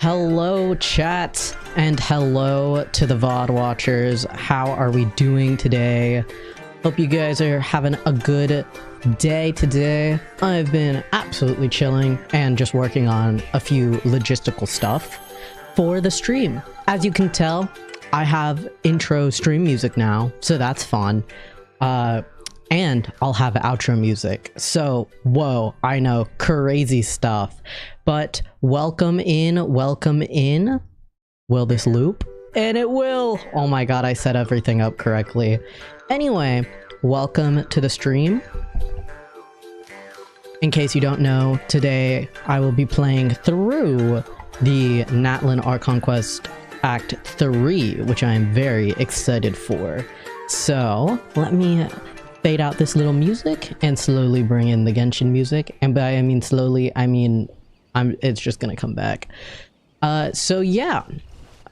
Hello chat, and hello to the VOD watchers. How are we doing today? Hope you guys are having a good day today. I've been absolutely chilling and just working on a few logistical stuff for the stream. As you can tell, I have intro stream music now, so that's fun. And I'll have outro music. So, whoa, I know, crazy stuff. But welcome in, welcome in. Will this loop? And it will! Oh my god, I set everything up correctly. Anyway, welcome to the stream. In case you don't know, today I will be playing through the Natlan Archon Quest Act 3, which I am very excited for. So, let me fade out this little music and slowly bring in the Genshin music. And by I mean slowly, I mean it's just gonna come back. So yeah,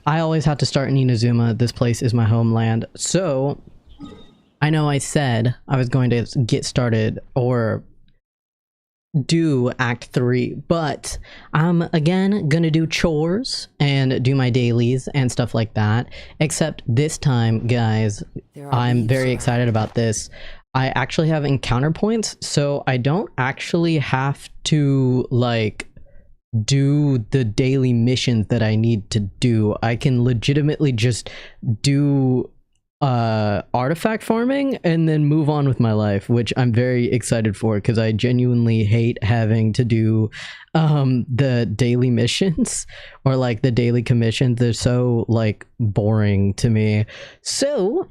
I always have to start in Inazuma. This place is my homeland. So I know I said I was going to get started or do Act 3, but I'm again gonna do chores and do my dailies and stuff like that. Except this time, guys, I'm very excited about this. I actually have encounter points, so I don't actually have to like do the daily missions that I need to do. I can legitimately just do artifact farming and then move on with my life, which I'm very excited for because I genuinely hate having to do the daily missions or like the daily commissions. They're so like boring to me. So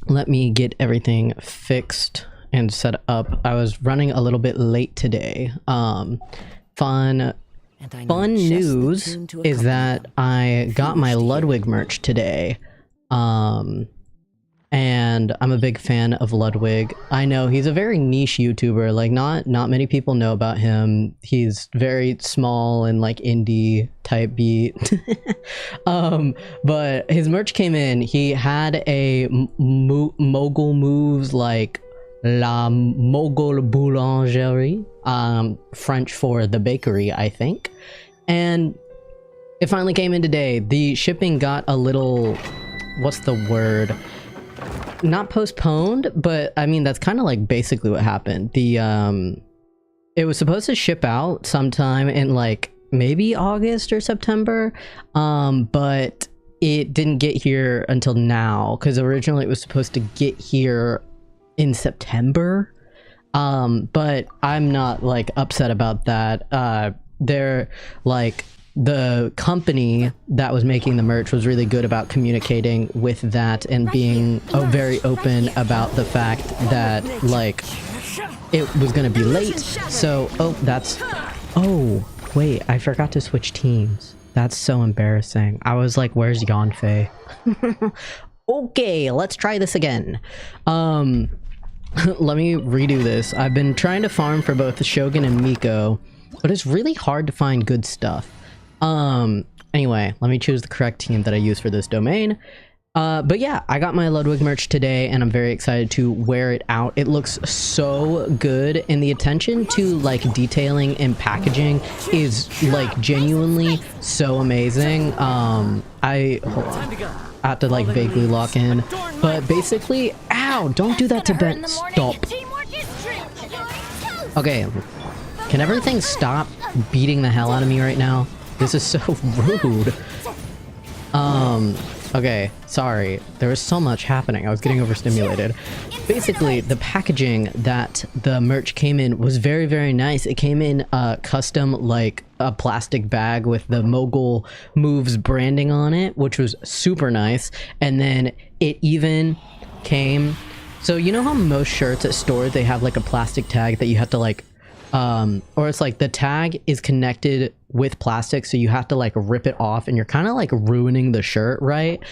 let me get everything fixed and set up. I was running a little bit late today. Fun news is that I got my Ludwig merch today. And I'm a big fan of Ludwig. I know he's a very niche YouTuber, like not many people know about him. He's very small and like indie type beat. But his merch came in. He had a mogul moves like La Mogul Boulangerie, French for the bakery, I think. And it finally came in today. The shipping got a little, what's the word? Not postponed, but I mean that's kind of like basically what happened. The it was supposed to ship out sometime in like maybe August or September, but it didn't get here until now because originally it was supposed to get here in September. But I'm not like upset about that. They're like, the company that was making the merch was really good about communicating with that and being very open about the fact that like it was gonna be late. So oh wait, I forgot to switch teams. That's so embarrassing. I was like, where's Yanfei? Okay, let's try this again. Let me redo this. I've been trying to farm for both the Shogun and Miko, but it's really hard to find good stuff. Anyway, let me choose the correct team that I use for this domain. But yeah, I got my Ludwig merch today and I'm very excited to wear it out. It looks so good and the attention to like detailing and packaging is like genuinely so amazing. Hold on. I have to like vaguely lock in, but basically, ow, don't do that to Ben. Stop. Okay, can everything stop beating the hell out of me right now? This is so rude. Okay, sorry. There was so much happening. I was getting overstimulated. Basically, the packaging that the merch came in was very, very nice. It came in custom, like a plastic bag with the Mogul Moves branding on it, which was super nice. And then it even came So you know how most shirts at stores, they have like a plastic tag that you have to like, or it's like the tag is connected with plastic, so you have to like rip it off and you're kind of like ruining the shirt, right?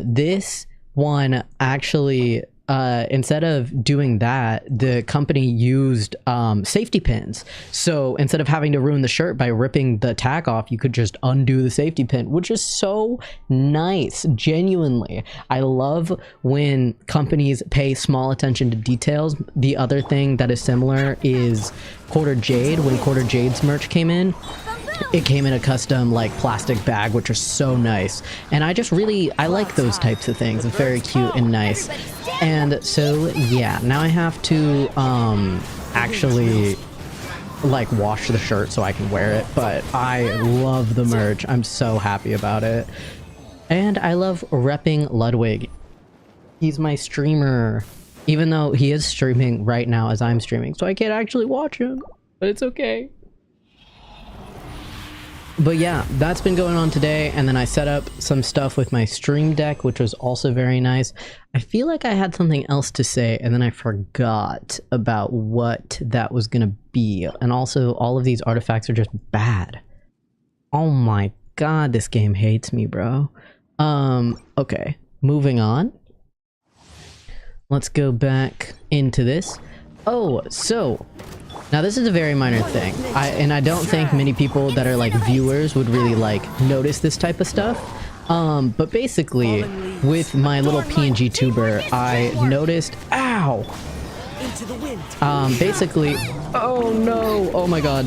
This one actually, instead of doing that, the company used safety pins. So instead of having to ruin the shirt by ripping the tag off, you could just undo the safety pin, which is so nice. Genuinely, I love when companies pay small attention to details. The other thing that is similar is Quarter Jade. When Quarter Jade's merch came in, it came in a custom like plastic bag, which is so nice. And I just really, I like those types of things. It's very cute and nice. And so yeah, now I have to actually like wash the shirt so I can wear it, but I love the merch. I'm so happy about it. And I love repping Ludwig. He's my streamer, even though he is streaming right now as I'm streaming, so I can't actually watch him, but it's okay. But yeah, that's been going on today, and then I set up some stuff with my stream deck, which was also very nice. I feel like I had something else to say, and then I forgot about what that was gonna be. And also, all of these artifacts are just bad. Oh my god, this game hates me, bro. Okay, moving on. Let's go back into this. Oh, so now this is a very minor thing. I don't think many people that are like viewers would really like notice this type of stuff. But basically with my little pngtuber, I noticed, ow! Basically, oh no, oh my god.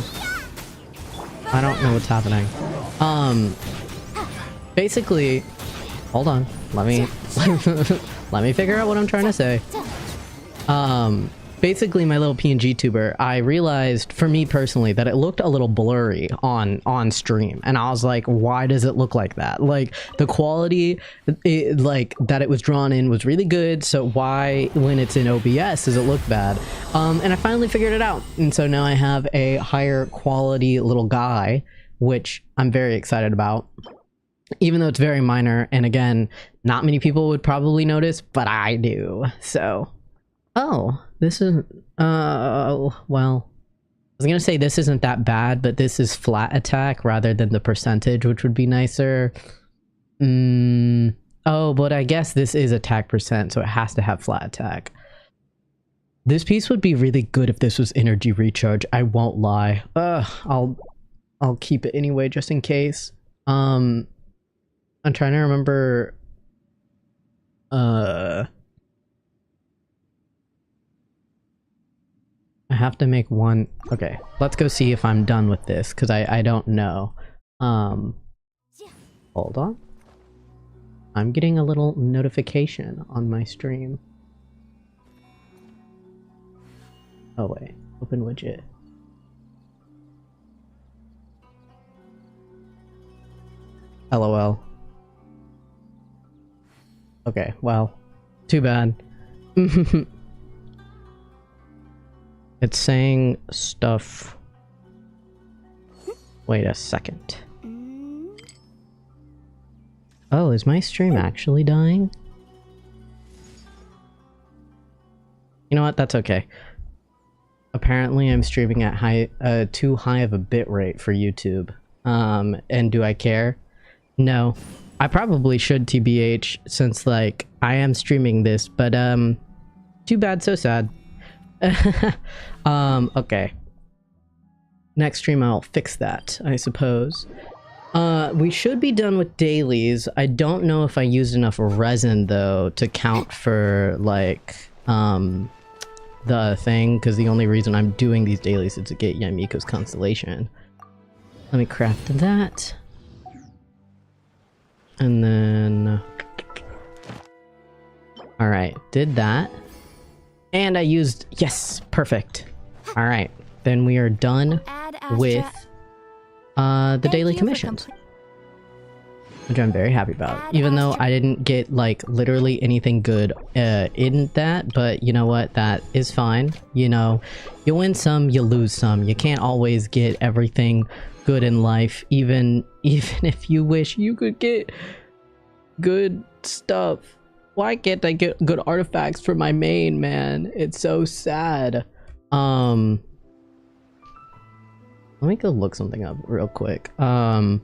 I don't know what's happening. Basically, hold on, let me let me figure out what I'm trying to say. Basically, my little pngtuber, I realized, for me personally, that it looked a little blurry on stream, and I was like, why does it look like that? Like, the quality, like, that it was drawn in was really good, so why, when it's in OBS, does it look bad? And I finally figured it out, and so now I have a higher quality little guy, which I'm very excited about. Even though it's very minor, and again, not many people would probably notice, but I do, so... Oh, this is, well, I was gonna say this isn't that bad, but this is flat attack rather than the percentage, which would be nicer. Oh, but I guess this is attack percent, so it has to have flat attack. This piece would be really good if this was energy recharge, I won't lie. I'll keep it anyway, just in case. I'm trying to remember, I have to make one. Okay, let's go see if I'm done with this, because I don't know. Hold on. I'm getting a little notification on my stream. Oh wait, open widget. LOL. Okay, well, too bad. It's saying stuff. Wait a second. Oh, is my stream actually dying? You know what? That's okay. Apparently I'm streaming at too high of a bit rate for YouTube. And do I care? No. I probably should, TBH, since like I am streaming this, but too bad, so sad. Okay. Next stream I'll fix that, I suppose. We should be done with dailies. I don't know if I used enough resin though to count for like the thing, because the only reason I'm doing these dailies is to get Yamiko's constellation. Let me craft that. And then alright, did that. And I used, yes, perfect. All right, then we are done with the daily commissions, which I'm very happy about. Even though I didn't get like literally anything good in that, but you know what? That is fine. You know, you win some, you lose some. You can't always get everything good in life, even if you wish you could get good stuff. Why can't I get good artifacts for my main, man? It's so sad. Let me go look something up real quick. Error.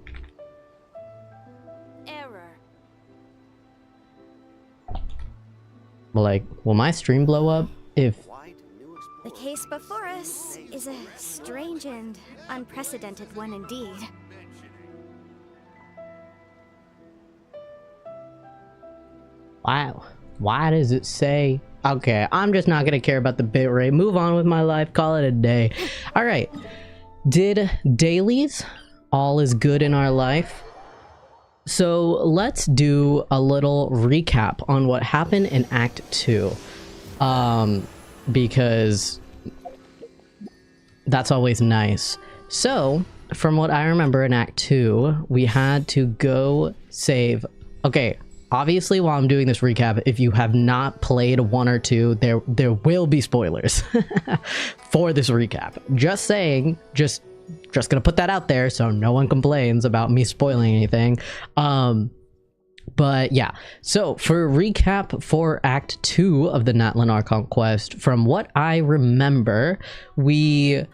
Like, will my stream blow up if... The case before us is a strange and unprecedented one indeed. Wow. Why does it say... Okay, I'm just not gonna care about the bitrate. Move on with my life. Call it a day. Alright. Did dailies all is good in our life? So let's do a little recap on what happened in Act 2. Because that's always nice. So, from what I remember in Act 2, we had to go save... Okay, obviously while I'm doing this recap, if you have not played 1 or 2, there will be spoilers for this recap. Just saying, just gonna put that out there so no one complains about me spoiling anything. But yeah, so for recap for Act 2 of the Natlan Archon quest, from what I remember, we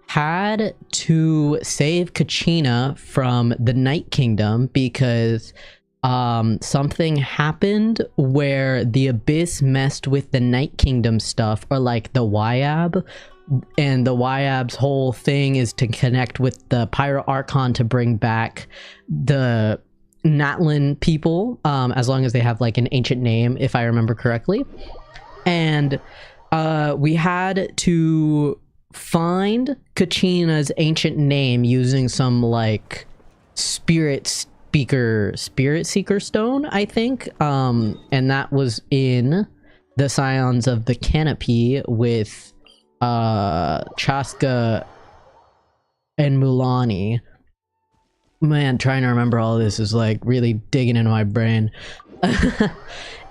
had to save Kachina from the Night Kingdom because something happened where the Abyss messed with the Night Kingdom stuff, or like the YAYYY, and the YAYYY's whole thing is to connect with the Pyro Archon to bring back the Natlan people, as long as they have like an ancient name, if I remember correctly. And we had to find Kachina's ancient name using some like spirit seeker stone, I think, and that was in the Scions of the Canopy with Chaska and Mulani. Man, trying to remember all this is like really digging into my brain.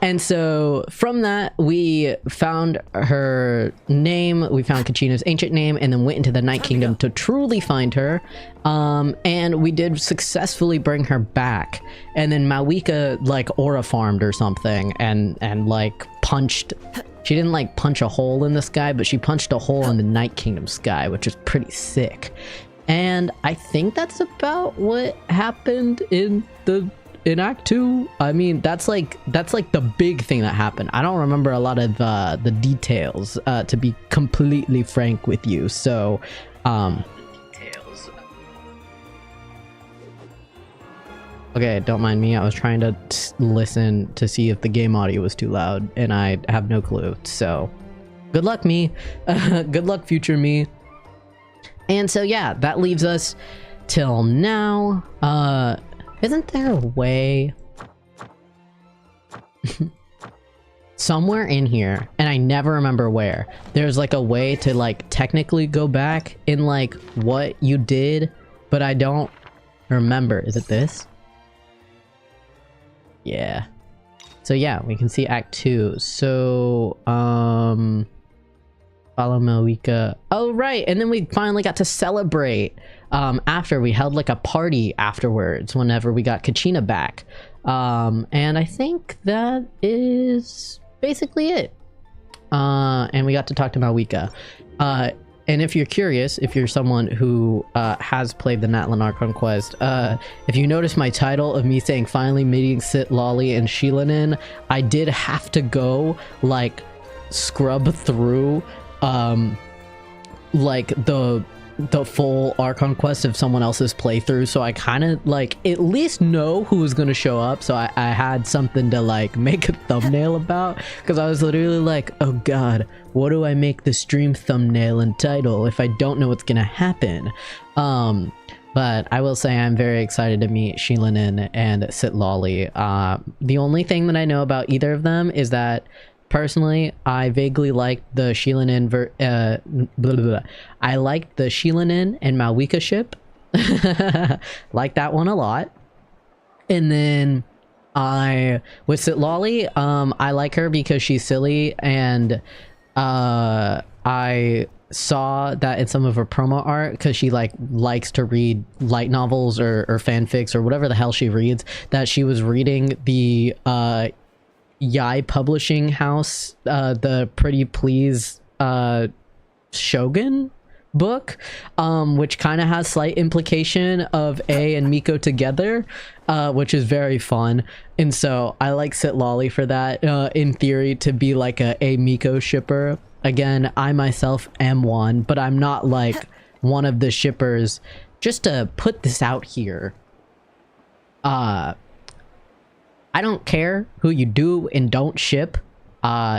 And so from that, we found her name, we found Kachina's ancient name, and then went into the Night Kingdom to truly find her. And we did successfully bring her back. And then Mawika like aura farmed or something and like punched... She didn't like punch a hole in the sky, but she punched a hole in the Night Kingdom sky, which is pretty sick. And I think that's about what happened in Act 2. I mean, that's like the big thing that happened. I don't remember a lot of the details, to be completely frank with you. So, okay, don't mind me. I was trying to listen to see if the game audio was too loud, and I have no clue. So, good luck, me. Good luck, future me. And so, yeah, that leaves us till now. Isn't there a way... somewhere in here, and I never remember where, there's like a way to like technically go back in like what you did, but I don't remember. Is it this? Yeah. So yeah, we can see Act 2. So, follow Mawika. Oh, right. And then we finally got to celebrate after we held like a party afterwards whenever we got Kachina back. And I think that is basically it. And we got to talk to Mawika. And if you're curious, if you're someone who has played the Natlan Archon quest, if you notice my title of me saying finally meeting citlali and xilonen, I did have to go like scrub through like the full Archon quest of someone else's playthrough, so I kind of like at least know who was going to show up, so I had something to like make a thumbnail about, because I was literally like, oh god, what do I make the stream thumbnail and title if I don't know what's gonna happen? But I will say I'm very excited to meet xilonen and citlali. The only thing that I know about either of them is that personally, I vaguely liked the xilonen I liked the xilonen and Mawika ship. Like that one a lot. And then with citlali, I like her because she's silly, and I saw that in some of her promo art, because she like likes to read light novels or fanfics or whatever the hell she reads, that she was reading the YAYYY publishing house, the Pretty Please Shogun book, which kind of has slight implication of A and Miko together, which is very fun. And so I like citlali for that, in theory, to be like a Miko shipper. Again, I myself am one, but I'm not like one of the shippers. Just to put this out here, I don't care who you do and don't ship.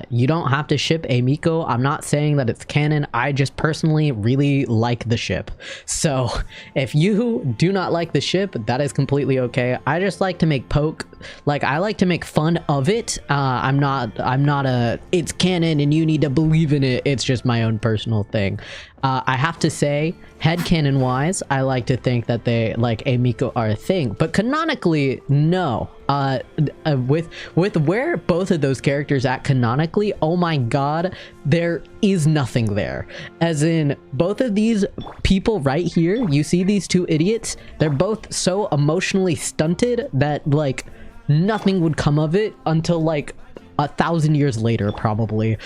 You don't have to ship a Miko. I'm not saying that it's canon. I just personally really like the ship. So if you do not like the ship, that is completely okay. I just like to make I like to make fun of it. I'm not a it's canon and you need to believe in it. It's just my own personal thing. I have to say, headcanon wise, I like to think that they like a Miko are a thing, but canonically, no. With where both of those characters at canonically, oh my god, there is nothing there. As in, both of these people right here, you see these two idiots, they're both so emotionally stunted that like nothing would come of it until like 1,000 years later, probably.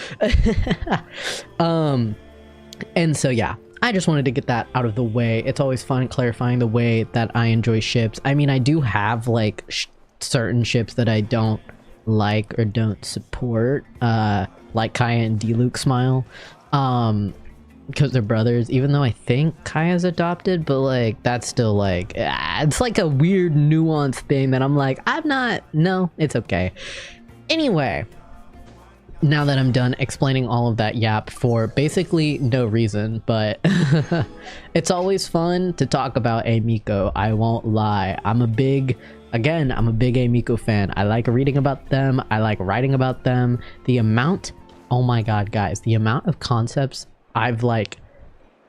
And so yeah, I just wanted to get that out of the way. It's always fun clarifying the way that I enjoy ships. I mean, I do have like certain ships that I don't like or don't support, like Kaya and D-Luke Smile, because they're brothers, even though I think Kaya's adopted, but like that's still like it's like a weird nuanced thing that I'm like, no, it's okay. Anyway, now that I'm done explaining all of that yap for basically no reason, but it's always fun to talk about a Miko, I won't lie. I'm a big a Miko fan. I like reading about them, I like writing about them. The amount, oh my god guys, the amount of concepts I've like,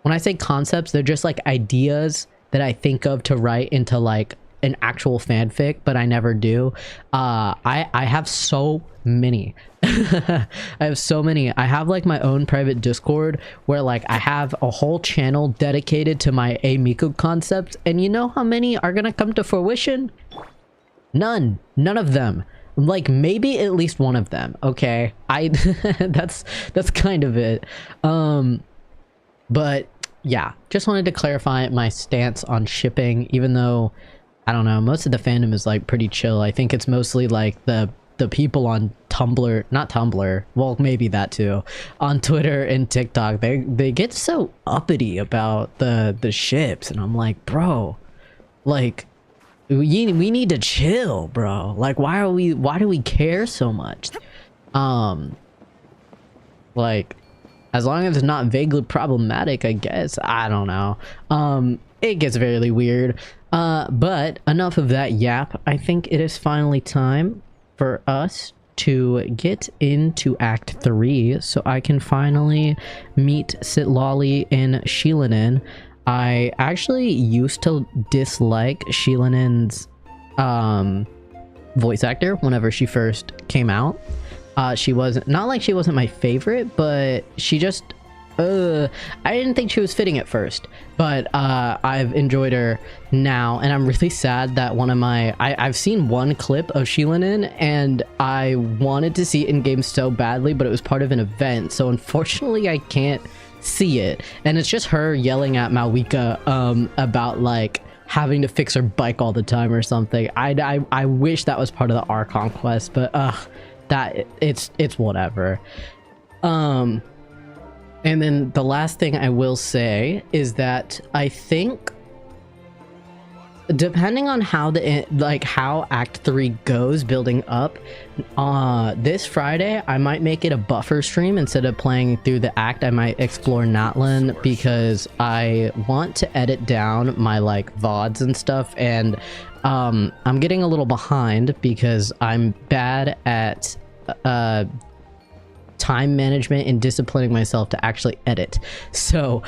when I say concepts, they're just like ideas that I think of to write into like an actual fanfic, but I never do. I have so many. I have so many. I have like my own private Discord where like I have a whole channel dedicated to my a Miko concepts, and you know how many are gonna come to fruition? None of them. Like maybe at least one of them. Okay, that's kind of it. But yeah, just wanted to clarify my stance on shipping, even though I don't know, most of the fandom is like pretty chill. I think it's mostly like the people on Tumblr, not Tumblr, well maybe that too, on Twitter and TikTok, they get so uppity about the ships, and I'm like, bro, like we need to chill, bro. Like why do we care so much? Like as long as it's not vaguely problematic, I guess. I don't know. It gets very weird. But enough of that yap. I think it is finally time for us to get into Act 3, so I can finally meet citlali and xilonen. I actually used to dislike xilenen's voice actor whenever she first came out. She wasn't, not like she wasn't my favorite, but she just I didn't think she was fitting at first, but I've enjoyed her now, and I'm really sad that one of my I've seen one clip of xilonen and I wanted to see it in game so badly, but it was part of an event, so unfortunately I can't see it, and it's just her yelling at Mawika about like having to fix her bike all the time or something. I wish that was part of the archon quest, but that it's whatever. And then the last thing I will say is that I think, depending on how how Act 3 goes building up, this Friday I might make it a buffer stream. Instead of playing through the act, I might explore Natlan, because I want to edit down my like VODs and stuff, and I'm getting a little behind because I'm bad at time management and disciplining myself to actually edit. So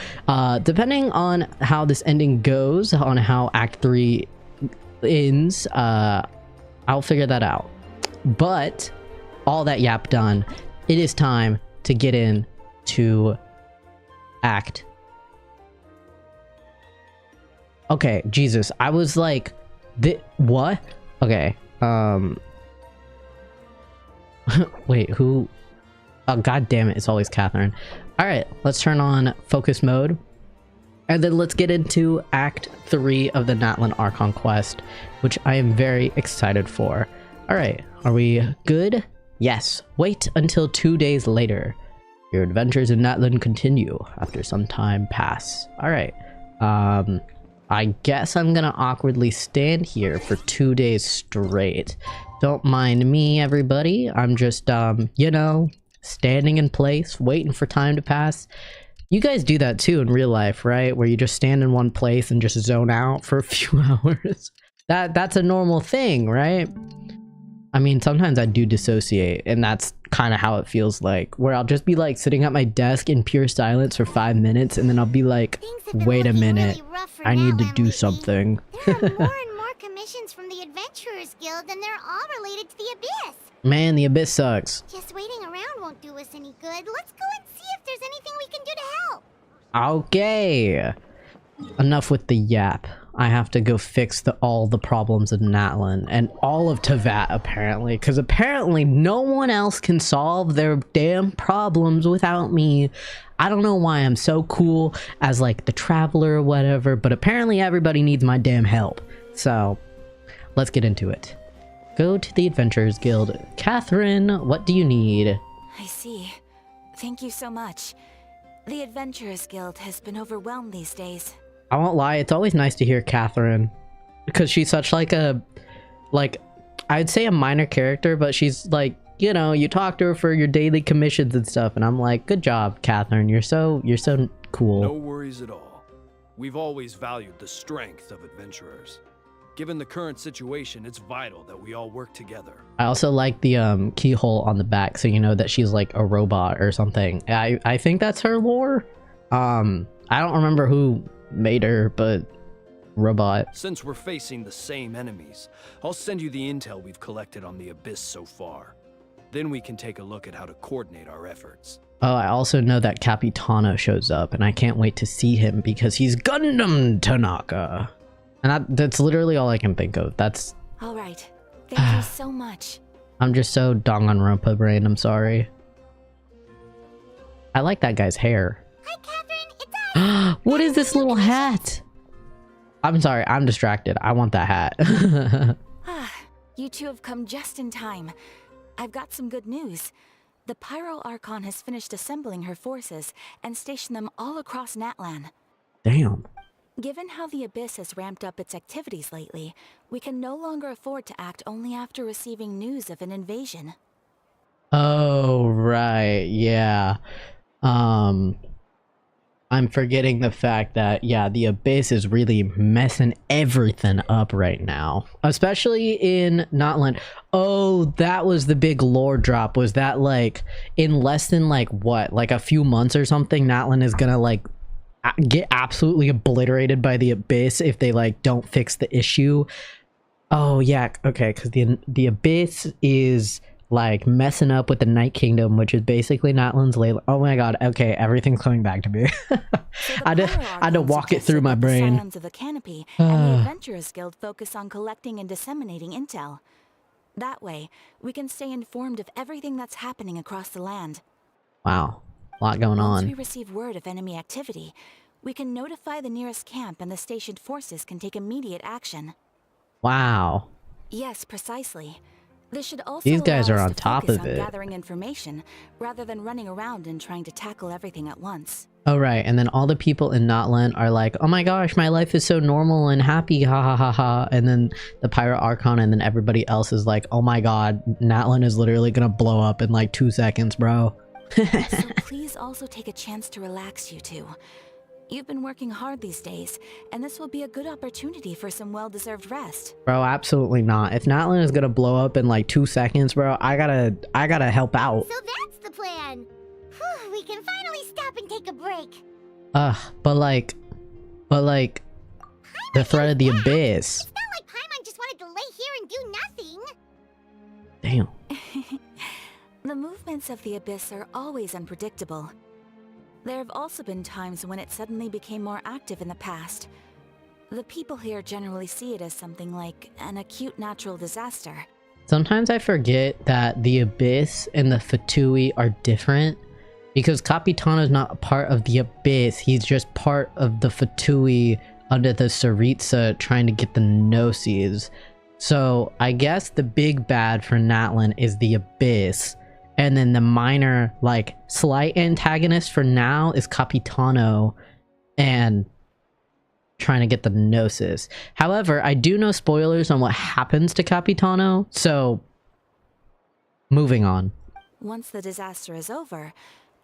depending on how this ending goes, on how Act 3 ends, I'll figure that out. But all that yap done, it is time to get into Act. Okay, Jesus, I was like, what? Okay, Wait, who? Oh, god damn it, it's always Catherine. Alright, let's turn on focus mode. And then let's get into Act 3 of the Natlan Archon quest, which I am very excited for. Alright, are we good? Yes. Wait until 2 days later. Your adventures in Natlan continue after some time pass. Alright. I guess I'm gonna awkwardly stand here for 2 days straight. Don't mind me, everybody. I'm just, you know, standing in place, waiting for time to pass. You guys do that too in real life, right? Where you just stand in one place and just zone out for a few hours. That's a normal thing, right? I mean, sometimes I do dissociate, and that's kind of how it feels like, where I'll just be like sitting at my desk in pure silence for 5 minutes, and then I'll be like, wait a minute, I need to do something. There are more and more commissions from the Adventurers Guild, and they're all related to the Abyss. Man, the Abyss sucks. Just waiting around won't do us any good. Let's go and see if there's anything we can do to help. Okay. Enough with the yap. I have to go fix all the problems of Natlan and all of Teyvat, apparently, because apparently no one else can solve their damn problems without me. I don't know why I'm so cool as like the traveler or whatever, but apparently everybody needs my damn help. So let's get into it. Go to the Adventurers Guild. Catherine, what do you need? I see. Thank you so much. The Adventurers Guild has been overwhelmed these days. I won't lie, it's always nice to hear Catherine, because she's such like a, I'd say a minor character, but she's like, you know, you talk to her for your daily commissions and stuff, and I'm like, good job, Catherine, you're so cool. No worries at all. We've always valued the strength of adventurers. Given the current situation, it's vital that we all work together. I also like the keyhole on the back, so you know that she's like a robot or something. I think that's her lore. I don't remember who made her, but robot. Since we're facing the same enemies, I'll send you the intel we've collected on the Abyss so far. Then we can take a look at how to coordinate our efforts. Oh, I also know that Capitano shows up, and I can't wait to see him because he's Gundam Tanaka. And that's literally all I can think of. That's... All right. Thank you so much. I'm just so Danganronpa brain, I'm sorry. I like that guy's hair. Hi, Catherine. It's us. What is this little hat? I'm sorry, I'm distracted. I want that hat. You two have come just in time. I've got some good news. The Pyro Archon has finished assembling her forces and stationed them all across Natlan. Damn. Given how the Abyss has ramped up its activities lately, we can no longer afford to act only after receiving news of an invasion. Oh, right. Yeah. I'm forgetting the fact that, yeah, the Abyss is really messing everything up right now. Especially in Natlan. Oh, that was the big lore drop. Was that, like, in less than, like, what? Like, a few months or something, Natlan is gonna, like, get absolutely obliterated by the Abyss if they, like, don't fix the issue. Oh, yeah. Okay, because the Abyss is... like messing up with the Night Kingdom, which is basically Natlan's Layla. Oh my god, okay, everything's coming back to me. I had to walk it through my brain. The of the canopy and the Adventurers Guild focus on collecting and disseminating intel. That way, we can stay informed of everything that's happening across the land. Wow, a lot going on. Once we receive word of enemy activity, we can notify the nearest camp and the stationed forces can take immediate action. Wow. Yes, precisely. This should also These guys allow are us on to top focus of on it. gathering information rather than running around and trying to tackle everything at once. Oh right, and then all the people in Natlan are like, oh my gosh, my life is so normal and happy, ha ha ha ha. And then the Pyro Archon and then everybody else is like, oh my god, Natlan is literally gonna blow up in like 2 seconds, bro. So please also take a chance to relax, you two. You've been working hard these days, and this will be a good opportunity for some well-deserved rest. Bro, absolutely not. If Natlan is gonna blow up in like 2 seconds, bro, I gotta help out. So that's the plan. Whew, we can finally stop and take a break. But like, the threat of the Abyss. It's not like Paimon just wanted to lay here and do nothing. Damn. The movements of the Abyss are always unpredictable. There have also been times when it suddenly became more active in the past. The people here generally see it as something like an acute natural disaster. Sometimes I forget that the Abyss and the Fatui are different. Because Capitano is not a part of the Abyss. He's just part of the Fatui under the Saritsa trying to get the Gnosis. So I guess the big bad for Natlan is the Abyss. And then the minor, like, slight antagonist for now is Capitano and trying to get the Gnosis. However, I do know spoilers on what happens to Capitano, so moving on. Once the disaster is over,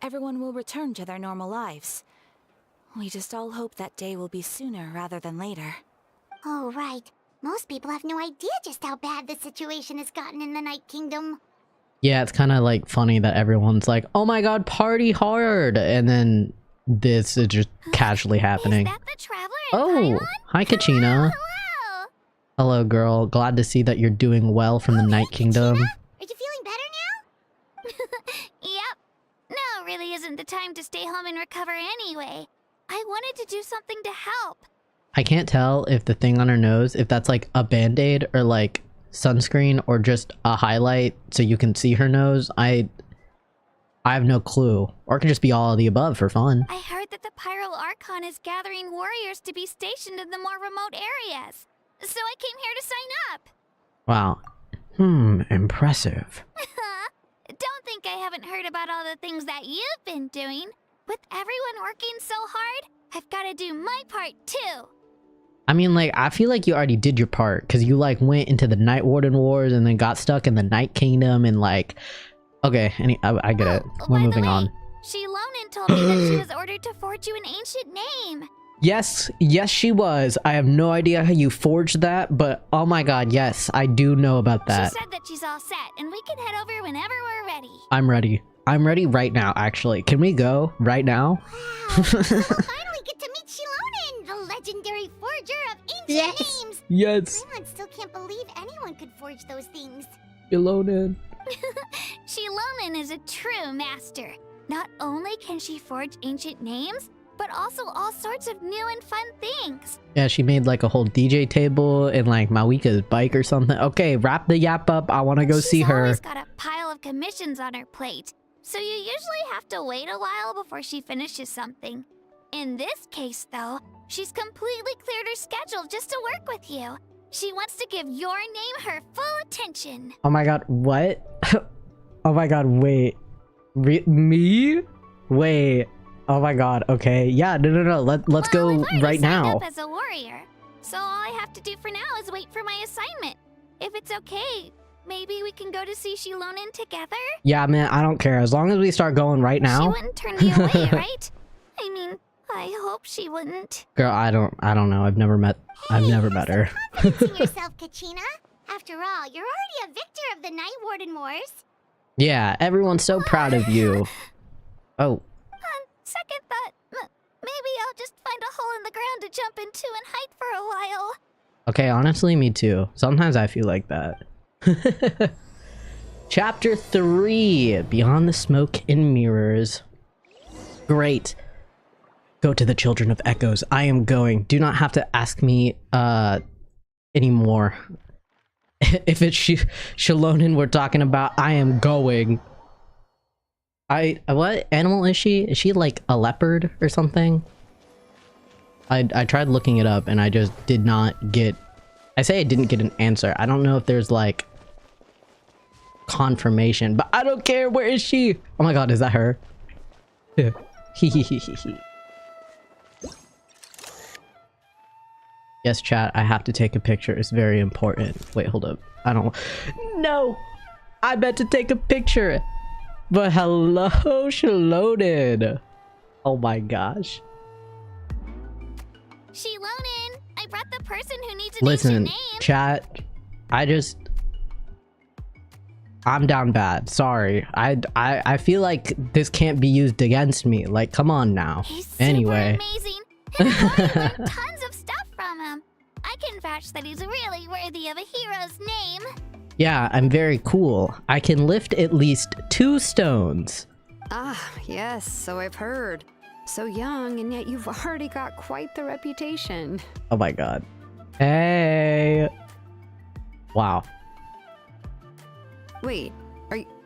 everyone will return to their normal lives. We just all hope that day will be sooner rather than later. Oh, right. Most people have no idea just how bad the situation has gotten in the Night Kingdom. Yeah, it's kind of like funny that everyone's like, oh my god, party hard, and then this is just casually happening. Is that the traveler in Oh, Pylon? hi Kachina. Hello! Hello girl, glad to see that you're doing well from the Night Kingdom. Are you feeling better now? Yep. Now really isn't the time to stay home and recover anyway. I wanted to do something to help. I can't tell if the thing on her nose, if that's like a band-aid or like sunscreen or just a highlight so you can see her nose. I have no clue. Or it could just be all of the above for fun. I heard that the Pyro Archon is gathering warriors to be stationed in the more remote areas. So I came here to sign up. Wow. Impressive. Don't think I haven't heard about all the things that you've been doing. With everyone working so hard, I've got to do my part too. I mean, like, I feel like you already did your part because you like went into the Night Warden Wars and then got stuck in the Night Kingdom and like, okay, I get it. We're moving on. Xilonen told me that she was ordered to forge you an ancient name. Yes, she was. I have no idea how you forged that, but oh my god, yes, I do know about that. She said that she's all set and we can head over whenever we're ready. I'm ready. I'm ready right now, actually. Can we go right now? Wow, we'll finally get to meet Xilonen, the legendary forger of ancient names. Yes. Paimon still can't believe anyone could forge those things. Xilonen. Xilonen is a true master. Not only can she forge ancient names, but also all sorts of new and fun things. Yeah, she made like a whole DJ table and like Mawika's bike or something. Okay, wrap the yap up. I want to go see her. She's always got a pile of commissions on her plate, so you usually have to wait a while before she finishes something. In this case, though, she's completely cleared her schedule just to work with you. She wants to give your name her full attention. Oh my god, what? Oh my god, wait. Me? Wait. Oh my god, okay. Yeah, no. Let's go right now. I've already signed up as a warrior, so all I have to do for now is wait for my assignment. If it's okay, maybe we can go to see Xilonen together? Yeah, man, I don't care. As long as we start going right now. She wouldn't turn me away, right? I mean, I hope she wouldn't. Girl, I don't know. I've never met her. Confidence in yourself, Kachina. After all, you're already a victor of the Night Warden Wars. Yeah, everyone's so proud of you. Oh. On second thought, maybe I'll just find a hole in the ground to jump into and hide for a while. Okay, honestly, me too. Sometimes I feel like that. Chapter 3, Beyond the Smoke and Mirrors. Great. Go to the Children of Echoes. I am going. Do not have to ask me anymore. If it's Xilonen we're talking about, I am going. What animal is she? Is she like a leopard or something? I tried looking it up and I just did not get... I say I didn't get an answer. I don't know if there's like confirmation, but I don't care. Where is she? Oh my god, is that her? Yes, chat, I have to take a picture. It's very important. Wait, hold up. I don't... No! I meant to take a picture! But hello, Xilonen! Oh my gosh. Xilonen, I brought the person who needs an Listen, ancient name. chat, I'm down bad. Sorry. I feel like this can't be used against me. Like, come on now. He's super anyway. amazing. And I've already learned tons of stuff from him. I can vouch that he's really worthy of a hero's name. Yeah, I'm very cool. I can lift at least 2 stones. Ah, yes, so I've heard. So young, and yet you've already got quite the reputation. Oh my god. Hey! Wow. Wait,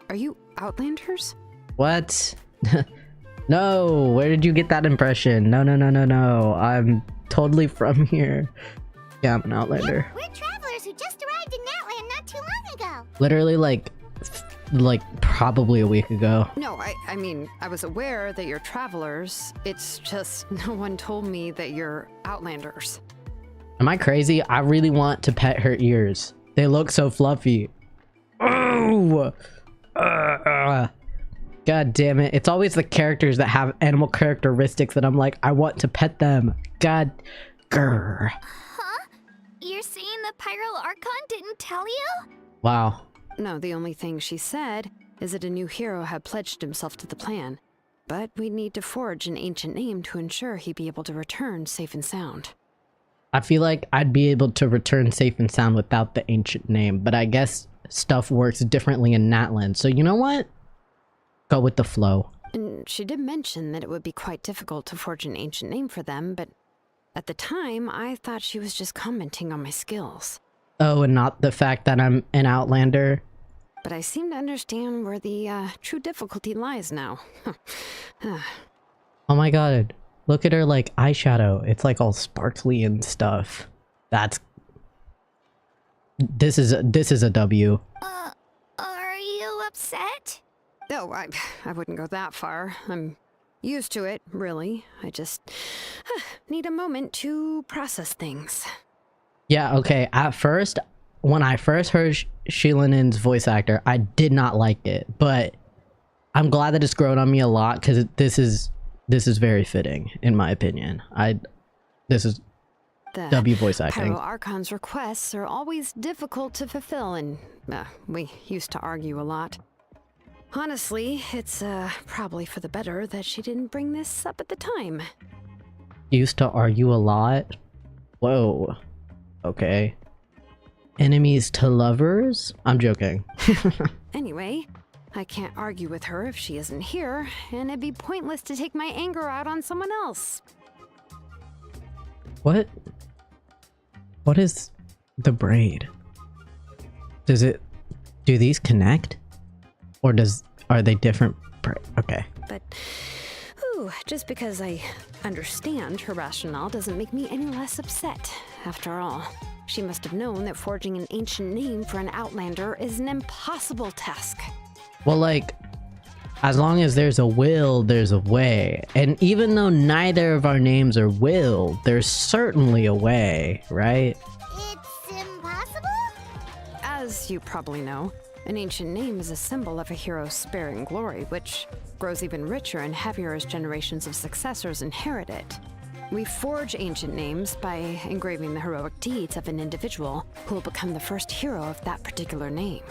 are you Outlanders? What? No, where did you get that impression? No, no, no, no, no. I'm totally from here. Yeah, I'm an Outlander. We're travelers who just arrived in Natlan not too long ago. Literally like probably a week ago. No, I mean, I was aware that you're travelers. It's just no one told me that you're Outlanders. Am I crazy? I really want to pet her ears. They look so fluffy. Oh! God damn it. It's always the characters that have animal characteristics that I'm like, I want to pet them. God. Grr. Huh? You're saying the Pyro Archon didn't tell you? Wow. No, the only thing she said is that a new hero had pledged himself to the plan. But we'd need to forge an ancient name to ensure he'd be able to return safe and sound. I feel like I'd be able to return safe and sound without the ancient name, but I guess stuff works differently in Natlan. So you know what? Go with the flow. And she did mention that it would be quite difficult to forge an ancient name for them, but at the time, I thought she was just commenting on my skills. Oh, and not the fact that I'm an Outlander? But I seem to understand where the true difficulty lies now. Oh my god. Look at her like eyeshadow. It's like all sparkly and stuff. That's... This is a W. Are you upset? Oh, I wouldn't go that far. I'm used to it, really. I just need a moment to process things. Yeah, okay. At first, when I first heard Xilonen's voice actor, I did not like it. But I'm glad that it's grown on me a lot because this is very fitting, in my opinion. This is The W voice acting. Pyro Archon's requests are always difficult to fulfill, and we used to argue a lot. Honestly, it's probably for the better that she didn't bring this up at the time. Used to argue a lot? Whoa. Okay. Enemies to lovers? I'm joking. Anyway, I can't argue with her if she isn't here, and it'd be pointless to take my anger out on someone else. What is the braid? Do these connect? Or are they different? Okay. But, just because I understand her rationale doesn't make me any less upset. After all, she must have known that forging an ancient name for an Outlander is an impossible task. Well, like, as long as there's a will, there's a way. And even though neither of our names are Will, there's certainly a way, right? It's impossible? As you probably know, an ancient name is a symbol of a hero's sparing glory, which grows even richer and heavier as generations of successors inherit it. We forge ancient names by engraving the heroic deeds of an individual who will become the first hero of that particular name.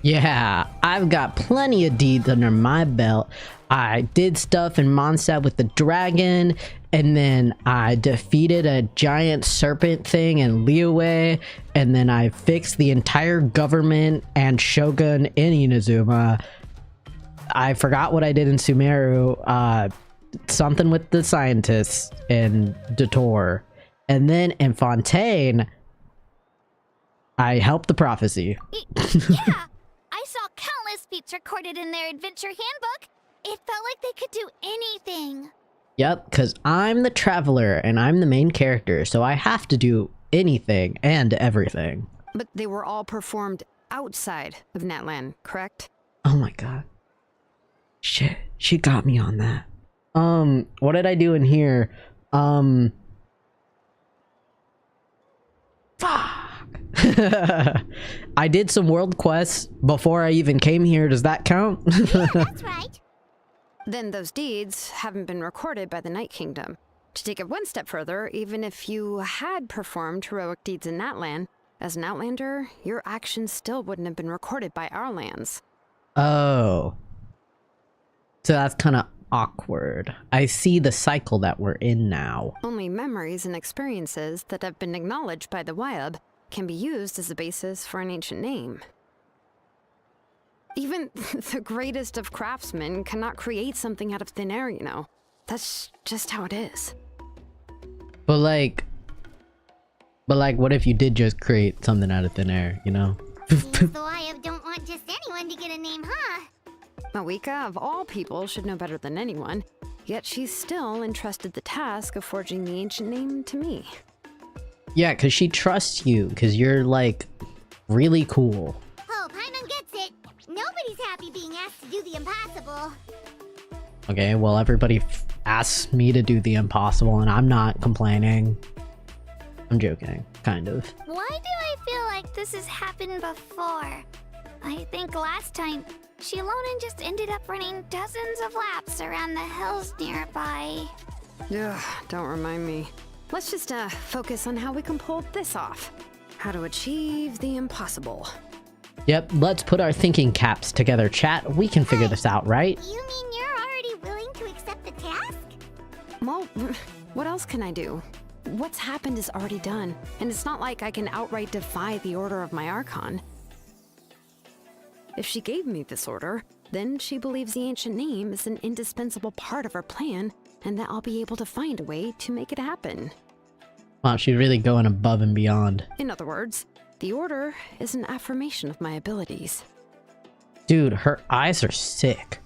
Yeah, I've got plenty of deeds under my belt. I did stuff in Mondstadt with the dragon, and then I defeated a giant serpent thing in Liyue, and then I fixed the entire government and shogun in Inazuma. I forgot what I did in Sumeru, something with the scientists in Detour. And then in Fontaine, I helped the prophecy. Yeah! I saw countless feats recorded in their adventure handbook. It felt like they could do anything. Yep, because I'm the traveler and I'm the main character, so I have to do anything and everything. But they were all performed outside of Natlan, correct? Oh my god. Shit, she got me on that. What did I do in here? Fuck. I did some world quests before I even came here. Does that count? Yeah, that's right. Then those deeds haven't been recorded by the Night Kingdom. To take it one step further, even if you had performed heroic deeds in Natlan, as an Outlander, your actions still wouldn't have been recorded by our lands. Oh. So that's kind of awkward. I see the cycle that we're in now. Only memories and experiences that have been acknowledged by the YAYYY can be used as a basis for an ancient name. Even the greatest of craftsmen cannot create something out of thin air, you know. That's just how it is. But like, what if you did just create something out of thin air, you know? Seems the YAYYY don't want just anyone to get a name, huh? Mawika, of all people, should know better than anyone. Yet she's still entrusted the task of forging the ancient name to me. Yeah, because she trusts you, because you're, like, really cool. Oh, Paimon gets it. Nobody's happy being asked to do the impossible. Okay, well, everybody asks me to do the impossible, and I'm not complaining. I'm joking, kind of. Why do I feel like this has happened before? I think last time, Xilonen just ended up running dozens of laps around the hills nearby. Ugh, don't remind me. Let's just focus on how we can pull this off. How to achieve the impossible. Yep, let's put our thinking caps together, chat. We can figure this out, right? You mean you're already willing to accept the task? Well, what else can I do? What's happened is already done, and it's not like I can outright defy the order of my archon. If she gave me this order, then she believes the ancient name is an indispensable part of her plan, and that I'll be able to find a way to make it happen. Wow, she's really going above and beyond. In other words, the order is an affirmation of my abilities. Dude, her eyes are sick.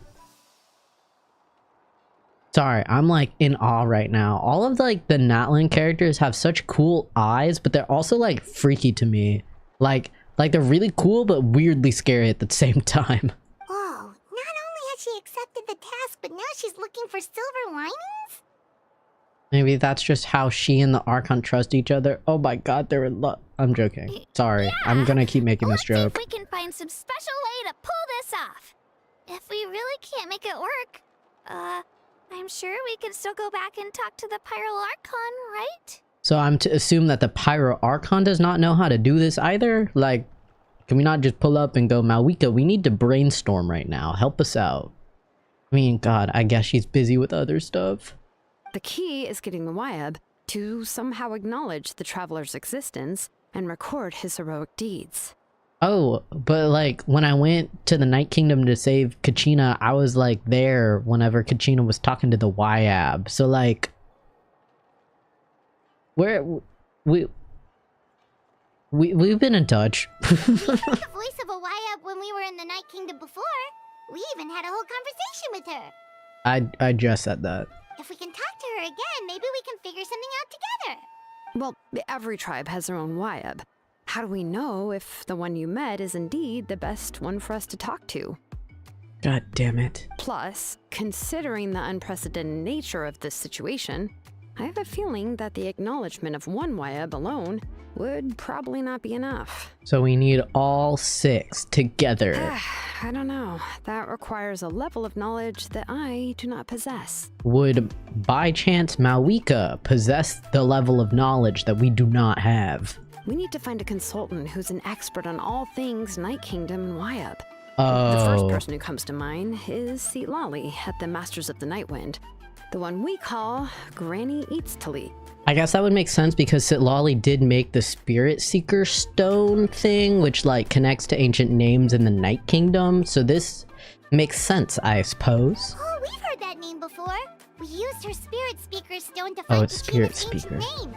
Sorry, I'm like in awe right now. All of like the natlan characters have such cool eyes, but they're also like freaky to me. Like they're really cool, but weirdly scary at the same time. Whoa, not only has she accepted the task, but now she's looking for silver linings? Maybe that's just how she and the archon trust each other. Oh my god, they're in love. I'm joking. Sorry, Yeah. I'm gonna keep making this Let's see joke. if we can find some special way to pull this off. If we really can't make it work, I'm sure we can still go back and talk to the Pyro Archon, right? So I'm to assume that the Pyro Archon does not know how to do this either? Like, can we not just pull up and go, Mawika, we need to brainstorm right now. Help us out. I mean, god, I guess she's busy with other stuff. The key is getting the YAYYY to somehow acknowledge the traveler's existence and record his heroic deeds. Oh, but like when I went to the Night Kingdom to save Kachina, I was like there whenever Kachina was talking to the YAYYY. So like, we've been in touch. We heard the voice of a YAYYY when we were in the Night Kingdom before. We even had a whole conversation with her. I just said that. If we can talk to her again, maybe we can figure something out together. Well, every tribe has their own YAYYY. How do we know if the one you met is indeed the best one for us to talk to? God damn it. Plus, considering the unprecedented nature of this situation, I have a feeling that the acknowledgement of one YAYYY alone would probably not be enough. So we need all 6 together. I don't know. That requires a level of knowledge that I do not possess. Would by chance Mawika possess the level of knowledge that we do not have? We need to find a consultant who's an expert on all things Night Kingdom and YAYYY. Oh. The first person who comes to mind is Citlali at the Masters of the Nightwind, the one we call Granny Eatstali. I guess that would make sense because Citlali did make the Spirit Seeker Stone thing, which like connects to ancient names in the Night Kingdom. So this makes sense, I suppose. Oh, we've heard that name before. We used her Spirit Speaker Stone to Oh, find it's Spirit Kachina's ancient Speaker. name.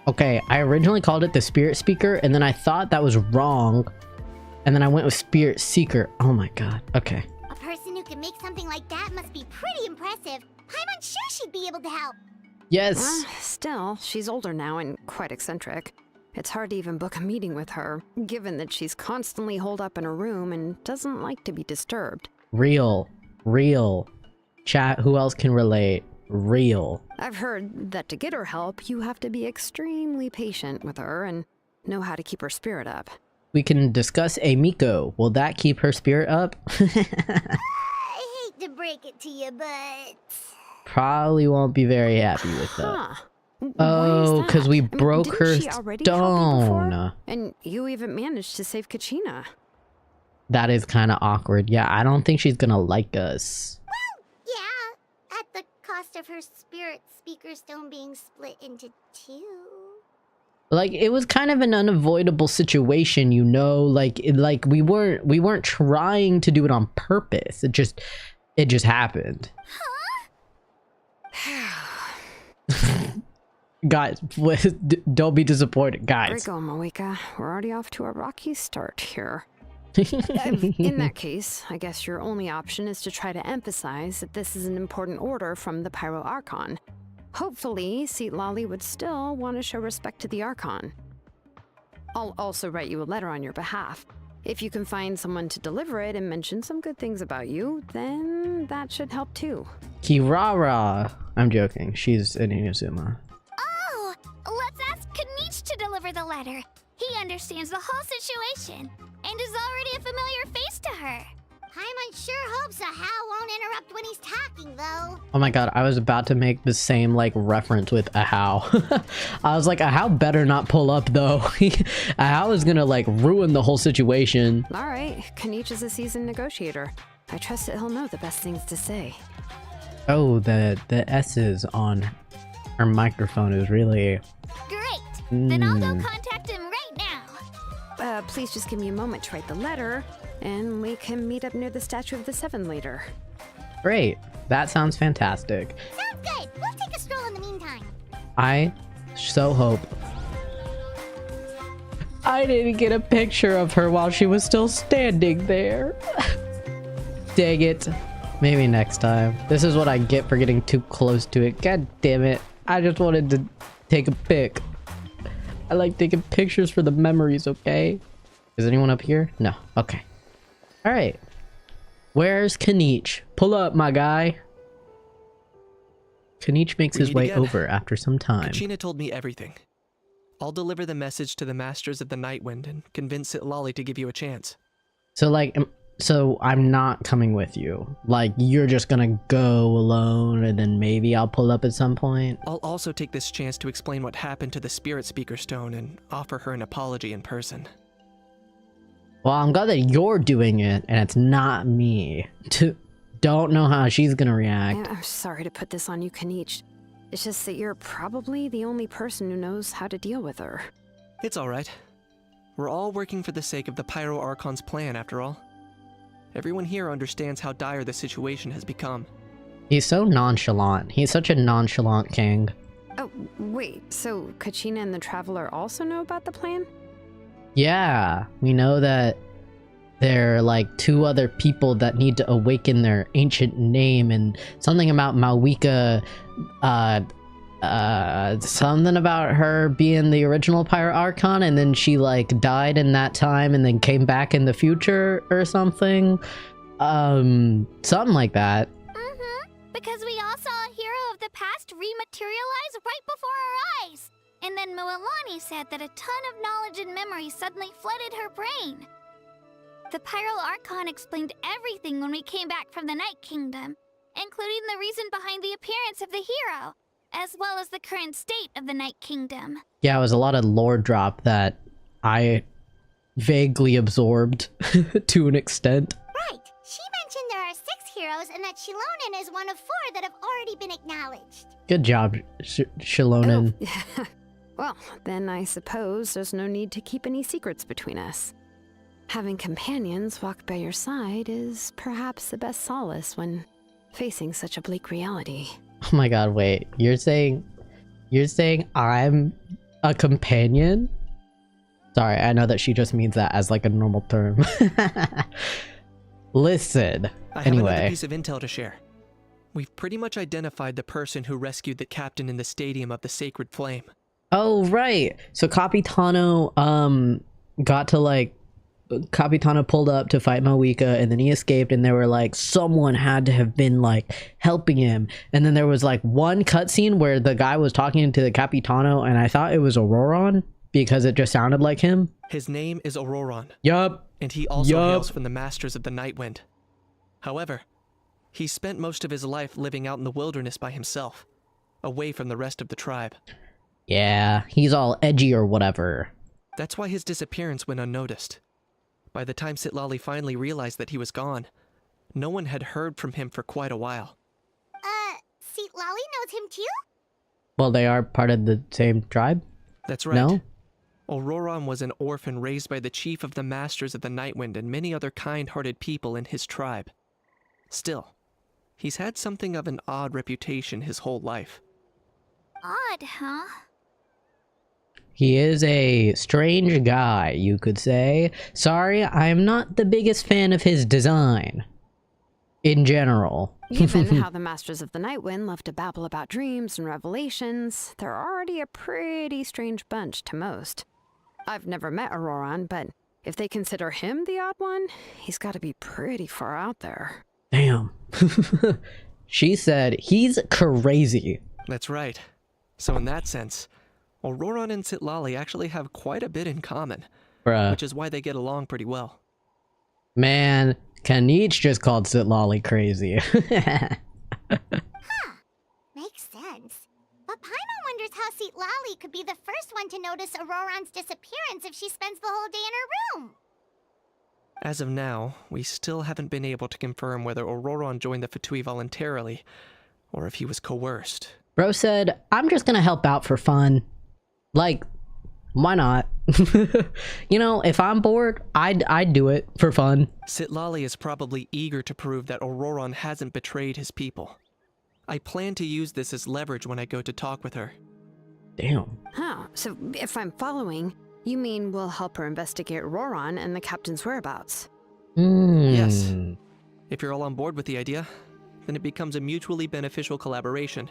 Okay, I originally called it the Spirit Speaker, and then I thought that was wrong. And then I went with Spirit Seeker. Oh my god. Okay. A person who can make something like that must be pretty impressive. Paimon's sure she'd be able to help. Yes. Still, she's older now and quite eccentric. It's hard to even book a meeting with her, given that she's constantly holed up in her room and doesn't like to be disturbed. Real. Chat, who else can relate? Real. I've heard that to get her help, you have to be extremely patient with her and know how to keep her spirit up. We can discuss a Miko. Will that keep her spirit up? I hate to break it to you, but... Probably won't be very happy with that. Huh. Oh, because we didn't broke her she already help you before? stone. And you even managed to save Kachina. That is kind of awkward. Yeah, I don't think she's gonna like us. Yeah, at the cost of her Spirit Speaker Stone being split into 2. Like, it was kind of an unavoidable situation, you know? Like, we weren't trying to do it on purpose. It just happened. Guys, don't be disappointed, There you guys. go, Moeka. We're already off to a rocky start here. In that case, I guess your only option is to try to emphasize that this is an important order from the Pyro Archon. Hopefully, Citlali would still want to show respect to the Archon. I'll also write you a letter on your behalf. If you can find someone to deliver it and mention some good things about you, then that should help too. Kirara. I'm joking. She's in Inazuma. Oh, let's ask Kanich to deliver the letter. He understands the whole situation and is already a familiar face to her. Paimon sure hopes a How won't interrupt when he's talking, though. Oh my god, I was about to make the same like reference with a how. I was like, a how better not pull up though. A how is gonna like ruin the whole situation. All right, Kanich is a seasoned negotiator. I trust that he'll know the best things to say. Oh, the S's on her microphone is really... Great. Then I'll go contact him right now. Please just give me a moment to write the letter, and we can meet up near the Statue of the Seven later. Great. That sounds fantastic. Sounds good. We'll take a stroll in the meantime. I so hope... I didn't get a picture of her while she was still standing there. Dang it. Maybe next time. This is what I get for getting too close to it. God damn it. I just wanted to take a pic. I like taking pictures for the memories, okay? Is anyone up here? No. Okay. Alright. Where's Kanich? Pull up, my guy. Kanich makes his way over after some time. Kachina told me everything. I'll deliver the message to the Masters of the Nightwind and convince Citlali to give you a chance. So, like, so I'm not coming with you. Like, you're just gonna go alone and then maybe I'll pull up at some point? I'll also take this chance to explain what happened to the Spirit Speaker Stone and offer her an apology in person. Well, I'm glad that you're doing it and it's not me. Don't know how she's gonna react. I'm sorry to put this on you, Kanich. It's just that you're probably the only person who knows how to deal with her. It's alright. We're all working for the sake of the Pyro Archon's plan, after all. Everyone here understands how dire the situation has become. He's so nonchalant. He's such a nonchalant king. Oh, wait, so Kachina and the Traveler also know about the plan? Yeah, we know that there are like 2 other people that need to awaken their ancient name, and something about Mawika, something about her being the original Pyro Archon, and then she like died in that time and then came back in the future or something. Something like that. Because we all saw a hero of the past rematerialize right before our eyes. And then Mualani said that a ton of knowledge and memory suddenly flooded her brain. The Pyro Archon explained everything when we came back from the Night Kingdom, including the reason behind the appearance of the hero, as well as the current state of the Night Kingdom. Yeah, it was a lot of lore drop that I vaguely absorbed to an extent. Right. She mentioned there are 6 heroes and that xilonen is one of 4 that have already been acknowledged. Good job, xilonen. Oh. Well, then I suppose there's no need to keep any secrets between us. Having companions walk by your side is perhaps the best solace when facing such a bleak reality. Oh my god, wait. You're saying I'm a companion? Sorry, I know that she just means that as like a normal term. Listen. I have Anyway. another piece of intel to share. We've pretty much identified the person who rescued the captain in the Stadium of the Sacred Flame. Oh, right. So Capitano, got to like... Capitano pulled up to fight Mawika, and then he escaped, and they were like, someone had to have been like helping him. And then there was like one cutscene where the guy was talking to the Capitano, and I thought it was Auroron because it just sounded like him. His name is Auroron. Yup. And he also hails from the Masters of the Nightwind. However, he spent most of his life living out in the wilderness by himself, away from the rest of the tribe. Yeah, he's all edgy or whatever. That's why his disappearance went unnoticed. By the time Citlali finally realized that he was gone, no one had heard from him for quite a while. Citlali knows him too? Well, they are part of the same tribe? That's right. No? Auroron was an orphan raised by the chief of the Masters of the Nightwind and many other kind-hearted people in his tribe. Still, he's had something of an odd reputation his whole life. Odd, huh? He is a strange guy, you could say. Sorry, I am not the biggest fan of his design. In general. Given how the Masters of the Nightwind love to babble about dreams and revelations, they're already a pretty strange bunch to most. I've never met Auroran, but if they consider him the odd one, he's got to be pretty far out there. Damn. She said he's crazy. That's right. So in that sense, Auroran and Citlali actually have quite a bit in common. Bruh. Which is why they get along pretty well. Man, Kanich just called Citlali crazy. Makes sense. But Paimon wonders how Citlali could be the first one to notice Auroran's disappearance if she spends the whole day in her room. As of now, we still haven't been able to confirm whether Auroran joined the Fatui voluntarily, or if he was coerced. Bro said, I'm just gonna help out for fun. Like, why not? You know, if I'm bored, I'd do it for fun. Citlali is probably eager to prove that Auroran hasn't betrayed his people. I plan to use this as leverage when I go to talk with her. Damn. Huh, so if I'm following, you mean we'll help her investigate Auroran and the captain's whereabouts? Yes. If you're all on board with the idea, then it becomes a mutually beneficial collaboration,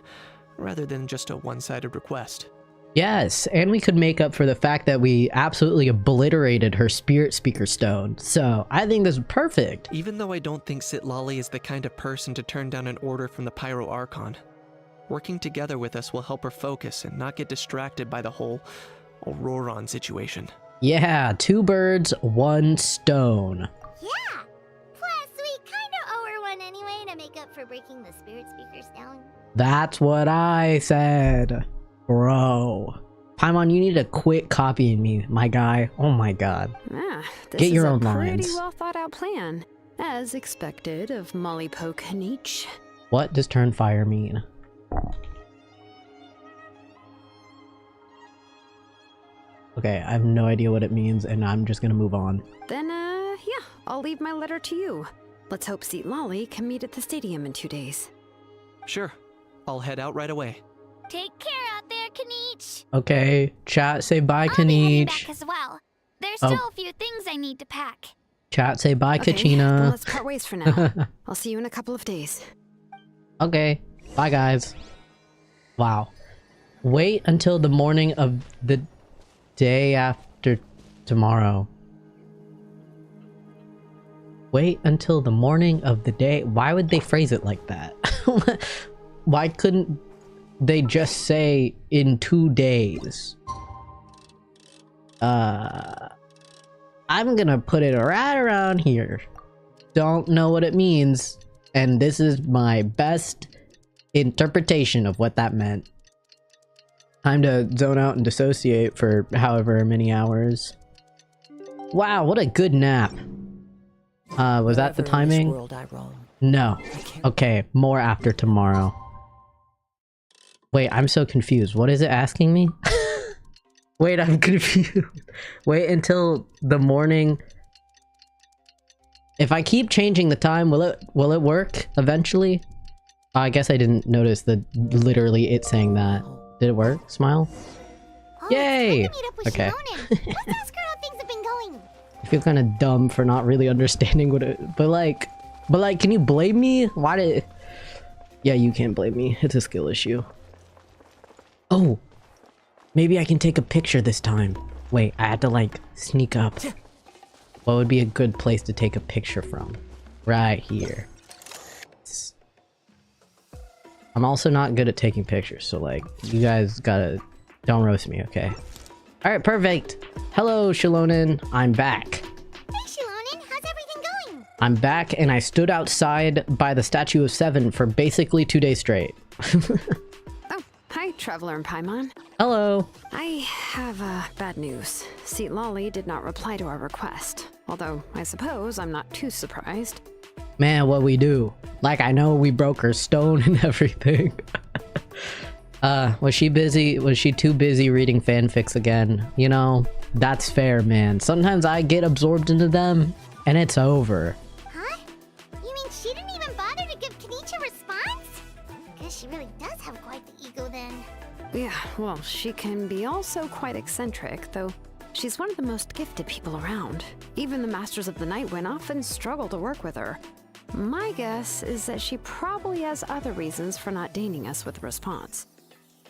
rather than just a one-sided request. Yes, and we could make up for the fact that we absolutely obliterated her spirit speaker stone. So I think this is perfect. Even though I don't think Citlali is the kind of person to turn down an order from the Pyro Archon, working together with us will help her focus and not get distracted by the whole Auroran situation. Yeah, 2 birds, 1 stone. Yeah. Plus, we kind of owe her one anyway to make up for breaking the spirit speakers down. That's what I said. Bro. Paimon, you need to quit copying me, my guy. Oh my god. Ah, this Get your is own a pretty lines. well thought out plan, as expected of Molly Poke Kanich. What does turn fire mean? Okay, I have no idea what it means, and I'm just gonna move on. Then, yeah, I'll leave my letter to you. Let's hope Citlali can meet at the stadium in 2 days. Sure, I'll head out right away. Take care out there, Kanich. Okay, chat, say bye, I'll be heading back Kanich. as well. There's Oh. still a few things I need to pack. Chat, say bye, Okay, then Kachina. let's part ways for now. I'll see you in a couple of days. Okay, bye, guys. Wow. Wait until the morning of the day after tomorrow. Wait until the morning of the day. Why would they phrase it like that? Why couldn't they just say in 2 days? I'm gonna put it right around here. Don't know what it means, and this is my best interpretation of what that meant. Time to zone out and dissociate for however many hours. Wow, what a good nap. Was that the Wherever in this timing? world I roam, No. I can't- Okay, more after tomorrow. Wait, I'm so confused. What is it asking me? Wait, I'm confused. Wait until the morning. If I keep changing the time, will it work eventually? I guess I didn't notice the literally it saying that. Did it work? Smile? Oh, Yay! It's time to meet up with Okay. Xilonen. Let's ask her how things have been going. I feel kind of dumb for not really understanding what it, but like, can you blame me? Why did? Yeah, you can't blame me. It's a skill issue. Oh, maybe I can take a picture this time. Wait, I had to like sneak up. What would be a good place to take a picture from? Right here. I'm also not good at taking pictures, so like, you guys don't roast me, okay? Alright, perfect! Hello, Xilonen, I'm back. Hey, Xilonen, how's everything going? I'm back, and I stood outside by the Statue of Seven for basically 2 days straight. Oh, hi, Traveler and Paimon. Hello! I have, bad news. Citlali did not reply to our request. Although, I suppose I'm not too surprised. Man, what we do? Like, I know we broke her stone and everything. Was she busy? Was she too busy reading fanfics again? You know, that's fair, man. Sometimes I get absorbed into them, and it's over. Huh? You mean she didn't even bother to give Kanich a response? Guess she really does have quite the ego then. Yeah, well, she can be also quite eccentric, though she's one of the most gifted people around. Even the Masters of the Nightwind often struggle to work with her. My guess is that she probably has other reasons for not deigning us with a response.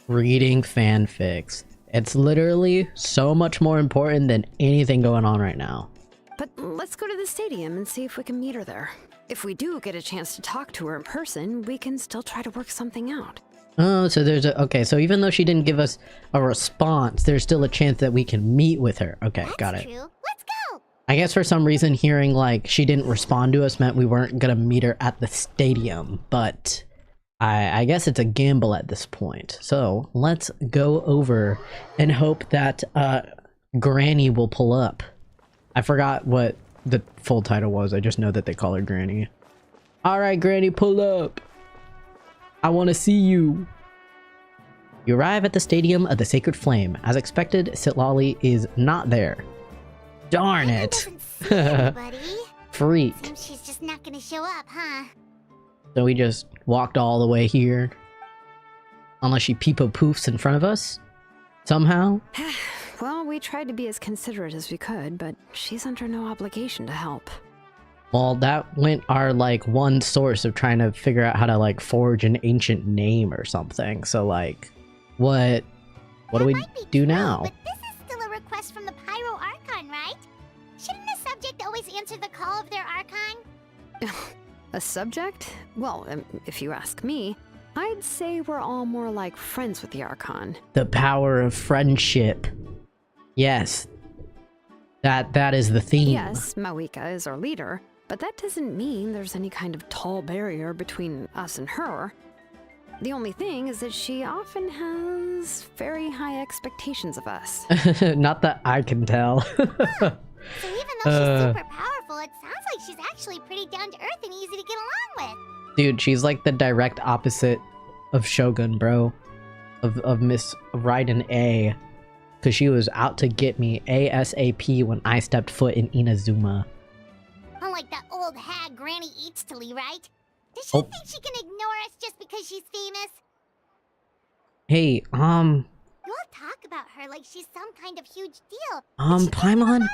Reading fanfics. It's literally so much more important than anything going on right now. But let's go to the stadium and see if we can meet her there. If we do get a chance to talk to her in person, we can still try to work something out. Oh, so there's a... Okay, so even though she didn't give us a response, there's still a chance that we can meet with her. Okay, got it. True. Let's go! I guess for some reason hearing, like, she didn't respond to us meant we weren't gonna meet her at the stadium, but... I guess it's a gamble at this point. So, let's go over and hope that, Granny will pull up. I forgot what the full title was. I just know that they call her Granny. Alright, Granny, pull up! I want to see you! You arrive at the Stadium of the Sacred Flame. As expected, citlali is not there. Darn it! Freak. Seems she's just not gonna show up, huh? So we just walked all the way here. Unless she peepo poofs in front of us? Somehow? Well, we tried to be as considerate as we could, but she's under no obligation to help. Well, that went our, like, one source of trying to figure out how to, like, forge an ancient name or something. So, like, what do we do now? But this is still a request from the Pyro Archon, right? Shouldn't the subject always answer the call of their Archon? A subject? Well, if you ask me, I'd say we're all more like friends with the Archon. The power of friendship. Yes. That is the theme. Yes, Mawika is our leader, but that doesn't mean there's any kind of tall barrier between us and her. The only thing is that she often has very high expectations of us. Not that I can tell. So even though she's super powerful, it sounds like she's actually pretty down to earth and easy to get along with. Dude, she's like the direct opposite of Shogun, bro. Of Miss Raiden A. Because she was out to get me ASAP when I stepped foot in Inazuma. Unlike that old hag Granny Eatstily, right? Does she think she can ignore us just because she's famous? Hey, You all talk about her like she's some kind of huge deal. Paimon,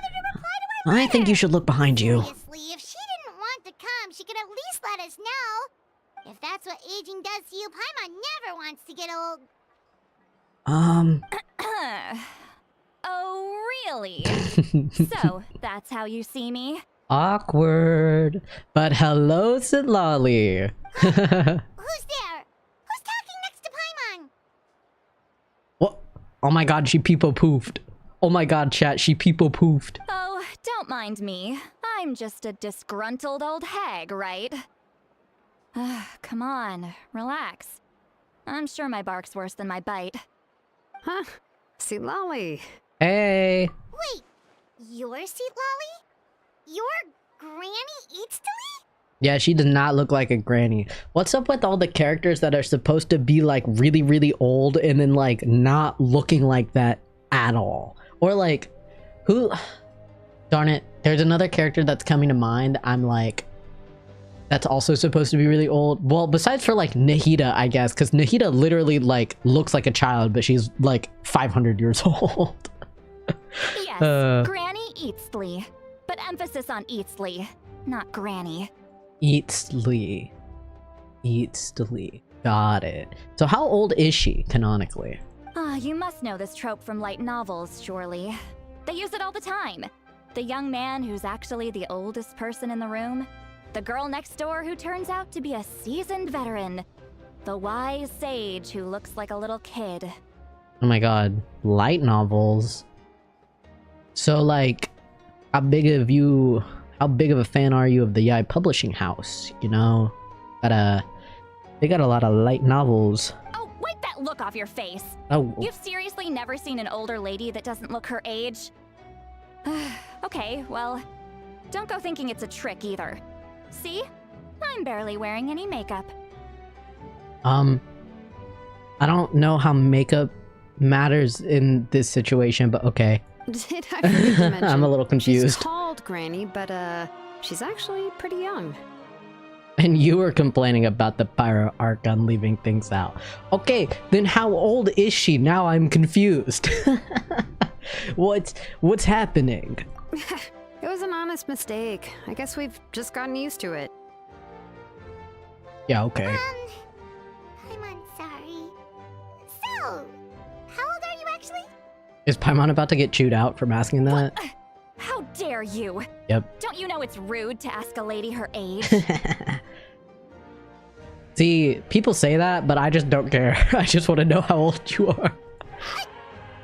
I think you should look behind you. Seriously, if she didn't want to come, she could at least let us know. If that's what aging does to you, Paimon never wants to get old. Oh, really? So, that's how you see me? Awkward. But hello, citlali. Who's there? Who's talking next to Paimon? What? Oh my god, she peepo poofed. Oh my god, chat, she peepo poofed. Oh, don't mind me. I'm just a disgruntled old hag, right? Come on, relax. I'm sure my bark's worse than my bite. Huh? Citlali. Hey. Wait, you're Citlali? You're Granny Eatstily? Yeah, she does not look like a granny. What's up with all the characters that are supposed to be like really, really old and then like not looking like that at all? Or like, who? Darn it. There's another character that's coming to mind. I'm like, that's also supposed to be really old. Well, besides for like Nahida, I guess, because Nahida literally like looks like a child, but she's like 500 years old. Yes, Granny Eatstily. But emphasis on Eatstily, not Granny. Eatstily. Got it. So how old is she, canonically? You must know this trope from light novels, surely. They use it all the time. The young man who's actually the oldest person in the room. The girl next door who turns out to be a seasoned veteran. The wise sage who looks like a little kid. Oh my god. Light novels? So like, how big of a fan are you of the YAYYY publishing house? You know? They got a lot of light novels. Oh, wipe that look off your face! Oh. You've seriously never seen an older lady that doesn't look her age? Okay, well, don't go thinking it's a trick either. See? I'm barely wearing any makeup. I don't know how makeup matters in this situation, but okay. Did I forget to mention? I'm a little confused. She's called Granny, but she's actually pretty young. And you were complaining about the Pyro Archon leaving things out. Okay, then how old is she? Now I'm confused. What's happening? It was an honest mistake. I guess we've just gotten used to it. Yeah, okay. I'm sorry. So, how old are you actually? Is Paimon about to get chewed out from asking that? What? How dare you? Yep. Don't you know it's rude to ask a lady her age? See, people say that, but I just don't care. I just want to know how old you are.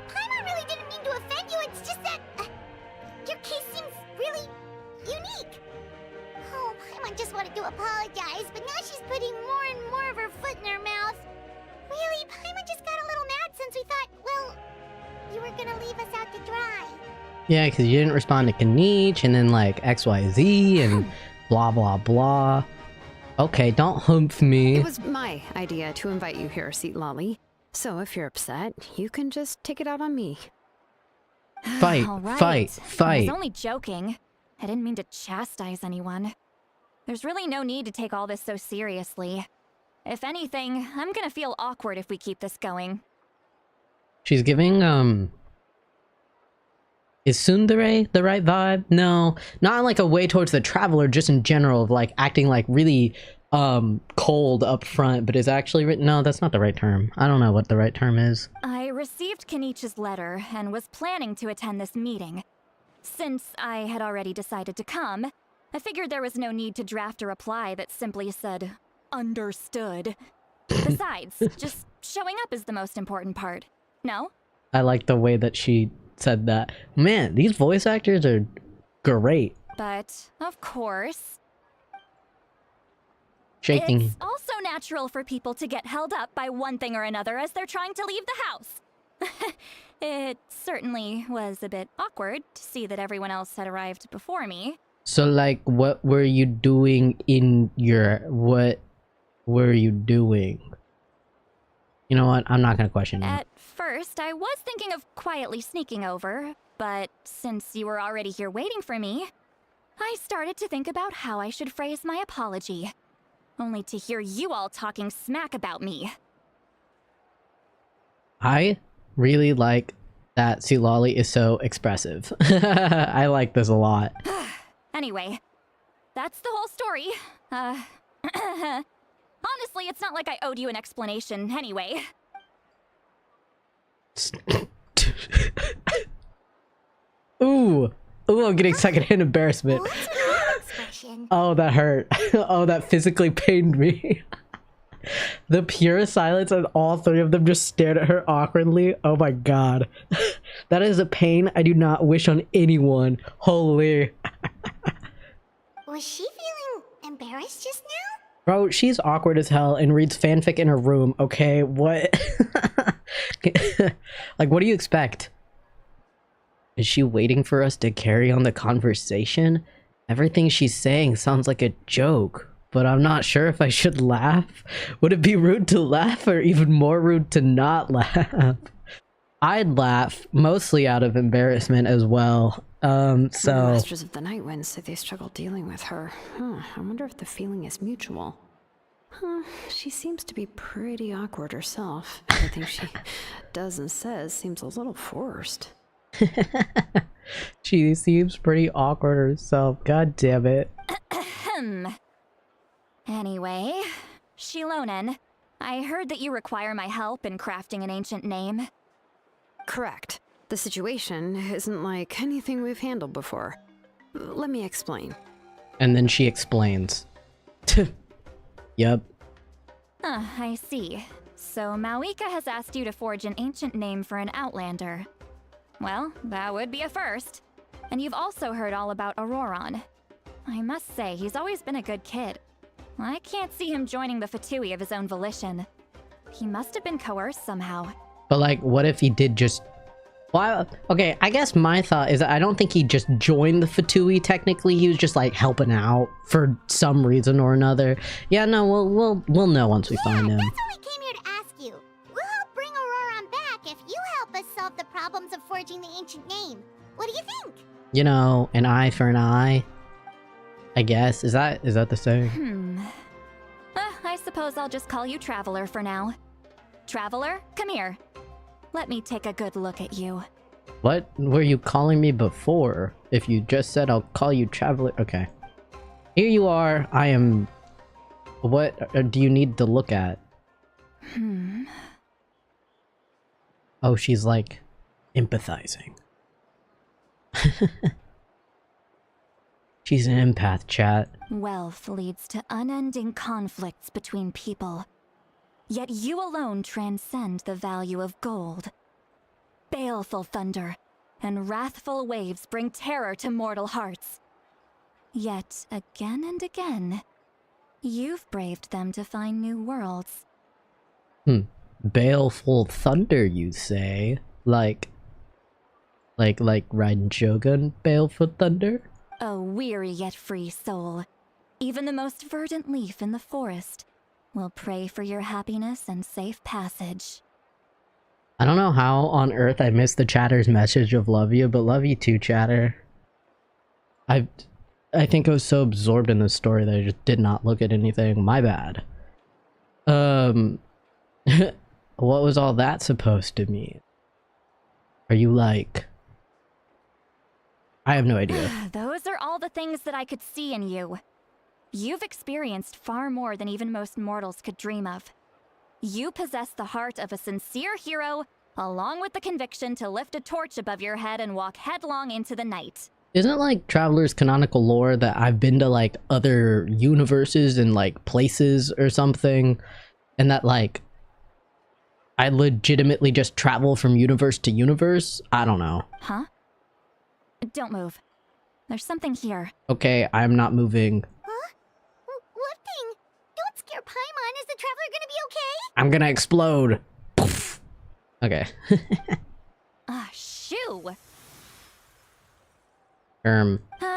Paimon really didn't mean to offend you. It's just that your case seems really unique. Oh, Paimon just wanted to apologize, but now she's putting more and more of her foot in her mouth. Really, Paimon just got a little mad since we thought, well, you were gonna leave us out to dry. Yeah, because you didn't respond to Kanich, and then like XYZ, and blah blah blah. Okay, don't humph me. It was my idea to invite you here, citlali. So if you're upset, you can just take it out on me. Fight, All right. fight, I fight. was only joking. I didn't mean to chastise anyone. There's really no need to take all this so seriously. If anything, I'm gonna feel awkward if we keep this going. She's giving, is tsundere the right vibe? No, not in like a way towards the traveler, just in general, of like acting like really, cold up front, but is actually written. No, that's not the right term. I don't know what the right term is. I received Kanich's letter and was planning to attend this meeting. Since I had already decided to come, I figured there was no need to draft a reply that simply said, understood. Besides, just showing up is the most important part. No? I like the way that she said that. Man, these voice actors are great. But, of course, Shaking. it's also natural for people to get held up by one thing or another as they're trying to leave the house. It certainly was a bit awkward to see that everyone else had arrived before me. So like, what were you doing in your, what were you doing? You know what? I'm not gonna question you. At first, I was thinking of quietly sneaking over, but since you were already here waiting for me, I started to think about how I should phrase my apology. Only to hear you all talking smack about me. I really like that citlali is so expressive. I like this a lot. Anyway, that's the whole story. Honestly, it's not like I owed you an explanation anyway. Ooh, I'm getting secondhand embarrassment. What's with that expression? Oh, that hurt. Oh, that physically pained me. The pure silence and all three of them just stared at her awkwardly. Oh my god. That is a pain I do not wish on anyone. Holy. Was she feeling embarrassed just now? Bro, she's awkward as hell and reads fanfic in her room, okay? What? Like, what do you expect? Is she waiting for us to carry on the conversation? Everything she's saying sounds like a joke, but I'm not sure if I should laugh. Would it be rude to laugh or even more rude to not laugh? I'd laugh, mostly out of embarrassment as well. The So... Masters of the Night Wind say they struggle dealing with her. I wonder if the feeling is mutual. She seems to be pretty awkward herself. Everything she does and says seems a little forced. She seems pretty awkward herself. God damn it. Anyway, xilonen, I heard that you require my help in crafting an ancient name. Correct. The situation isn't like anything we've handled before. Let me explain. And then she explains. Yep. I see. So Mawika has asked you to forge an ancient name for an outlander. Well, that would be a first. And you've also heard all about Auroron. I must say, he's always been a good kid. I can't see him joining the Fatui of his own volition. He must have been coerced somehow. But like, what if he did just... Well, okay, I guess my thought is that I don't think he just joined the Fatui technically. He was just like helping out for some reason or another. Yeah, no, we'll know once we find him. That's what we came here to ask you. We'll help bring Auroron back if you help us solve the problems of forging the ancient name. What do you think? You know, an eye for an eye. I guess. Is that the saying? I suppose I'll just call you Traveler for now. Traveler, come here. Let me take a good look at you. What were you calling me before? If you just said I'll call you Traveler. Okay. Here you are. I am... What do you need to look at? Oh, she's like empathizing. She's an empath, chat. Wealth leads to unending conflicts between people. Yet you alone transcend the value of gold. Baleful thunder and wrathful waves bring terror to mortal hearts. Yet, again and again, you've braved them to find new worlds. Baleful thunder, you say? Like Raiden Shogun, baleful thunder? A weary yet free soul. Even the most verdant leaf in the forest will pray for your happiness and safe passage. I don't know how on earth I missed the chatter's message of love you, but love you too, chatter. I think I was so absorbed in this story that I just did not look at anything. My bad. What was all that supposed to mean? Are you like... I have no idea. Those are all the things that I could see in you. You've experienced far more than even most mortals could dream of. You possess the heart of a sincere hero, along with the conviction to lift a torch above your head and walk headlong into the night. Isn't it like Traveler's canonical lore that I've been to like other universes and like places or something, and that like I legitimately just travel from universe to universe? I don't know. Huh? Don't move. There's something here. Okay, I'm not moving. Huh? What thing? Don't scare Paimon. Is the Traveler gonna be okay? I'm gonna explode. Poof. Okay. Shoo!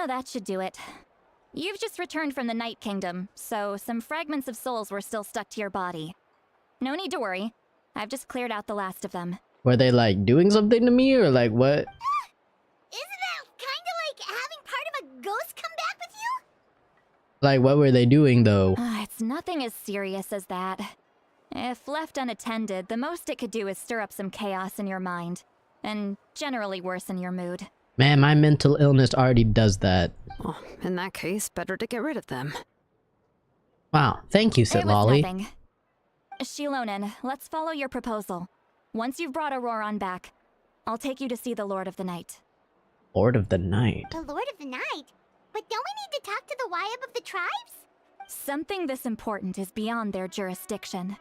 That should do it. You've just returned from the Night Kingdom, so some fragments of souls were still stuck to your body. No need to worry. I've just cleared out the last of them. Were they like doing something to me or like what? Isn't that kinda like having part of a ghost come back with you? Like what were they doing though? It's nothing as serious as that. If left unattended, the most it could do is stir up some chaos in your mind, and generally worsen your mood. Man, my mental illness already does that. Well, in that case, better to get rid of them. Wow, thank you, citlali. It was nothing. Xilonen, let's follow your proposal. Once you've brought Auroron back, I'll take you to see the Lord of the Night. Lord of the Night? The Lord of the Night? But don't we need to talk to the YAYYY of the tribes? Something this important is beyond their jurisdiction.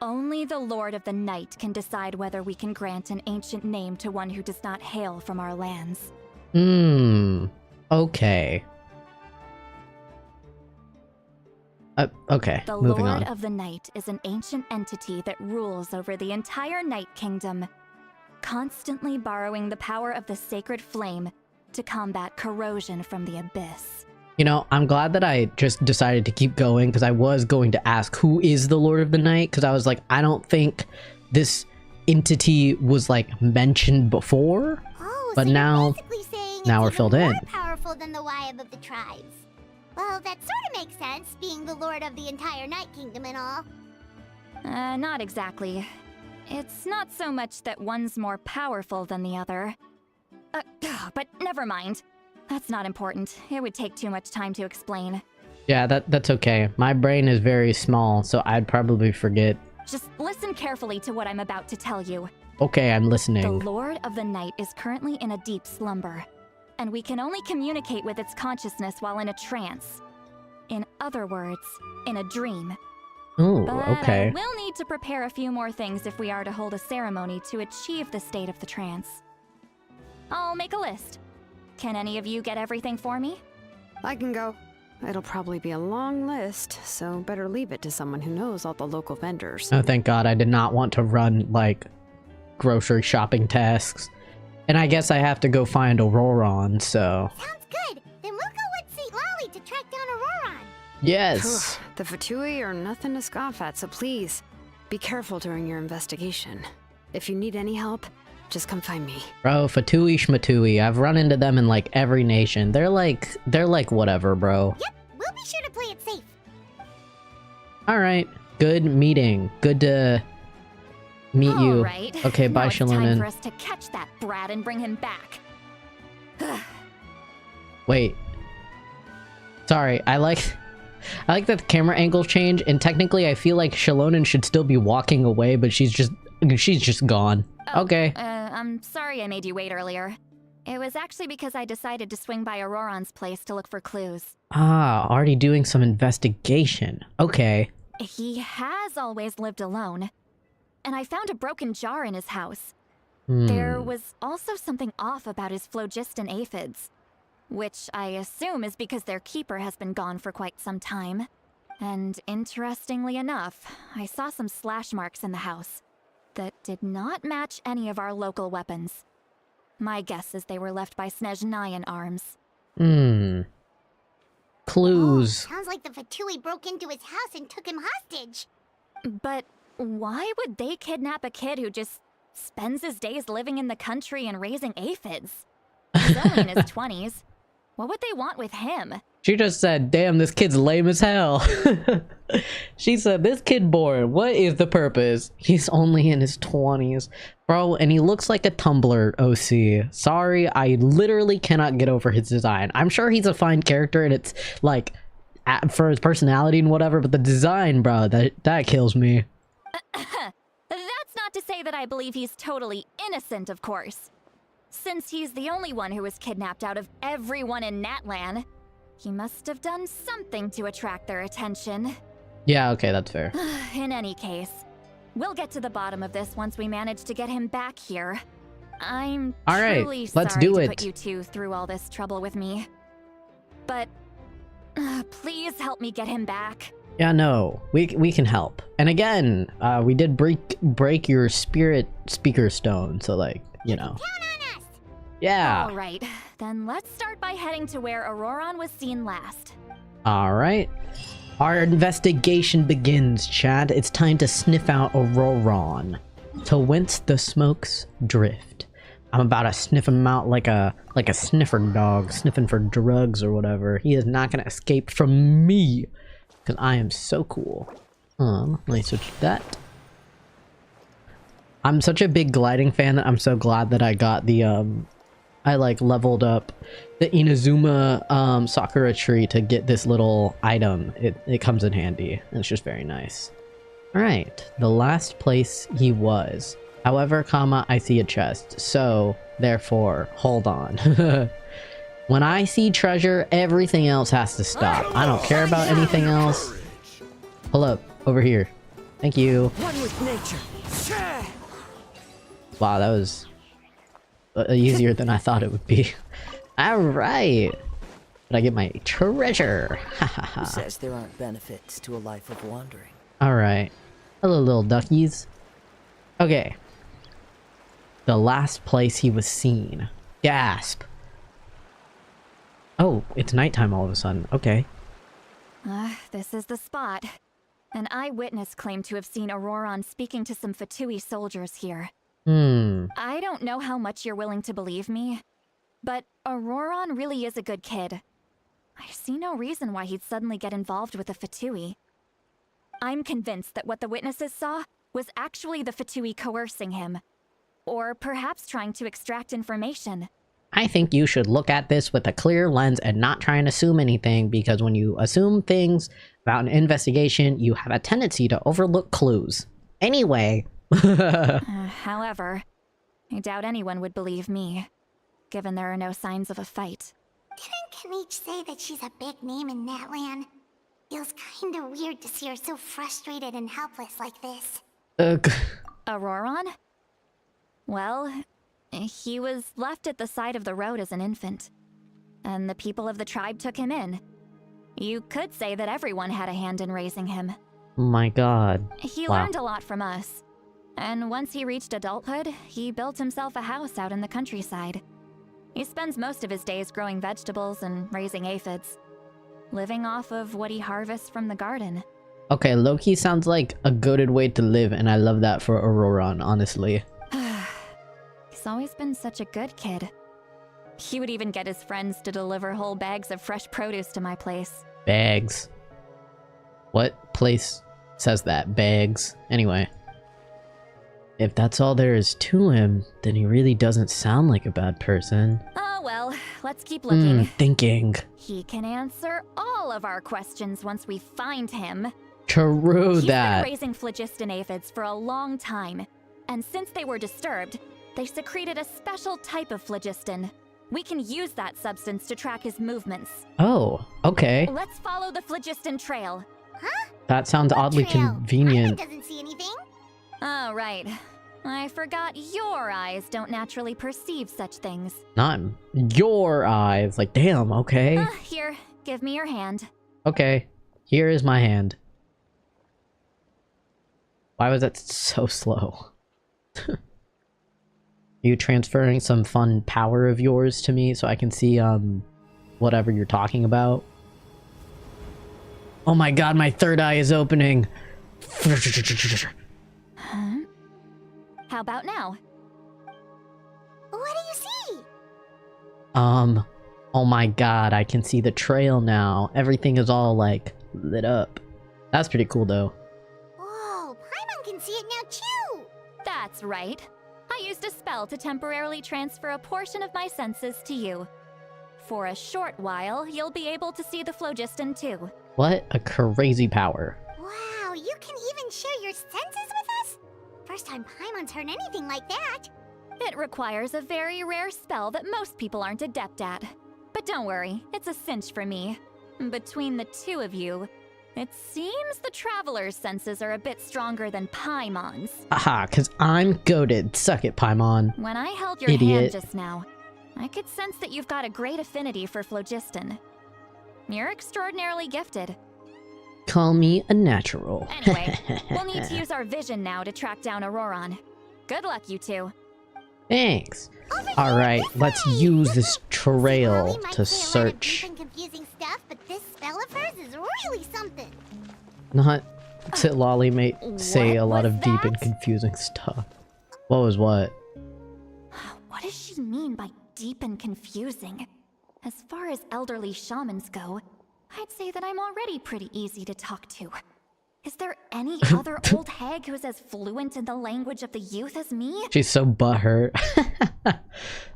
Only the Lord of the Night can decide whether we can grant an ancient name to one who does not hail from our lands. Okay. Okay, The moving Lord on. of the Night is an ancient entity that rules over the entire Night Kingdom, constantly borrowing the power of the sacred flame to combat corrosion from the abyss. You know, I'm glad that I just decided to keep going because I was going to ask who is the Lord of the Night, because I was like, I don't think this entity was like mentioned before. Oh, but so now, you're basically saying now we're it's filled even in. more powerful than the YAYYY of the tribes. Well, that sort of makes sense, being the Lord of the entire Night Kingdom and all. Not exactly. It's not so much that one's more powerful than the other. But never mind. That's not important. It would take too much time to explain. Yeah, that's okay. My brain is very small, so I'd probably forget. Just listen carefully to what I'm about to tell you. Okay, I'm The listening. Lord of the Night is currently in a deep slumber, and we can only communicate with its consciousness while in a trance. In other words, in a dream. Oh, But okay. we'll need to prepare a few more things if we are to hold a ceremony to achieve the state of the trance. I'll make a list. Can any of you get everything for me? I can go. It'll probably be a long list, so better leave it to someone who knows all the local vendors. Oh, thank God I did not want to run, like, grocery shopping tasks. And I guess I have to go find Auroron, so... Sounds good. Then we'll go with citlali to track down Auroron. Yes! The Fatui are nothing to scoff at, so please, be careful during your investigation. If you need any help, just come find me. Bro, Fatui Schmatui, I've run into them in, like, every nation. They're like whatever, bro. Yep, we'll be sure to play it safe. Alright, good meeting. Good to meet you. All right. Okay, Now bye, it's time xilonen. for us to catch that brat and bring him back. Wait. Sorry, I like that the camera angles change, and technically I feel like xilonen should still be walking away, but she's just gone. Oh, Okay. I'm sorry I made you wait earlier. It was actually because I decided to swing by Auroron's place to look for clues. Ah, already doing some investigation. Okay. He has always lived alone. And I found a broken jar in his house. Hmm. There was also something off about his phlogiston aphids, which I assume is because their keeper has been gone for quite some time. And interestingly enough, I saw some slash marks in the house that did not match any of our local weapons. My guess is they were left by Snezhnayan arms. Clues. Sounds like the Fatui broke into his house and took him hostage. But why would they kidnap a kid who just spends his days living in the country and raising aphids? He's only in his 20s. What would they want with him? She just said, damn, this kid's lame as hell. She said, this kid bored. What is the purpose? He's only in his 20s. Bro, and he looks like a Tumblr OC. Sorry, I literally cannot get over his design. I'm sure he's a fine character and it's like, for his personality and whatever, but the design, bro, that kills me. That's not to say that I believe he's totally innocent, of course. Since he's the only one who was kidnapped out of everyone in Natlan, he must have done something to attract their attention. Yeah, okay, that's fair. In any case, we'll get to the bottom of this once we manage to get him back here. I'm truly let's sorry do to it. put you two through all this trouble with me. But please help me get him back. Yeah, no, we can help. And again, we did break your spirit speaker stone, so like, you know. Yeah. All right, then let's start by heading to where Auroron was seen last. All right. Our investigation begins, Chad. It's time to sniff out Auroron. To whence the smokes drift. I'm about to sniff him out like a sniffer dog, sniffing for drugs or whatever. He is not gonna escape from me, because I am so cool. Let me switch to that. I'm such a big gliding fan that I'm so glad that I got the I like leveled up the Inazuma Sakura tree to get this little item. It comes in handy. It's just very nice. Alright, the last place he was. However, comma, I see a chest. So, therefore, hold on. When I see treasure, everything else has to stop. I don't care about anything else. Pull up, over here. Thank you. One with nature. Wow, that was easier than I thought it would be. Alright. But I get my treasure. Who says there aren't benefits to a life of wandering? Alright. Hello, little duckies. Okay. The last place he was seen. Gasp. Oh, it's nighttime all of a sudden. Okay. This is the spot. An eyewitness claimed to have seen Auroron speaking to some Fatui soldiers here. I don't know how much you're willing to believe me, but Auroron really is a good kid. I see no reason why he'd suddenly get involved with the Fatui. I'm convinced that what the witnesses saw was actually the Fatui coercing him, or perhaps trying to extract information. I think you should look at this with a clear lens and not try and assume anything, because when you assume things about an investigation, you have a tendency to overlook clues. Anyway. However, I doubt anyone would believe me, given there are no signs of a fight. Didn't Kanich say that she's a big name in Natlan? Feels kinda weird to see her so frustrated and helpless like this. Auroron? Well, he was left at the side of the road as an infant, and the people of the tribe took him in. You could say that everyone had a hand in raising him. My god. He Wow. learned a lot from us. And once he reached adulthood, he built himself a house out in the countryside. He spends most of his days growing vegetables and raising aphids, living off of what he harvests from the garden. Okay, Loki sounds like a goated way to live, and I love that for Auroron, honestly. He's always been such a good kid. He would even get his friends to deliver whole bags of fresh produce to my place. Bags. What place says that, begs. Anyway. If that's all there is to him, then he really doesn't sound like a bad person. Oh well, let's keep looking. Thinking. He can answer all of our questions once we find him. True He's that. been raising phlogiston aphids for a long time, and since they were disturbed, they secreted a special type of phlogiston. We can use that substance to track his movements. Oh, okay. Let's follow the phlogiston trail. Huh? That sounds oddly Trail. convenient. Paimon doesn't see anything. Oh, right. I forgot your eyes don't naturally perceive such things. Not your eyes. Like, damn, okay. Here, give me your hand. Okay, here is my hand. Why was that so slow? You transferring some fun power of yours to me so I can see, whatever you're talking about? Oh my god, my third eye is opening! Huh? How about now? What do you see? Oh my god, I can see the trail now. Everything is all, like, lit up. That's pretty cool, though. Whoa, Paimon can see it now too! That's right. I used a spell to temporarily transfer a portion of my senses to you. For a short while, you'll be able to see the phlogiston too. What a crazy power. Wow, you can even share your senses with us? First time Paimon's heard anything like that. It requires a very rare spell that most people aren't adept at. But don't worry, it's a cinch for me. Between the two of you, it seems the Traveler's senses are a bit stronger than Paimon's. Aha, cause I'm goated. Suck it, Paimon. When I held your hand just now, I could sense that you've got a great affinity for phlogiston. You're extraordinarily gifted. Call me a natural. Anyway, we'll need to use our vision now to track down Auroron. Good luck, you two. Thanks. Alright, let's use this trail to search. Deep and confusing stuff, but this spell of hers is really something. Not citlali may say a lot was of deep and that? confusing stuff. What was what? What does she mean by deep and confusing? As far as elderly shamans go, I'd say that I'm already pretty easy to talk to. Is there any other old hag who's as fluent in the language of the youth as me? She's so butthurt.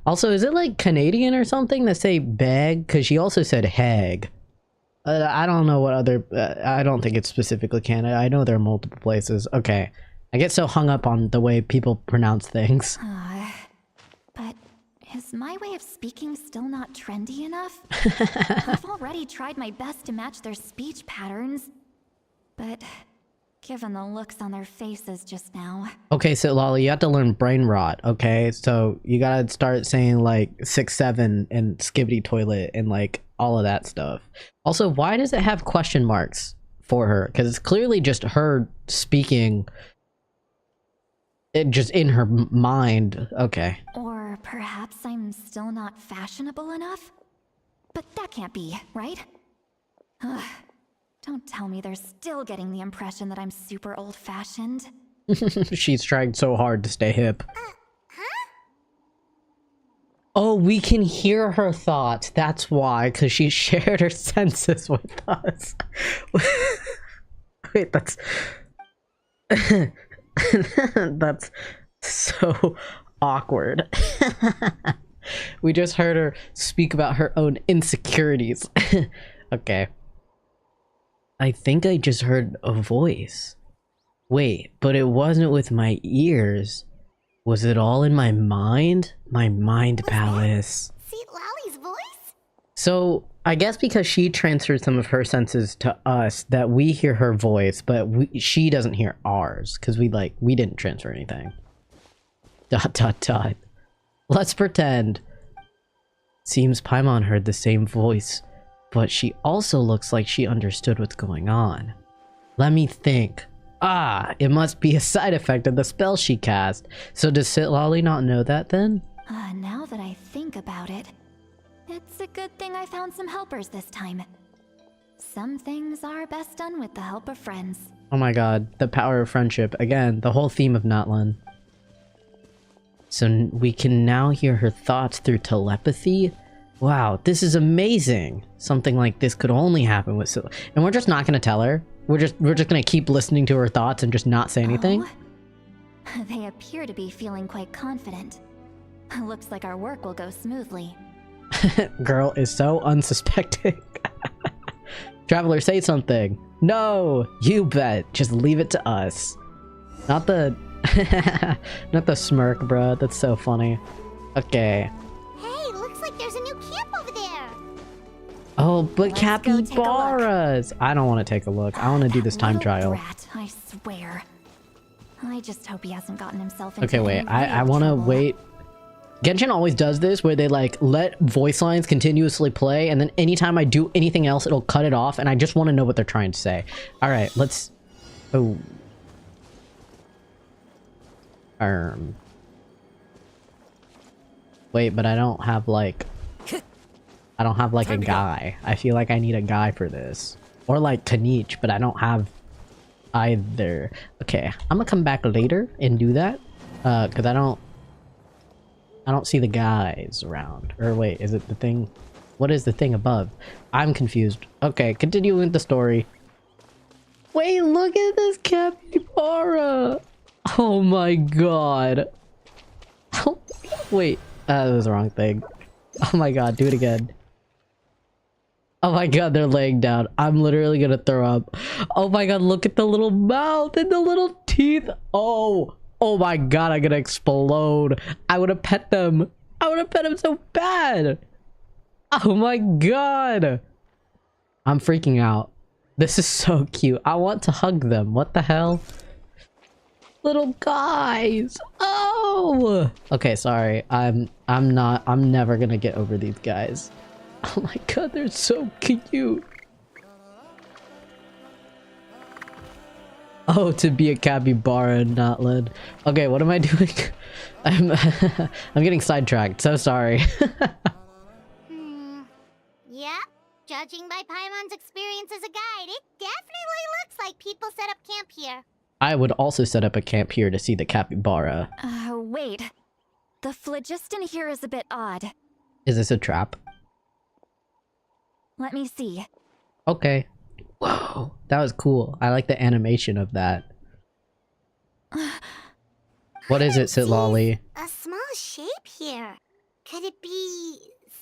Also, is it like Canadian or something that say bag? Because she also said hag. I don't know what other... I don't think it's specifically Canada. I know there are multiple places. Okay. I get so hung up on the way people pronounce things. But is my way of speaking still not trendy enough? I've already tried my best to match their speech patterns. But given the looks on their faces just now... Okay, so Lolly, you have to learn brain rot, okay? So you gotta start saying like 6-7 and skibbity toilet and like all of that stuff. Also, why does it have question marks for her? Because it's clearly just her speaking it just in her mind. Okay. Or perhaps I'm still not fashionable enough? But that can't be, right? Ugh. Don't tell me they're still getting the impression that I'm super old-fashioned. She's trying so hard to stay hip. Oh, we can hear her thoughts. That's why, because she shared her senses with us. Wait, that's... that's so awkward. We just heard her speak about her own insecurities. Okay. I think I just heard a voice. Wait, but it wasn't with my ears. Was it all in my mind? My mind palace. Citlali's voice? So, I guess because she transferred some of her senses to us, that we hear her voice, but she doesn't hear ours, because we didn't transfer anything. ... Let's pretend. Seems Paimon heard the same voice, but she also looks like she understood what's going on. Let me think. Ah, it must be a side effect of the spell she cast. So does Citlali not know that then? Now that I think about it, it's a good thing I found some helpers this time. Some things are best done with the help of friends. Oh my god, the power of friendship. Again, the whole theme of Natlan. So we can now hear her thoughts through telepathy? Wow, this is amazing! Something like this could only happen with Citlali. And we're just not gonna tell her? We're just gonna keep listening to her thoughts and just not say anything? Oh. They appear to be feeling quite confident. Looks like our work will go smoothly. Girl is so unsuspecting. Traveler, say something. No, you bet. Just leave it to us. Not the not the smirk, bruh. That's so funny. Okay. Hey, looks like there's a new camp over there. Oh, but Let's go take a look. capybaras. I don't want to take a look. I want to do this time Little trial. brat, I swear. I just hope he hasn't gotten himself into Okay, wait. any I real want to trouble. wait. Genshin always does this where they like let voice lines continuously play, and then anytime I do anything else, it'll cut it off, and I just want to know what they're trying to say. All right, let's. Oh. Wait, but I don't have like. I don't have like a guy. I feel like I need a guy for this, or like Kanich, but I don't have either. Okay, I'm gonna come back later and do that, because I don't see the guys around. Or wait, is it the thing? What is the thing above? I'm confused. Okay, continue with the story. Wait, look at this capybara! Oh my god. Oh, wait, that was the wrong thing. Oh my god, do it again. Oh my god, they're laying down. I'm literally gonna throw up. Oh my god, look at the little mouth and the little teeth. Oh my god, I'm gonna explode. I would have pet them. I would have pet them so bad. Oh my god. I'm freaking out. This is so cute. I want to hug them. What the hell? Little guys. Oh. Okay, sorry. I'm never gonna get over these guys. Oh my god, they're so cute. Oh, to be a capybara, natlan. Okay, what am I doing? I'm getting sidetracked. So sorry. Yeah, judging by Paimon's experience as a guide, it definitely looks like people set up camp here. I would also set up a camp here to see the capybara. Wait. The phlogiston here is a bit odd. Is this a trap? Let me see. Okay. Whoa, that was cool. I like the animation of that. What is it, citlali? A small shape here. Could it be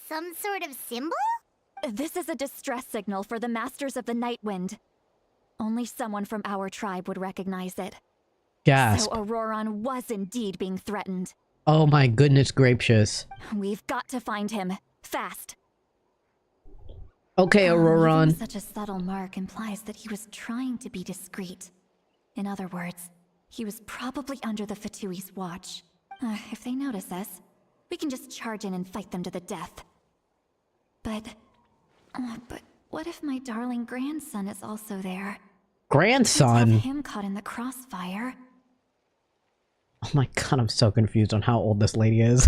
some sort of symbol? This is a distress signal for the Masters of the Night Wind. Only someone from our tribe would recognize it. Gasp. So Auroron was indeed being threatened. Oh my goodness gracious. We've got to find him. Fast. Okay, Auroron. Leaving such a subtle mark implies that he was trying to be discreet. In other words, he was probably under the Fatui's watch. If they notice us, we can just charge in and fight them to the death. But what if my darling grandson is also there? Grandson? Have him caught in the crossfire. Oh my god, I'm so confused on how old this lady is.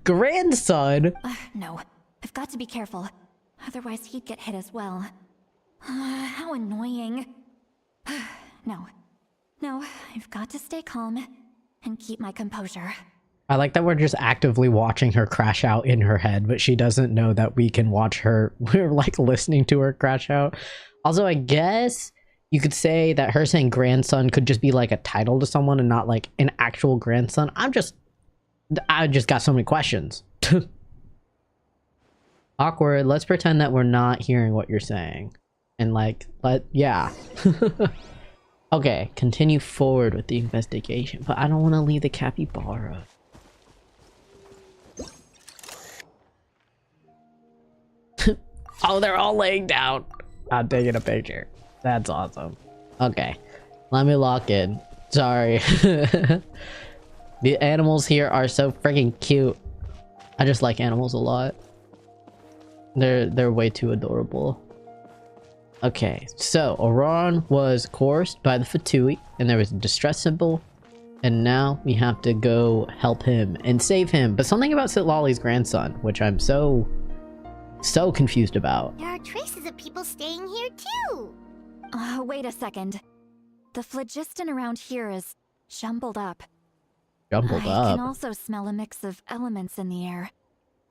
Grandson? No, I've got to be careful. Otherwise he'd get hit as well. How annoying. No, I've got to stay calm and keep my composure. I like that we're just actively watching her crash out in her head, but she doesn't know that we can watch her. We're like listening to her crash out. Also, I guess you could say that her saying grandson could just be like a title to someone and not like an actual grandson. I just got so many questions. Awkward. Let's pretend that we're not hearing what you're saying. And like, yeah. Okay, continue forward with the investigation, but I don't want to leave the capybara. Oh, they're all laying down. I'm taking a picture. That's awesome. Okay, let me lock in. Sorry. The animals here are so freaking cute. I just like animals a lot. They're way too adorable. Okay, so Auroron was coerced by the Fatui, and there was a distress symbol, and now we have to go help him and save him. But something about citlali's grandson, which I'm so confused about. There are traces of people staying here too. Wait a second. The phlogiston around here is jumbled up. Jumbled I can up. also smell a mix of elements in the air.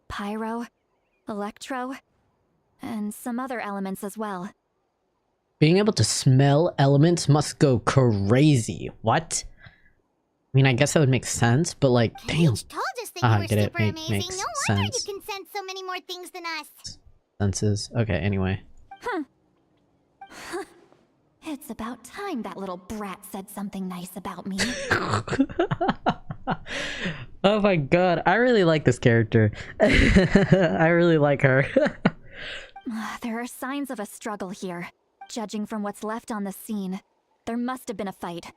Pyro, electro, and some other elements as well. Being able to smell elements must go crazy. What? I mean, I guess that would make sense, but like, damn. Paige told us that you were Get it. super amazing. Makes No wonder sense. you can sense so many more things than us. Senses. Okay, anyway. It's about time that little brat said something nice about me. Oh my god, I really like this character. I really like her. There are signs of a struggle here. Judging from what's left on the scene, there must have been a fight.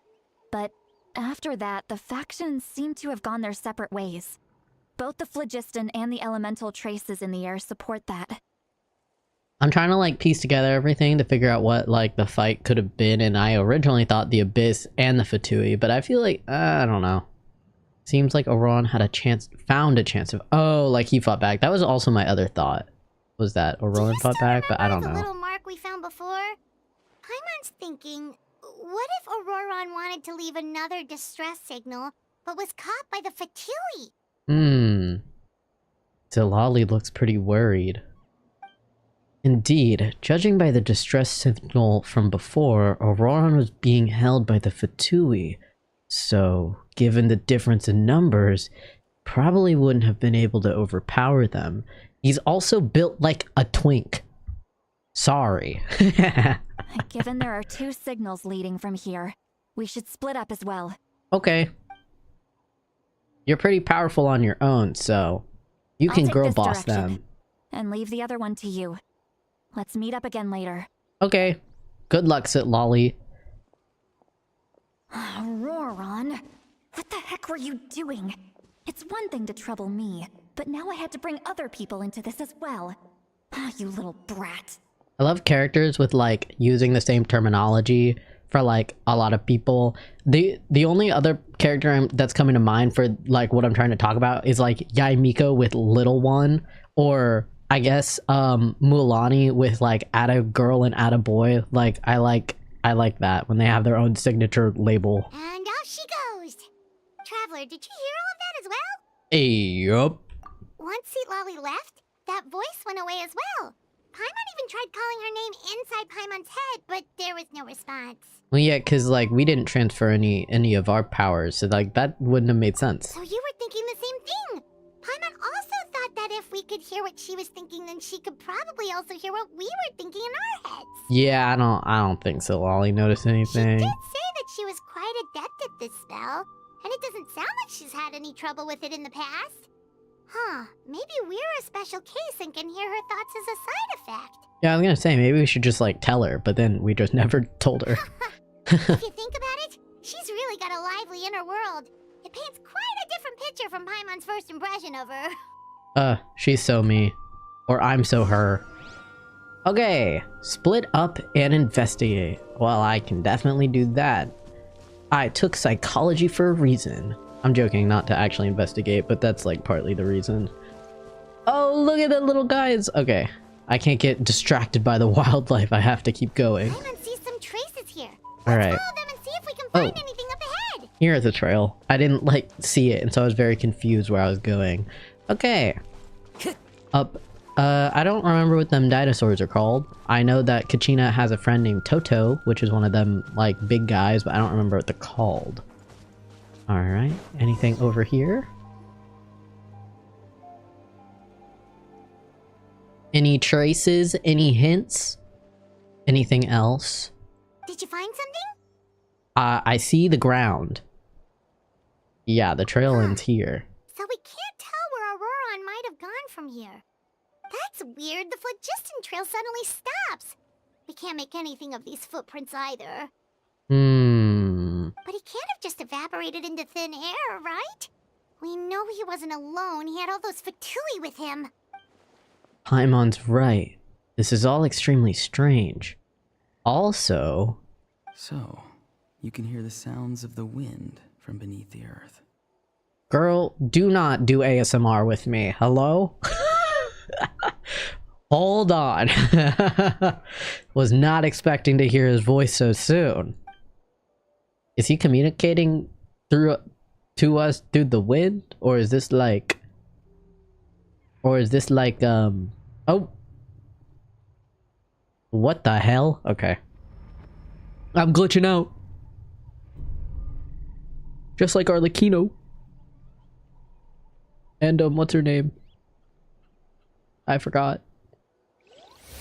But after that, the factions seem to have gone their separate ways. Both the phlogiston and the elemental traces in the air support that. I'm trying to like piece together everything to figure out what like the fight could have been, and I originally thought the Abyss and the Fatui, but I feel like I don't know. Seems like Auron had found a chance of like he fought back. That was also my other thought. Was that Auron fought back, but I don't The know. little mark we found before? Paimon's thinking, what if Auroron wanted to leave another distress signal, but was caught by the Fatui? Citlali looks pretty worried. Indeed, judging by the distress signal from before, Auroron was being held by the Fatui. So, given the difference in numbers, probably wouldn't have been able to overpower them. He's also built like a twink. Sorry. Given there are 2 signals leading from here, we should split up as well. Okay. You're pretty powerful on your own, so you I'll can take girl this boss direction, them. and leave the other one to you. Let's meet up again later. Okay. Good luck, Citlali. Auroron, what the heck were you doing? It's one thing to trouble me, but now I had to bring other people into this as well. You little brat. I love characters with like using the same terminology for like a lot of people. The only other character that's coming to mind for like what I'm trying to talk about is like YAYYY with little one, or I guess Mulani with like atta girl and atta boy. Like I like that when they have their own signature label. And off she goes. Traveler, did you hear all of that as well? Yup. Once citlali left, that voice went away as well. Paimon even tried calling her name inside Paimon's head, but there was no response. Well, yeah, because like we didn't transfer any of our powers, so like that wouldn't have made sense. So you were thinking the same thing. Paimon also thought that if we could hear what she was thinking, then she could probably also hear what we were thinking in our heads. Yeah, I don't think so. Lolly noticed anything. She did say that she was quite adept at this spell, and it doesn't sound like she's had any trouble with it in the past. Huh, maybe we're a special case and can hear her thoughts as a side effect. Yeah, I was gonna say, maybe we should just like tell her, but then we just never told her. If you think about it, she's really got a lively inner world. It paints quite a different picture from Paimon's first impression of her. She's so me. Or I'm so her. Okay, split up and investigate. Well, I can definitely do that. I took psychology for a reason. I'm joking, not to actually investigate, but that's like partly the reason. Oh, look at the little guys! Okay, I can't get distracted by the wildlife. I have to keep going. Paimon sees some traces here. Alright. Follow them and see if we can find anything up ahead. Here's the trail. I didn't like see it, and so I was very confused where I was going. Okay. Up. I don't remember what them dinosaurs are called. I know that Kachina has a friend named Toto, which is one of them like big guys, but I don't remember what they're called. Alright. Anything over here? Any traces? Any hints? Anything else? Did you find something? I see the ground. Yeah, the trail ends here. So we can't tell where Auroron might have gone from here. That's weird. The phlogiston trail suddenly stops. We can't make anything of these footprints either. But he can't have just evaporated into thin air, right? We know he wasn't alone. He had all those Fatui with him. Paimon's right. This is all extremely strange. Also... So, you can hear the sounds of the wind from beneath the earth. Girl, do not do ASMR with me. Hello? Hold on. Was not expecting to hear his voice so soon. Is he communicating to us through the wind? Or is this like... oh. What the hell? Okay. I'm glitching out. Just like Arlecchino. And what's her name? I forgot.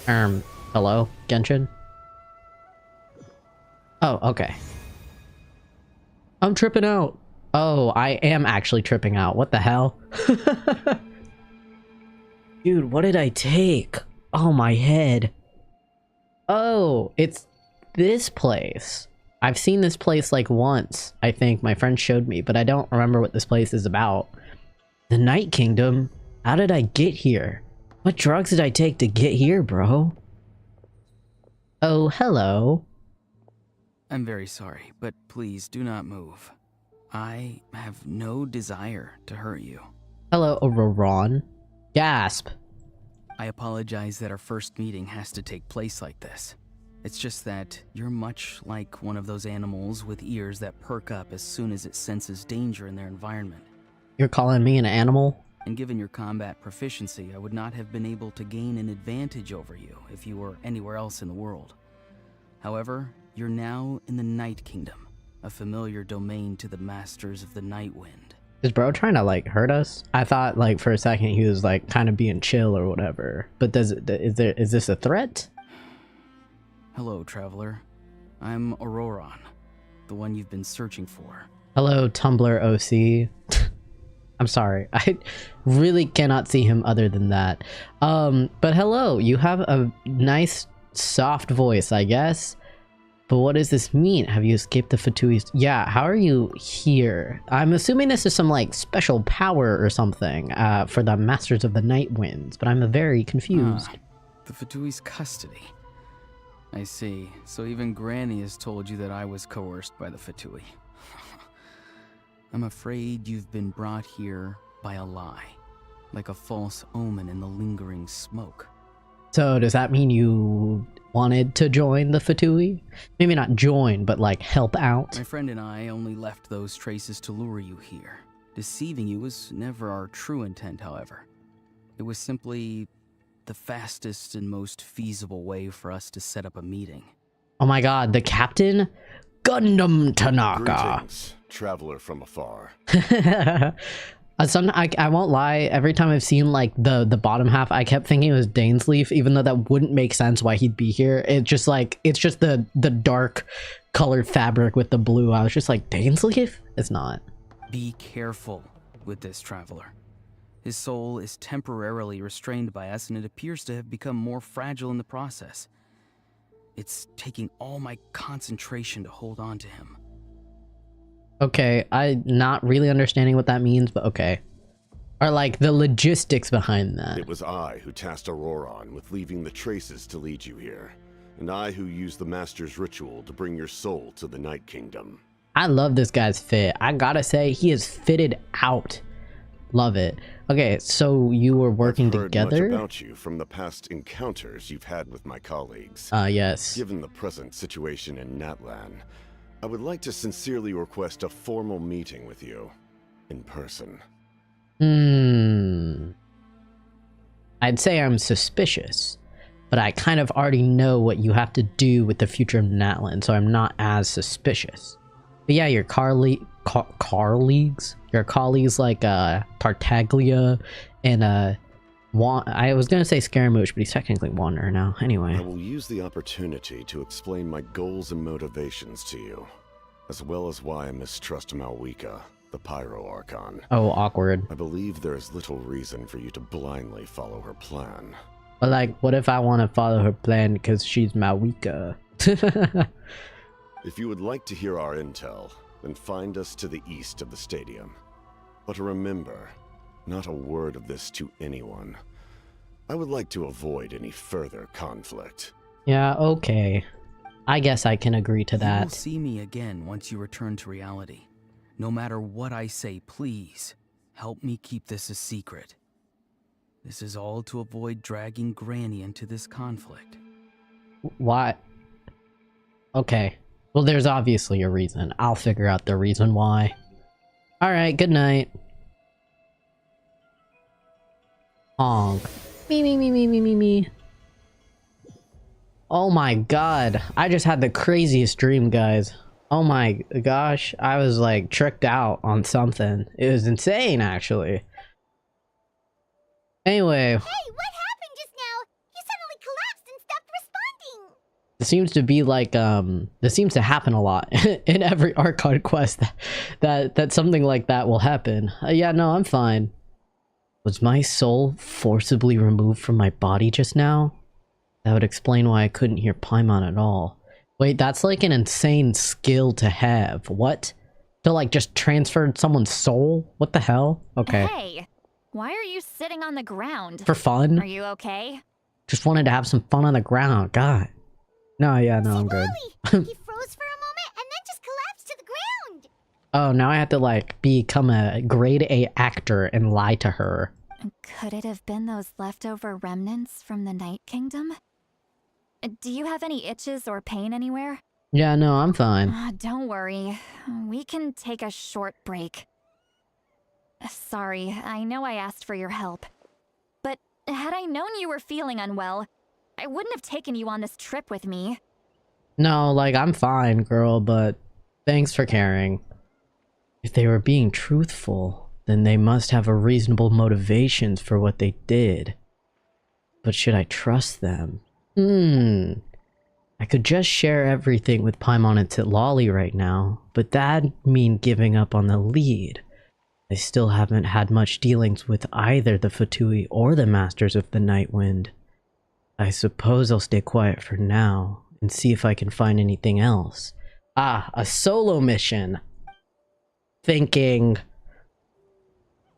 Hello, Genshin? Oh, okay. I'm tripping out. Oh, I am actually tripping out. What the hell? Dude, what did I take? Oh, my head. Oh, it's this place. I've seen this place like once, I think. My friend showed me, but I don't remember what this place is about. The Night Kingdom? How did I get here? What drugs did I take to get here, bro? Oh, hello. I'm very sorry, but please do not move. I have no desire to hurt you. Hello, Auroron. Gasp. I apologize that our first meeting has to take place like this. It's just that you're much like one of those animals with ears that perk up as soon as it senses danger in their environment. You're calling me an animal? And given your combat proficiency, I would not have been able to gain an advantage over you if you were anywhere else in the world. However, you're now in the Night Kingdom, a familiar domain to the masters of the Night Wind. Is bro trying to like hurt us? I thought like for a second he was like kind of being chill or whatever. But is this a threat? Hello, traveler. I'm Auroron, the one you've been searching for. Hello, Tumblr OC. I'm sorry, I really cannot see him other than that. But hello, you have a nice soft voice, I guess. But what does this mean? Have you escaped the Fatui's? Yeah, how are you here? I'm assuming this is some like special power or something for the Masters of the Night Winds, but I'm very confused. The Fatui's custody. I see. So even Granny has told you that I was coerced by the Fatui. I'm afraid you've been brought here by a lie, like a false omen in the lingering smoke. So does that mean you wanted to join the Fatui? Maybe not join, but like help out? My friend and I only left those traces to lure you here. Deceiving you was never our true intent, however. It was simply the fastest and most feasible way for us to set up a meeting. Oh my god, the captain? Gundam Tanaka! Greetings, traveler from afar. I won't lie, every time I've seen like the bottom half, I kept thinking it was Dainsleif, even though that wouldn't make sense why he'd be here. It's just the dark colored fabric with the blue. I was just like, Dainsleif? It's not. Be careful with this traveler. His soul is temporarily restrained by us, and it appears to have become more fragile in the process. It's taking all my concentration to hold on to him. Okay, I'm not really understanding what that means, but okay. Or like the logistics behind that. It was I who tasked Auroron with leaving the traces to lead you here, and I who used the Master's ritual to bring your soul to the Night Kingdom. I love this guy's fit. I gotta say, he is fitted out. Love it. Okay, so you were working together? I've heard much about you from the past encounters you've had with my colleagues. Yes. Given the present situation in Natlan, I would like to sincerely request a formal meeting with you, in person. I'd say I'm suspicious, but I kind of already know what you have to do with the future of Natlan, so I'm not as suspicious. But yeah, your colleagues like Tartaglia and I was gonna say Scaramouche, but he's technically Wanderer now. Anyway, I will use the opportunity to explain my goals and motivations to you, as well as why I mistrust Malwika, the Pyro Archon. Oh, awkward. I believe there is little reason for you to blindly follow her plan. But like, what if I want to follow her plan because she's Malwika? If you would like to hear our intel, then find us to the east of the stadium. But remember, not a word of this to anyone. I would like to avoid any further conflict. Yeah, okay. I guess I can agree to that. You will see me again once you return to reality. No matter what I say, please, help me keep this a secret. This is all to avoid dragging Granny into this conflict. Why? Okay. Well, there's obviously a reason. I'll figure out the reason why. Alright, good night. Honk. Me. Oh my god. I just had the craziest dream, guys. Oh my gosh. I was like tricked out on something. It was insane, actually. Anyway. Hey, what happened just now? You suddenly collapsed and stopped responding. It seems to be like, this seems to happen a lot in every Archon quest that something like that will happen. Yeah, no, I'm fine. Was my soul forcibly removed from my body just now? That would explain why I couldn't hear Paimon at all. Wait, that's like an insane skill to have. What? To like just transfer someone's soul? What the hell? Okay. Hey, why are you sitting on the ground? For fun? Are you okay? Just wanted to have some fun on the ground. God. No, yeah, no, I'm good. He froze for a moment and then just collapsed to the ground. Oh, now I have to like become a grade A actor and lie to her. Could it have been those leftover remnants from the Night Kingdom? Do you have any itches or pain anywhere? Yeah, no, I'm fine. Don't worry. We can take a short break. Sorry, I know I asked for your help. But had I known you were feeling unwell, I wouldn't have taken you on this trip with me. No, like, I'm fine, girl, but thanks for caring. If they were being truthful, then they must have a reasonable motivations for what they did. But should I trust them? I could just share everything with Paimon and Citlali right now, but that'd mean giving up on the lead. I still haven't had much dealings with either the Fatui or the Masters of the Night Wind. I suppose I'll stay quiet for now and see if I can find anything else. Ah, a solo mission. Thinking.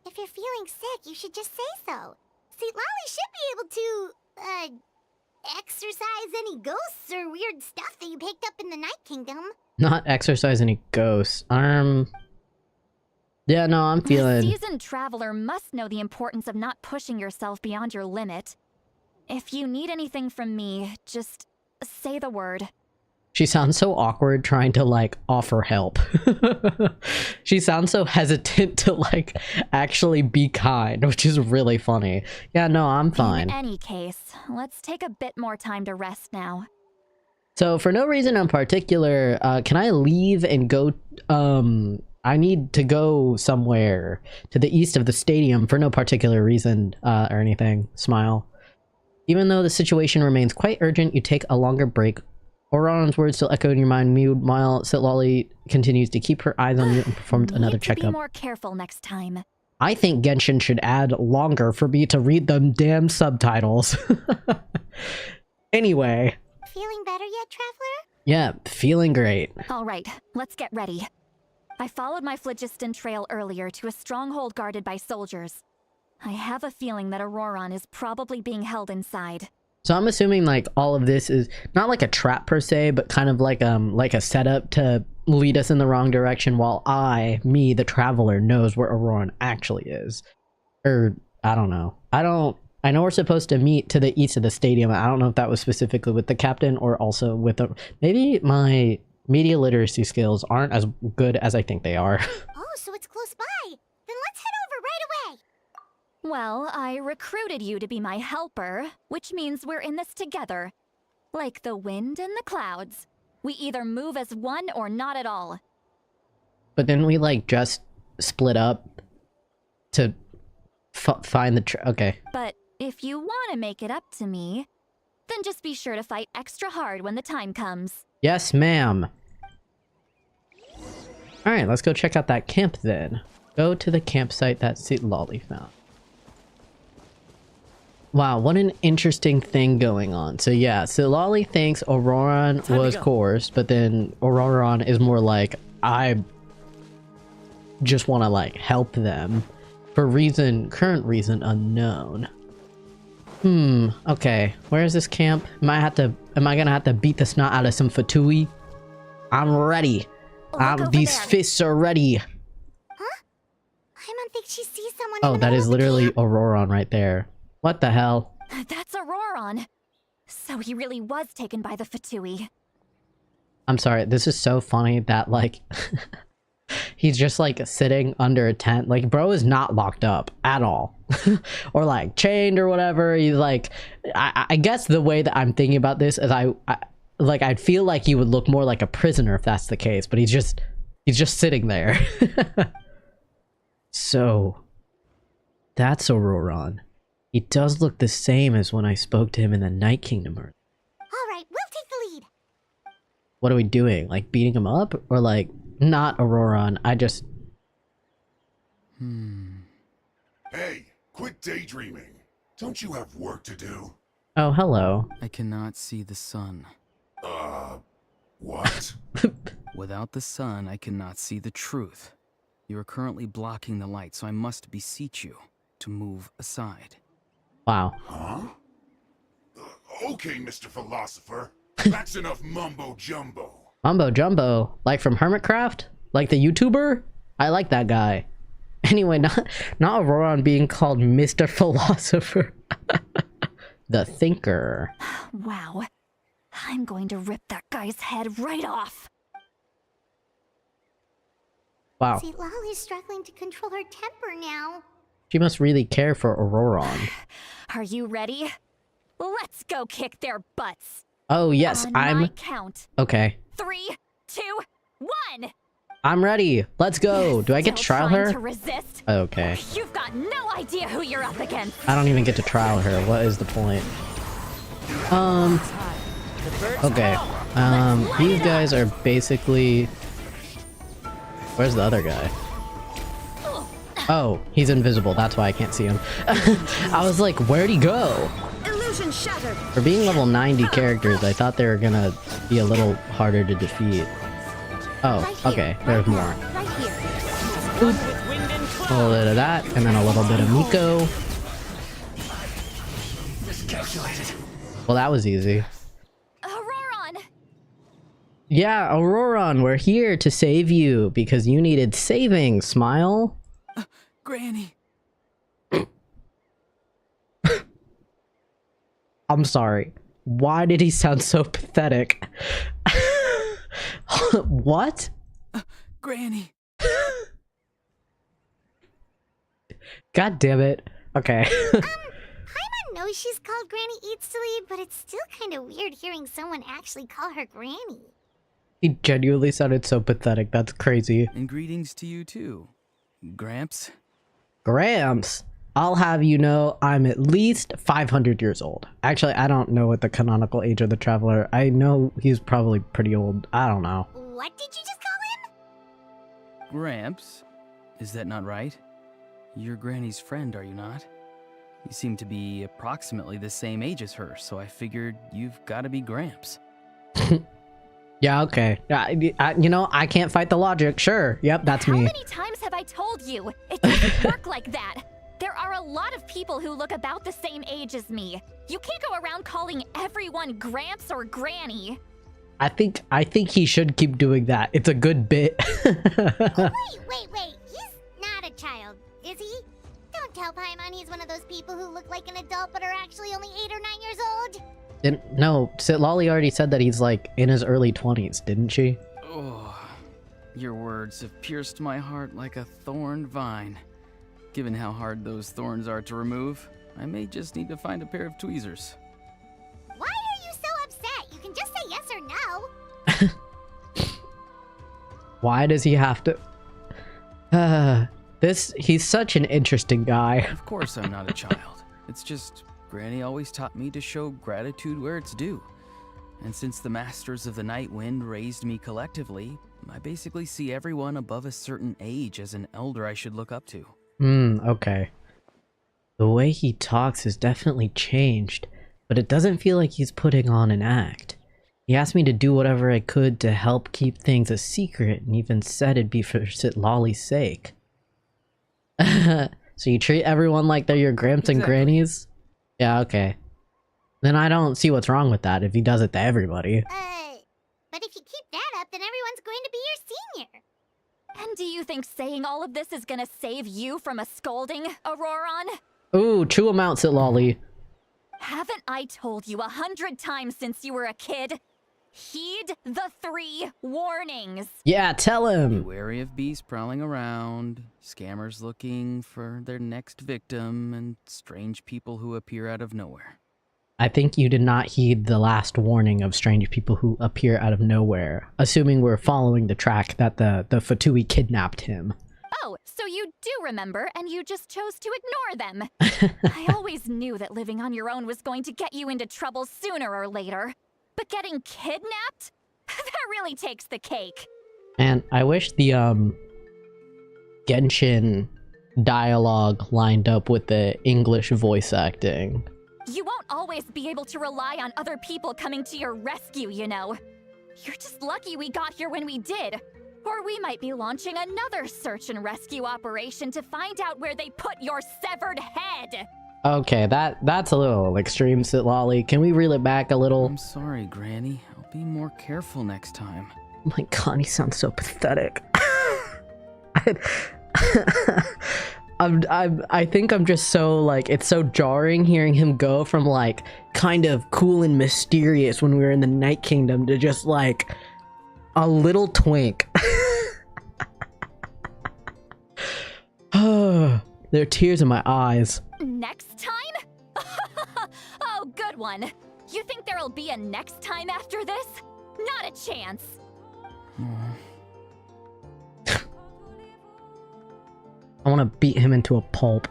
If you're feeling sick, you should just say so. Citlali should be able to, exorcise any ghosts or weird stuff that you picked up in the Night Kingdom. Not exercise any ghosts. Yeah, no, I'm feeling. A seasoned traveler must know the importance of not pushing yourself beyond your limit. If you need anything from me, just say the word. She sounds so awkward trying to like offer help. She sounds so hesitant to like actually be kind, which is really funny. Yeah, no, I'm fine. In any case, let's take a bit more time to rest now. So for no reason in particular, can I leave and go? I need to go somewhere to the east of the stadium for no particular reason or anything. Smile. Even though the situation remains quite urgent, you take a longer break. Auron's words still echo in your mind. Meanwhile, Citlali continues to keep her eyes on you and performs another checkup. Be more careful next time. I think Genshin should add longer for me to read them damn subtitles. Anyway. Feeling better yet, Traveler? Yeah, feeling great. All right, let's get ready. I followed my phlogiston trail earlier to a stronghold guarded by soldiers. I have a feeling that Auron is probably being held inside. So I'm assuming like all of this is not like a trap per se, but kind of like a setup to lead us in the wrong direction while the traveler, knows where Auron actually is. Or I don't know. I know we're supposed to meet to the east of the stadium. I don't know if that was specifically with the captain or also with maybe my media literacy skills aren't as good as I think they are. Oh, so it's close by. Then let's head over right away. Well, I recruited you to be my helper, which means we're in this together. Like the wind and the clouds. We either move as one or not at all. But then we like just split up to find the okay. But if you want to make it up to me, then just be sure to fight extra hard when the time comes. Yes, ma'am. Alright, let's go check out that camp then. Go to the campsite that Citlali found. Wow, what an interesting thing going on. So yeah, Citlali thinks Auron was coerced, but then Auron is more like, I just want to like help them for current reason unknown. Okay. Where is this camp? Am I gonna have to beat the snot out of some Fatui? I'm ready. These fists are ready. Huh? Paimon thinks she sees someone. Oh, that is literally Auron right there. What the hell? That's Auron. So he really was taken by the Fatui. I'm sorry, this is so funny that like he's just like sitting under a tent. Like, bro is not locked up at all. Or like chained or whatever. He's like, I guess the way that I'm thinking about this is I'd feel like he would look more like a prisoner if that's the case, but he's just sitting there. So that's Auroron. He does look the same as when I spoke to him in the Night Kingdom. All right, we'll take the lead. What are we doing? Like beating him up? Or like, not Auroron, I just... Hey, quit daydreaming. Don't you have work to do? Oh, hello. I cannot see the sun. What? Without the sun, I cannot see the truth. You are currently blocking the light, so I must beseech you to move aside. Wow. Huh? Okay, Mr. Philosopher. That's enough mumbo-jumbo. Mumbo-jumbo? Like from Hermitcraft? Like the YouTuber? I like that guy. Anyway, not Auroron being called Mr. Philosopher. The Thinker. Wow. I'm going to rip that guy's head right off. Wow. Citlali's struggling to control her temper now. She must really care for Auroron. Are you ready? Let's go kick their butts. Oh, yes, On I'm... my count. Okay. 3, 2, 1. I'm ready. Let's go. Do I get to trial her? To resist? Okay. You've got no idea who you're up against. I don't even get to trial her. What is the point? Okay. These guys are basically... Where's the other guy? Oh, he's invisible. That's why I can't see him. I was like, where'd he go? Illusion shattered. For being level 90 characters, I thought they were gonna be a little harder to defeat. Oh, okay. There's more. Right here. Oop. A little bit of that, and then a little bit of Miko. Well, that was easy. Auroron. Yeah, Auroron, we're here to save you because you needed saving. Smile. Granny. I'm sorry. Why did he sound so pathetic? What? Granny. God damn it. Okay. Paimon knows she's called Granny Eats to Lead, but it's still kind of weird hearing someone actually call her Granny. He genuinely sounded so pathetic. That's crazy. And greetings to you too, Gramps. Gramps. I'll have you know I'm at least 500 years old. Actually, I don't know what the canonical age of the Traveler. I know he's probably pretty old. I don't know. What did you just call him? Gramps? Is that not right? You're Granny's friend, are you not? You seem to be approximately the same age as her, so I figured you've got to be Gramps. Yeah, okay. You know, I can't fight the logic. Sure. Yep, that's me. How many times have I told you? It doesn't work like that. There are a lot of people who look about the same age as me. You can't go around calling everyone Gramps or Granny. I think he should keep doing that. It's a good bit. Oh, wait. He's not a child, is he? Don't tell Paimon he's one of those people who look like an adult but are actually only 8 or 9 years old. No, Citlali already said that he's like in his early 20s, didn't she? Oh, your words have pierced my heart like a thorned vine. Given how hard those thorns are to remove, I may just need to find a pair of tweezers. Why are you so upset? You can just say yes or no. Why does he have to... he's such an interesting guy. Of course I'm not a child. It's just, Granny always taught me to show gratitude where it's due. And since the Masters of the Night Wind raised me collectively, I basically see everyone above a certain age as an elder I should look up to. Okay. The way he talks has definitely changed, but it doesn't feel like he's putting on an act. He asked me to do whatever I could to help keep things a secret, and even said it'd be for Citlali's sake. So you treat everyone like they're your Gramps and Grannies? Yeah, okay. Then I don't see what's wrong with that if he does it to everybody. But if you keep that up, then everyone's going to be your senior. And do you think saying all of this is gonna save you from a scolding, Auroron? Ooh, chew him out, Citlali. Haven't I told you 100 times since you were a kid? Heed the 3 warnings. Yeah, tell Be him. wary of beasts prowling around, scammers looking for their next victim, and strange people who appear out of nowhere. I think you did not heed the last warning of strange people who appear out of nowhere, assuming we're following the track that the Fatui kidnapped him. Oh, so you do remember, and you just chose to ignore them. I always knew that living on your own was going to get you into trouble sooner or later. But getting kidnapped? That really takes the cake. And I wish the Genshin dialogue lined up with the English voice acting. You won't always be able to rely on other people coming to your rescue, you know. You're just lucky we got here when we did. Or we might be launching another search and rescue operation to find out where they put your severed head. Okay, that's a little extreme, citlali. Can we reel it back a little? I'm sorry, Granny. I'll be more careful next time. Oh my god, he sounds so pathetic. I think I'm just so, like, it's so jarring hearing him go from, like, kind of cool and mysterious when we were in the Night Kingdom to just, like, a little twink. There are tears in my eyes. Next time? Oh, good one. You think there'll be a next time after this? Not a chance. I want to beat him into a pulp.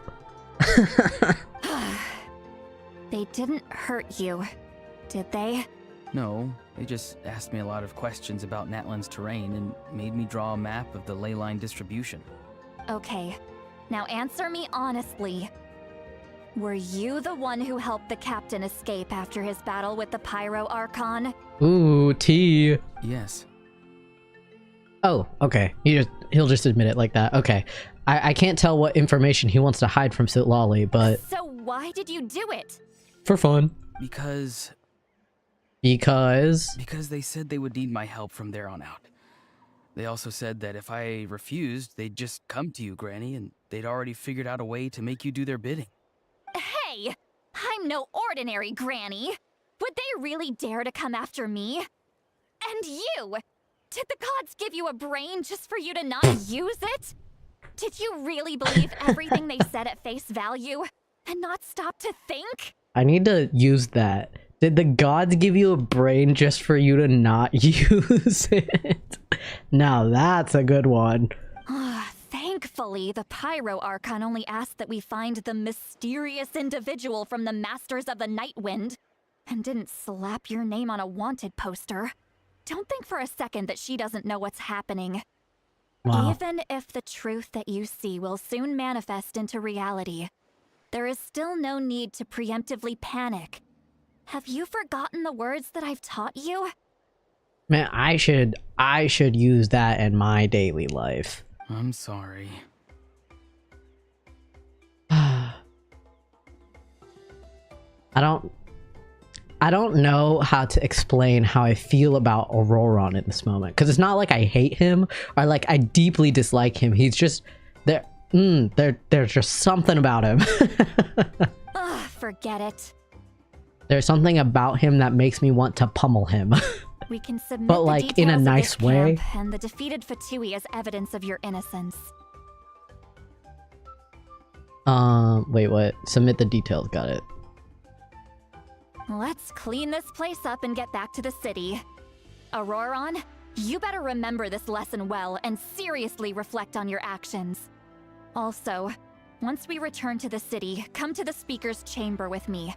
They didn't hurt you, did they? No, they just asked me a lot of questions about Natlan's terrain and made me draw a map of the ley line distribution. Okay, now answer me honestly. Were you the one who helped the captain escape after his battle with the Pyro Archon? Ooh, T. Yes. Oh, okay. He'll just admit it like that. Okay. I can't tell what information he wants to hide from citlali, but... So why did you do it? For fun. Because they said they would need my help from there on out. They also said that if I refused, they'd just come to you, Granny, and they'd already figured out a way to make you do their bidding. Hey! I'm no ordinary Granny! Would they really dare to come after me? And you! Did the gods give you a brain just for you to not use it? Did you really believe everything they said at face value? And not stop to think? I need to use that. Did the gods give you a brain just for you to not use it? Now that's a good one. Thankfully, the Pyro Archon only asked that we find the mysterious individual from the Masters of the Night Wind, and didn't slap your name on a wanted poster. Don't think for a second that she doesn't know what's happening. Wow. Even if the truth that you see will soon manifest into reality, there is still no need to preemptively panic. Have you forgotten the words that I've taught you? Man, I should use that in my daily life. I'm sorry. I don't know how to explain how I feel about Auroron in this moment, because it's not like I hate him or like I deeply dislike him. He's just there's just something about him. Forget it. There's something about him that makes me want to pummel him. We can submit but like in a nice way. And the defeated Fatui as evidence of your innocence. Wait, what? Submit the details, got it. Let's clean this place up and get back to the city. Auroron, you better remember this lesson well and seriously reflect on your actions. Also, once we return to the city, come to the speaker's chamber with me.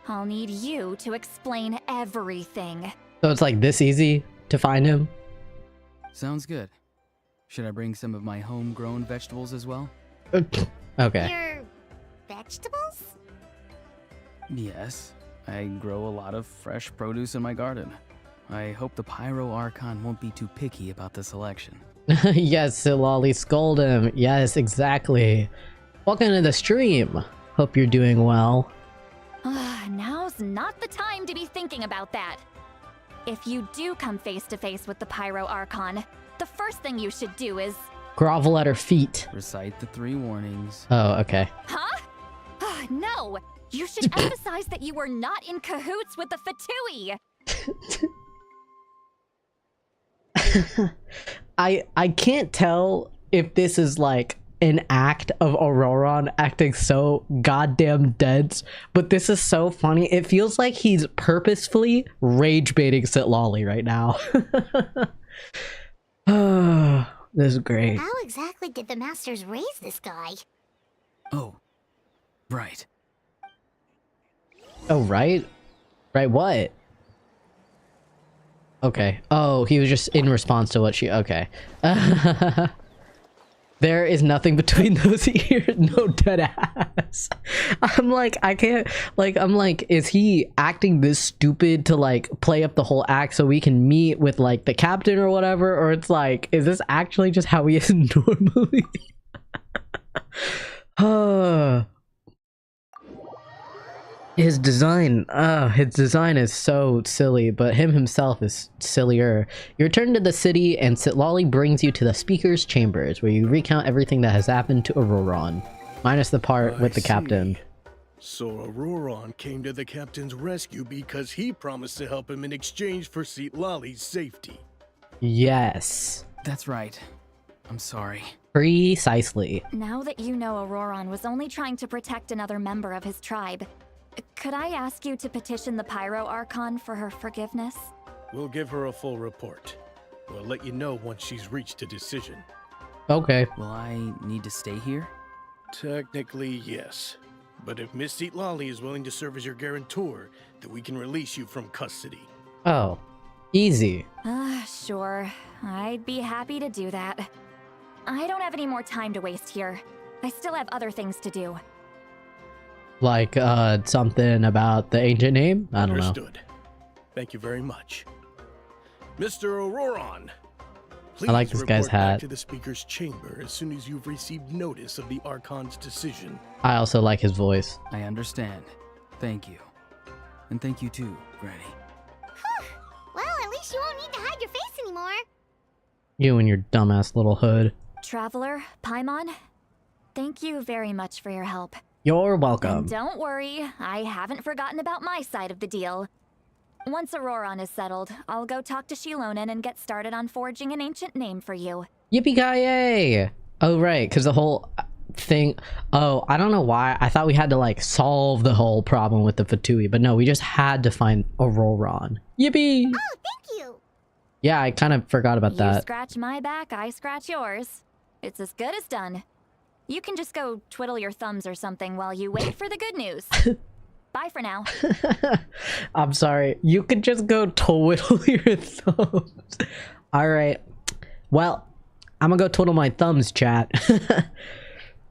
I'll need you to explain everything. So it's like this easy to find him? Sounds good. Should I bring some of my homegrown vegetables as well? Okay. Your vegetables? Yes. I grow a lot of fresh produce in my garden. I hope the Pyro Archon won't be too picky about the selection. Yes, citlali, scold him. Yes, exactly. Welcome to the stream. Hope you're doing well. Now's not the time to be thinking about that. If you do come face to face with the Pyro Archon, the first thing you should do is... grovel at her feet. Recite the 3 warnings. Oh, okay. Huh? No! You should emphasize that you were not in cahoots with the Fatui! I can't tell if this is like an act of Auroron acting so goddamn dense, but this is so funny. It feels like he's purposefully rage baiting citlali right now. This is great. How exactly did the masters raise this guy? Oh, right. Oh, right? Right, what? Okay. Oh, he was just in response to what she... Okay. There is nothing between those ears. No, dead ass. I'm like, I can't... Like, I'm like, is he acting this stupid to, like, play up the whole act so we can meet with, like, the captain or whatever? Or it's like, is this actually just how he is normally? His design is so silly, but him himself is sillier. You return to the city, and citlali brings you to the speaker's chambers, where you recount everything that has happened to Auroron, minus the part with the captain. So Auroron came to the captain's rescue because he promised to help him in exchange for citlali's safety. Yes. That's right. I'm sorry. Precisely. Now that you know Auroron was only trying to protect another member of his tribe, could I ask you to petition the Pyro Archon for her forgiveness? We'll give her a full report. We'll let you know once she's reached a decision. Okay. Will I need to stay here? Technically, yes. But if Miss Citlali is willing to serve as your guarantor, then we can release you from custody. Oh. Easy. Sure. I'd be happy to do that. I don't have any more time to waste here. I still have other things to do. Like, something about the ancient name? I don't know. Understood. Thank you very much. Mr. Auroron, please I like this guy's report back hat. to the speaker's chamber as soon as you've received notice of the Archon's decision. I also like his voice. I understand. Thank you. And thank you too, Granny. Well, at least you won't need to hide your face anymore. You and your dumbass little hood. Traveler, Paimon, thank you very much for your help. You're welcome. And don't worry, I haven't forgotten about my side of the deal. Once Auroron is settled, I'll go talk to Xilonen and get started on forging an ancient name for you. Yippee-ki-yay! Oh, right, because the whole thing... Oh, I don't know why. I thought we had to, like, solve the whole problem with the Fatui, but no, we just had to find Auroron. Yippee! Oh, thank you! Yeah, I kind of forgot about You that. scratch my back, I scratch yours. It's as good as done. You can just go twiddle your thumbs or something while you wait for the good news. Bye for now. I'm sorry. You could just go twiddle your thumbs. Alright. Well, I'm gonna go twiddle my thumbs, chat.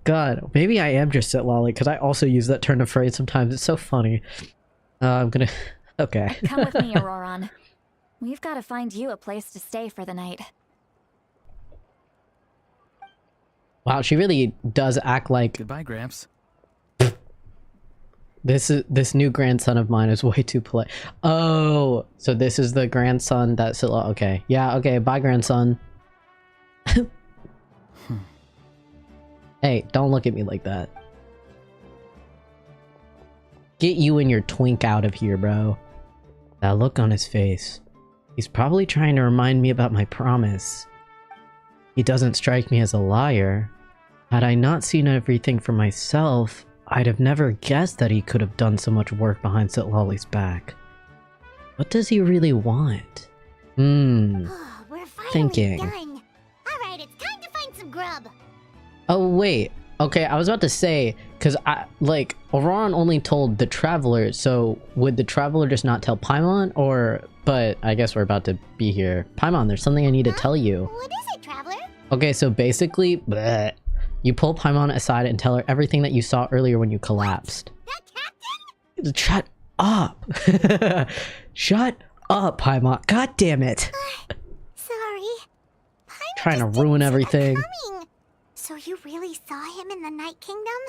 God, maybe I am just citlali, because I also use that turn of phrase sometimes. It's so funny. I'm gonna... Okay. Come with me, Auroron. We've got to find you a place to stay for the night. Wow, she really does act like... Goodbye, Gramps. This new grandson of mine is way too polite. Oh, so this is the grandson that Citlali... Okay. Yeah, okay. Bye, grandson. Hey, don't look at me like that. Get you and your twink out of here, bro. That look on his face. He's probably trying to remind me about my promise. He doesn't strike me as a liar. Had I not seen everything for myself, I'd have never guessed that he could have done so much work behind Citlali's back. What does he really want? We're finally Thinking. done. Alright, it's time to find some grub. Oh, wait. Okay, I was about to say, because Auroron only told the Traveler, so would the Traveler just not tell Paimon, or... But I guess we're about to be here. Paimon, there's something I need to tell you. What is it, Traveler? Okay, so basically, bleh, you pull Paimon aside and tell her everything that you saw earlier when you collapsed. That captain? Shut up! Shut up, Paimon. God damn it! Sorry. Paimon Trying to just ruin didn't see everything. that coming. So you really saw him in the Night Kingdom?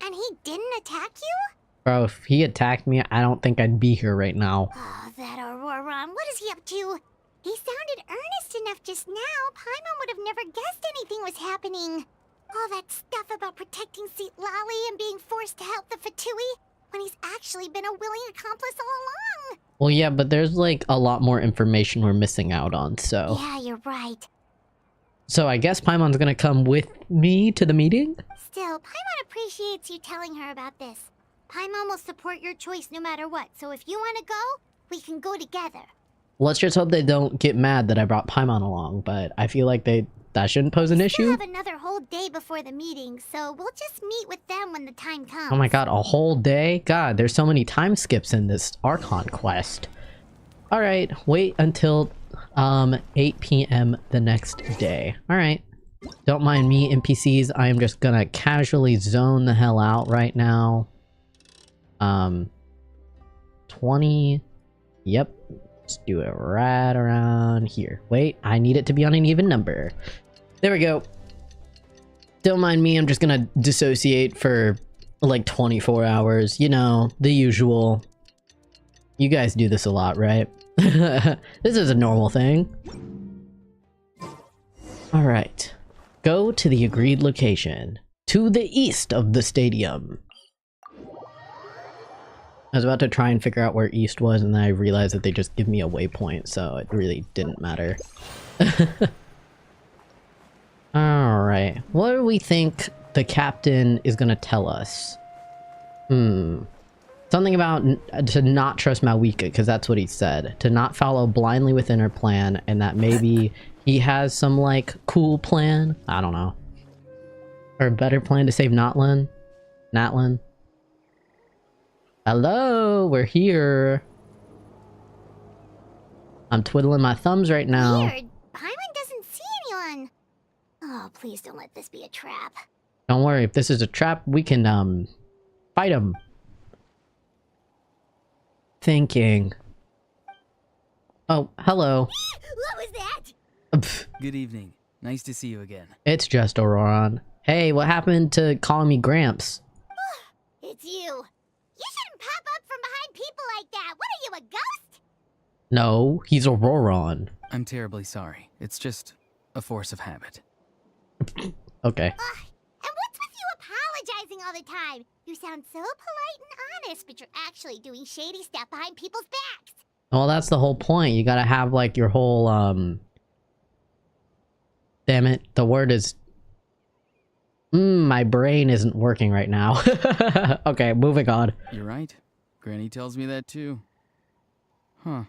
And he didn't attack you? Bro, if he attacked me, I don't think I'd be here right now. Oh, that Auroron. What is he up to? He sounded earnest enough just now. Paimon would have never guessed anything was happening. All that stuff about protecting Citlali and being forced to help the Fatui when he's actually been a willing accomplice all along. Well, yeah, but there's like a lot more information we're missing out on, so... Yeah, you're right. So I guess Paimon's gonna come with me to the meeting? Still, Paimon appreciates you telling her about this. Paimon will support your choice no matter what, so if you want to go, we can go together. Let's just hope they don't get mad that I brought Paimon along, but I feel like that shouldn't pose an issue. We have another whole day before the meeting, so we'll just meet with them when the time comes. Oh my god, a whole day? God, there's so many time skips in this Archon quest. Alright, wait until 8 p.m. the next day. Alright. Don't mind me, NPCs. I am just gonna casually zone the hell out right now. 20. Yep. Let's do it right around here. Wait, I need it to be on an even number. There we go. Don't mind me, I'm just gonna dissociate for like 24 hours. You know, the usual. You guys do this a lot, right? This is a normal thing. Alright. Go to the agreed location. To the east of the stadium. I was about to try and figure out where east was, and then I realized that they just give me a waypoint, so it really didn't matter. Alright. What do we think the captain is gonna tell us? Something about to not trust Mawika, because that's what he said. To not follow blindly within her plan, and that maybe he has some, like, cool plan? I don't know. Or a better plan to save Natlan? Hello, we're here. I'm twiddling my thumbs right now. Weird. Paimon doesn't see anyone. Oh, please don't let this be a trap. Don't worry, if this is a trap, we can, fight him. Thinking. Oh, hello. What was that? Good evening. Nice to see you again. It's just Auroron. Hey, what happened to calling me Gramps? It's you. You shouldn't pop up from behind people like that. What are you, a ghost? No, he's Auroron. I'm terribly sorry. It's just a force of habit. Okay. And what's with you apologizing all the time? You sound so polite and honest, but you're actually doing shady stuff behind people's backs. Well, that's the whole point. You gotta have, like, your whole, Damn it. The word is... my brain isn't working right now. Okay, moving on. You're right. Granny tells me that too. Huh.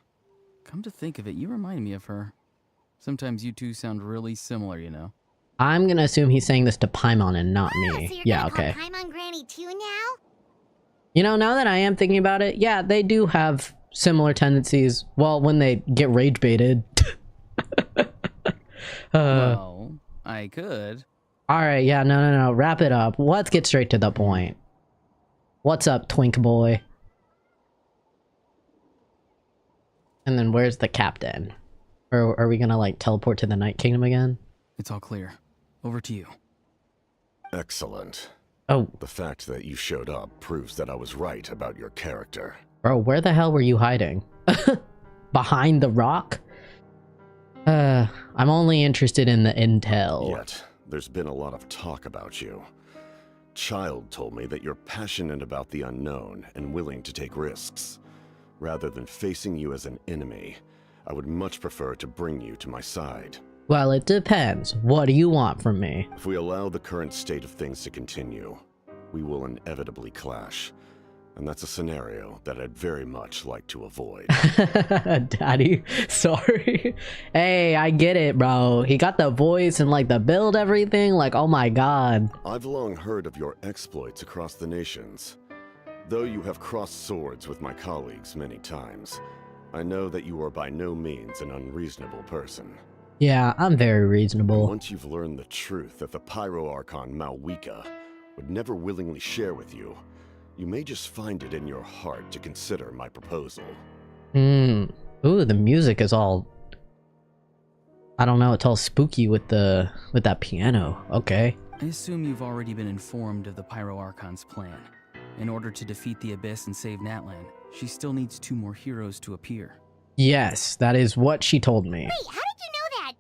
Come to think of it, you remind me of her. Sometimes you two sound really similar, you know. I'm gonna assume he's saying this to Paimon and not me. So you're Yeah, gonna okay. call Paimon Granny too now? You know, now that I am thinking about it, yeah, they do have similar tendencies. Well, when they get rage baited. Well, I could. Alright, yeah, no. Wrap it up. Let's get straight to the point. What's up, twink boy? And then where's the captain? Or are we gonna, like, teleport to the Night Kingdom again? It's all clear. Over to you. Excellent. Oh. The fact that you showed up proves that I was right about your character. Bro, where the hell were you hiding? Behind the rock? I'm only interested in the intel. Yet, there's been a lot of talk about you. Child told me that you're passionate about the unknown and willing to take risks. Rather than facing you as an enemy, I would much prefer to bring you to my side. Well, it depends. What do you want from me? If we allow the current state of things to continue, we will inevitably clash. And that's a scenario that I'd very much like to avoid. Daddy, sorry. Hey, I get it, bro. He got the voice and, like, the build everything. Like, oh my god. I've long heard of your exploits across the nations. Though you have crossed swords with my colleagues many times, I know that you are by no means an unreasonable person. Yeah, I'm very reasonable. Once you've learned the truth that the Pyro Archon Mawika would never willingly share with you, you may just find it in your heart to consider my proposal. Ooh, the music is all... I don't know, it's all spooky with that piano. Okay. I assume you've already been informed of the Pyro Archon's plan. In order to defeat the Abyss and save Natlan, she still needs 2 more heroes to appear. Yes, that is what she told me. Wait, how did you know that?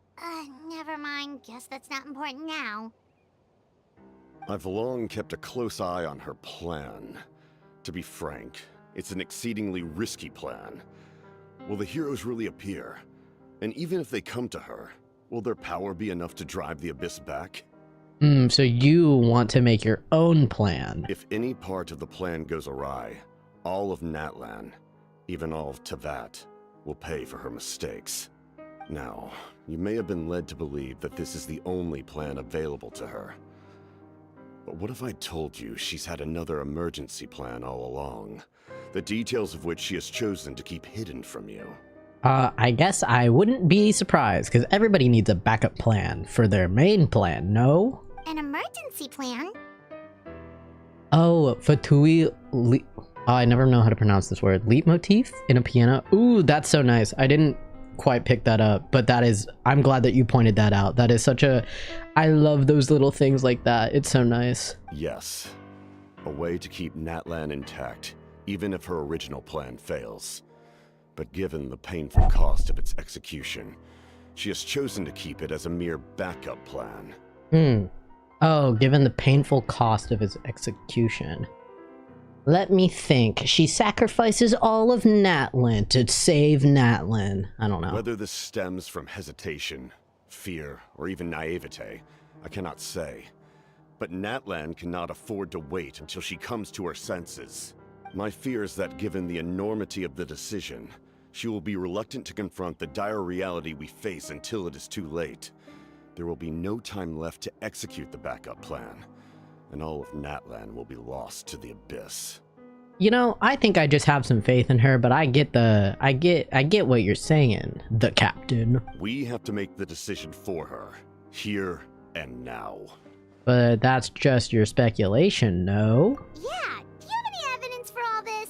Never mind. Guess that's not important now. I've long kept a close eye on her plan. To be frank, it's an exceedingly risky plan. Will the heroes really appear? And even if they come to her, will their power be enough to drive the Abyss back? So you want to make your own plan. If any part of the plan goes awry, all of Natlan, even all of Teyvat, will pay for her mistakes. Now, you may have been led to believe that this is the only plan available to her. But what if I told you she's had another emergency plan all along, the details of which she has chosen to keep hidden from you? I guess I wouldn't be surprised, because everybody needs a backup plan for their main plan, no? An emergency plan? Oh, Fatui... Oh, I never know how to pronounce this word. Leitmotif in a piano? Ooh, that's so nice. I didn't quite pick that up, but that is... I'm glad that you pointed that out. That is such a... I love those little things like that. It's so nice. Yes. A way to keep Natlan intact, even if her original plan fails. But given the painful cost of its execution, she has chosen to keep it as a mere backup plan. Oh, given the painful cost of its execution. Let me think. She sacrifices all of Natlan to save Natlan. I don't know. Whether this stems from hesitation, fear, or even naivete, I cannot say. But Natlan cannot afford to wait until she comes to her senses. My fear is that given the enormity of the decision, she will be reluctant to confront the dire reality we face until it is too late. There will be no time left to execute the backup plan, and all of Natlan will be lost to the Abyss. You know, I think I just have some faith in her, but I get what you're saying, the captain. We have to make the decision for her, here and now. But that's just your speculation, no? Yeah, do you have any evidence for all this?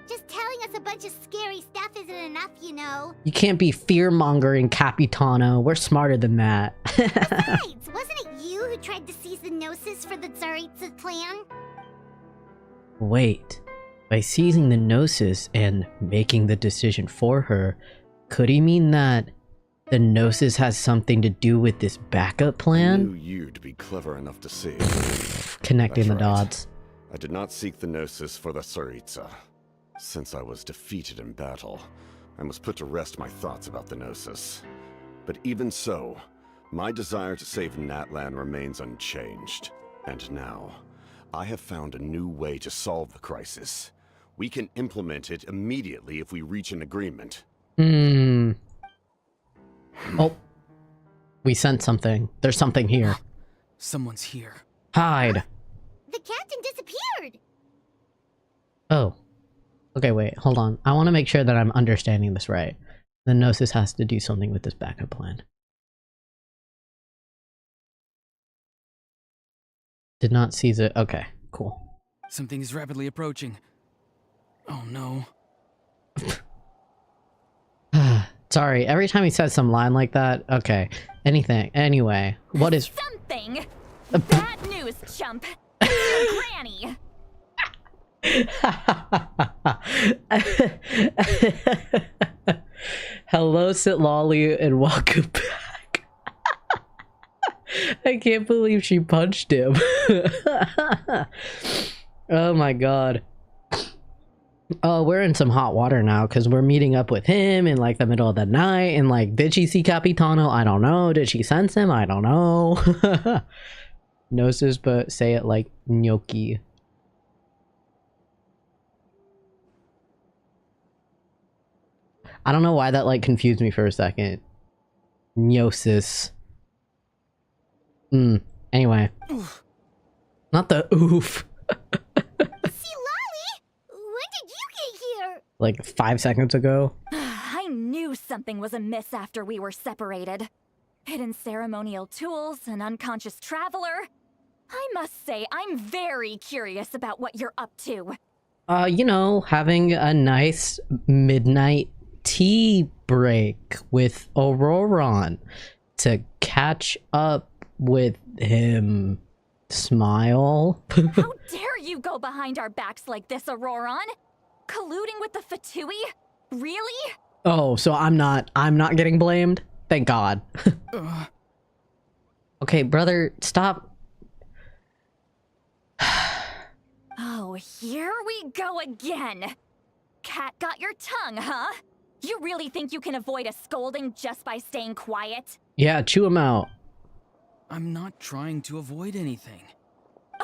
Just telling us a bunch of scary stuff isn't enough, you know. You can't be fear-mongering, Capitano. We're smarter than that. Besides, wasn't it you who tried to seize the Gnosis for the Tsaritsa plan? Wait. By seizing the Gnosis and making the decision for her, could he mean that the Gnosis has something to do with this backup plan? I knew you to be clever enough to see. Connecting That's the right. dots. I did not seek the Gnosis for the Tsaritsa. Since I was defeated in battle, I must put to rest my thoughts about the Gnosis. But even so, my desire to save Natlan remains unchanged. And now, I have found a new way to solve the crisis. We can implement it immediately if we reach an agreement. Oh. We sent something. There's something here. Someone's here. Hide. The captain disappeared! Oh. Okay, wait. Hold on. I want to make sure that I'm understanding this right. The Gnosis has to do something with this backup plan. Did not seize it. Okay, cool. Something is rapidly approaching. Oh no. Sorry, every time he says some line like that. Okay, anything. Anyway, what is... Something! Bad news, chump! It's your granny! Hello, citlali, and welcome back. I can't believe she punched him. Oh my god. Oh, we're in some hot water now because we're meeting up with him in like the middle of the night, and like, did she see Capitano? I don't know. Did she sense him? I don't know. Gnosis, but say it like gnocchi. I don't know why that like confused me for a second. Gnosis. Anyway. Not the oof. Citlali? When did you get here? Like 5 seconds ago. I knew something was amiss after we were separated. Hidden ceremonial tools, an unconscious traveler. I must say, I'm very curious about what you're up to. You know, having a nice midnight tea break with Auroron to catch up with him. Smile. How dare you go behind our backs like this, Auroron? Colluding with the Fatui? Really? Oh, so I'm not getting blamed? Thank God. Okay, brother, stop. Oh, here we go again. Cat got your tongue, huh? You really think you can avoid a scolding just by staying quiet? Yeah, chew him out. I'm not trying to avoid anything.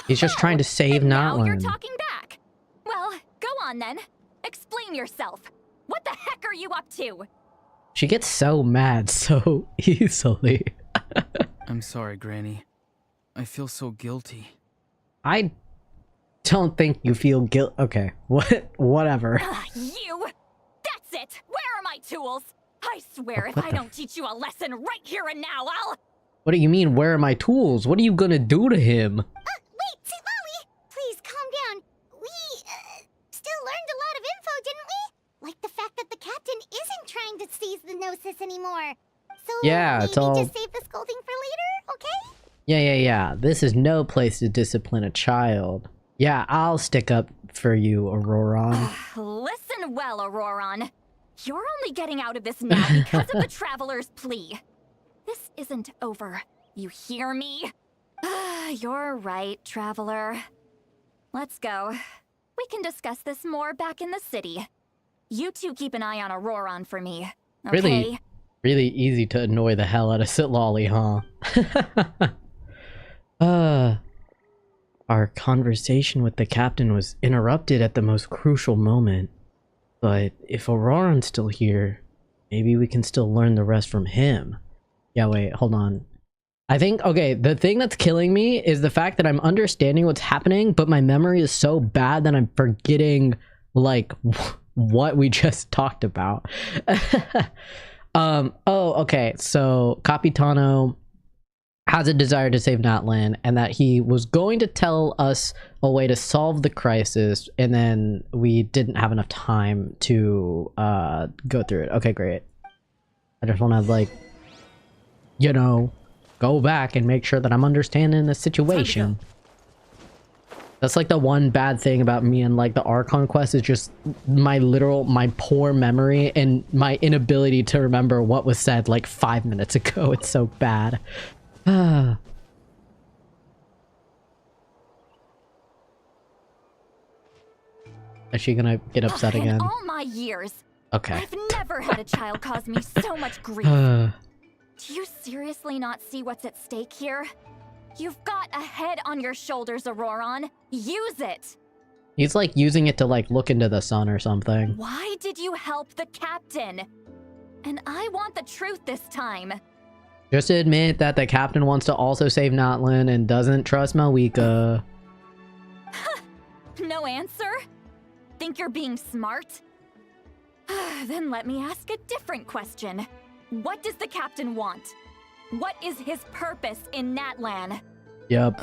He's just trying to save Now you're Natlan. talking back. Well, go on then. Explain yourself. What the heck are you up to? She gets so mad so easily. I'm sorry, Granny. I feel so guilty. I don't think you feel guilt. Okay, whatever. You! That's it! Where are my tools? I swear if I don't teach you a lesson right here and now, I'll... What do you mean, where are my tools? What are you gonna do to him? Wait, citlali! Please, calm down. We, still learned a lot of info, didn't we? Like the fact that the captain isn't trying to seize the Gnosis anymore. So Yeah, maybe it's all... just save the scolding for later, okay? Yeah. This is no place to discipline a child. Yeah, I'll stick up for you, Auroron. Listen well, Auroron. You're only getting out of this now because of the Traveler's plea. This isn't over. You hear me? You're right, Traveler. Let's go. We can discuss this more back in the city. You two keep an eye on Auroron for me, okay? Really easy to annoy the hell out of citlali, huh? Our conversation with the captain was interrupted at the most crucial moment. But if Auroron's still here, maybe we can still learn the rest from him. Yeah, wait, hold on. I think, okay, the thing that's killing me is the fact that I'm understanding what's happening, but my memory is so bad that I'm forgetting, like, what we just talked about. Okay, so Capitano has a desire to save Natlan, and that he was going to tell us a way to solve the crisis, and then we didn't have enough time to go through it. Okay, great. I just want to, like, you know, go back and make sure that I'm understanding the situation. That's like the one bad thing about me and like the Archon quest is just my poor memory and my inability to remember what was said like 5 minutes ago. It's so bad. Is she gonna get upset again? In all my years, Okay. I've never had a child cause me so much grief. Do you seriously not see what's at stake here? You've got a head on your shoulders, Auroron. Use it! He's like using it to like look into the sun or something. Why did you help the captain? And I want the truth this time. Just admit that the captain wants to also save Natlan and doesn't trust Malika. No answer? Think you're being smart? Then let me ask a different question. What does the captain want? What is his purpose in Natlan? Yep.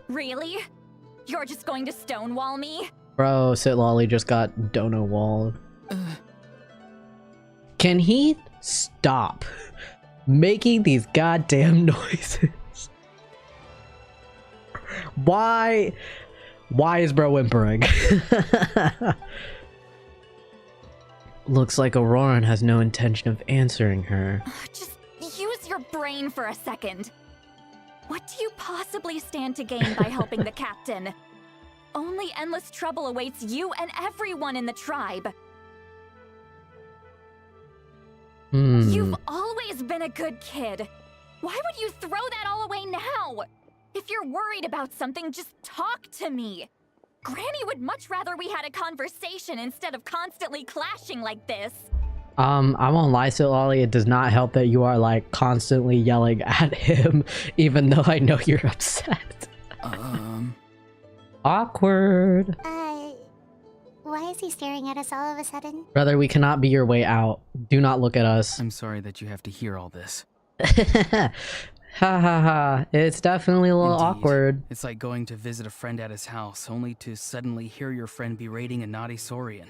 Really? You're just going to stonewall me? Bro, citlali just got dono walled. Can he stop making these goddamn noises? Why is bro whimpering? Looks like Auroron has no intention of answering her. Just use your brain for a second. What do you possibly stand to gain by helping the captain? Only endless trouble awaits you and everyone in the tribe. You've always been a good kid. Why would you throw that all away now? If you're worried about something, just talk to me. Granny would much rather we had a conversation instead of constantly clashing like this. I won't lie, citlali, it does not help that you are like constantly yelling at him, even though I know you're upset. Awkward. Why is he staring at us all of a sudden? Brother, we cannot be your way out. Do not look at us. I'm sorry that you have to hear all this. Ha ha ha. It's definitely a little awkward. It's like going to visit a friend at his house, only to suddenly hear your friend berating a naughty Saurian.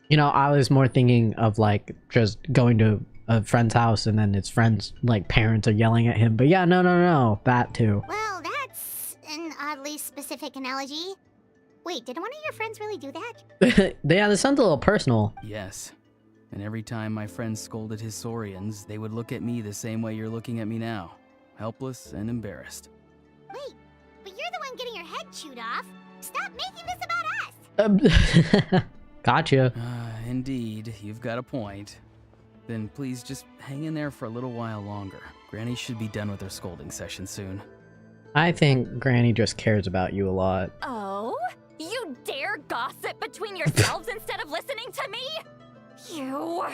You know, I was more thinking of like just going to a friend's house and then his friend's like parents are yelling at him. But yeah, no. That too. Well, that's an oddly specific analogy. Wait, did one of your friends really do that? Yeah, this sounds a little personal. Yes. And every time my friends scolded his Saurians, they would look at me the same way you're looking at me now. Helpless and embarrassed. Wait, but you're the one getting your head chewed off. Stop making this about us! Gotcha. Indeed, you've got a point. Then please just hang in there for a little while longer. Granny should be done with her scolding session soon. I think Granny just cares about you a lot. Oh? You dare gossip between yourselves instead of listening to me? You.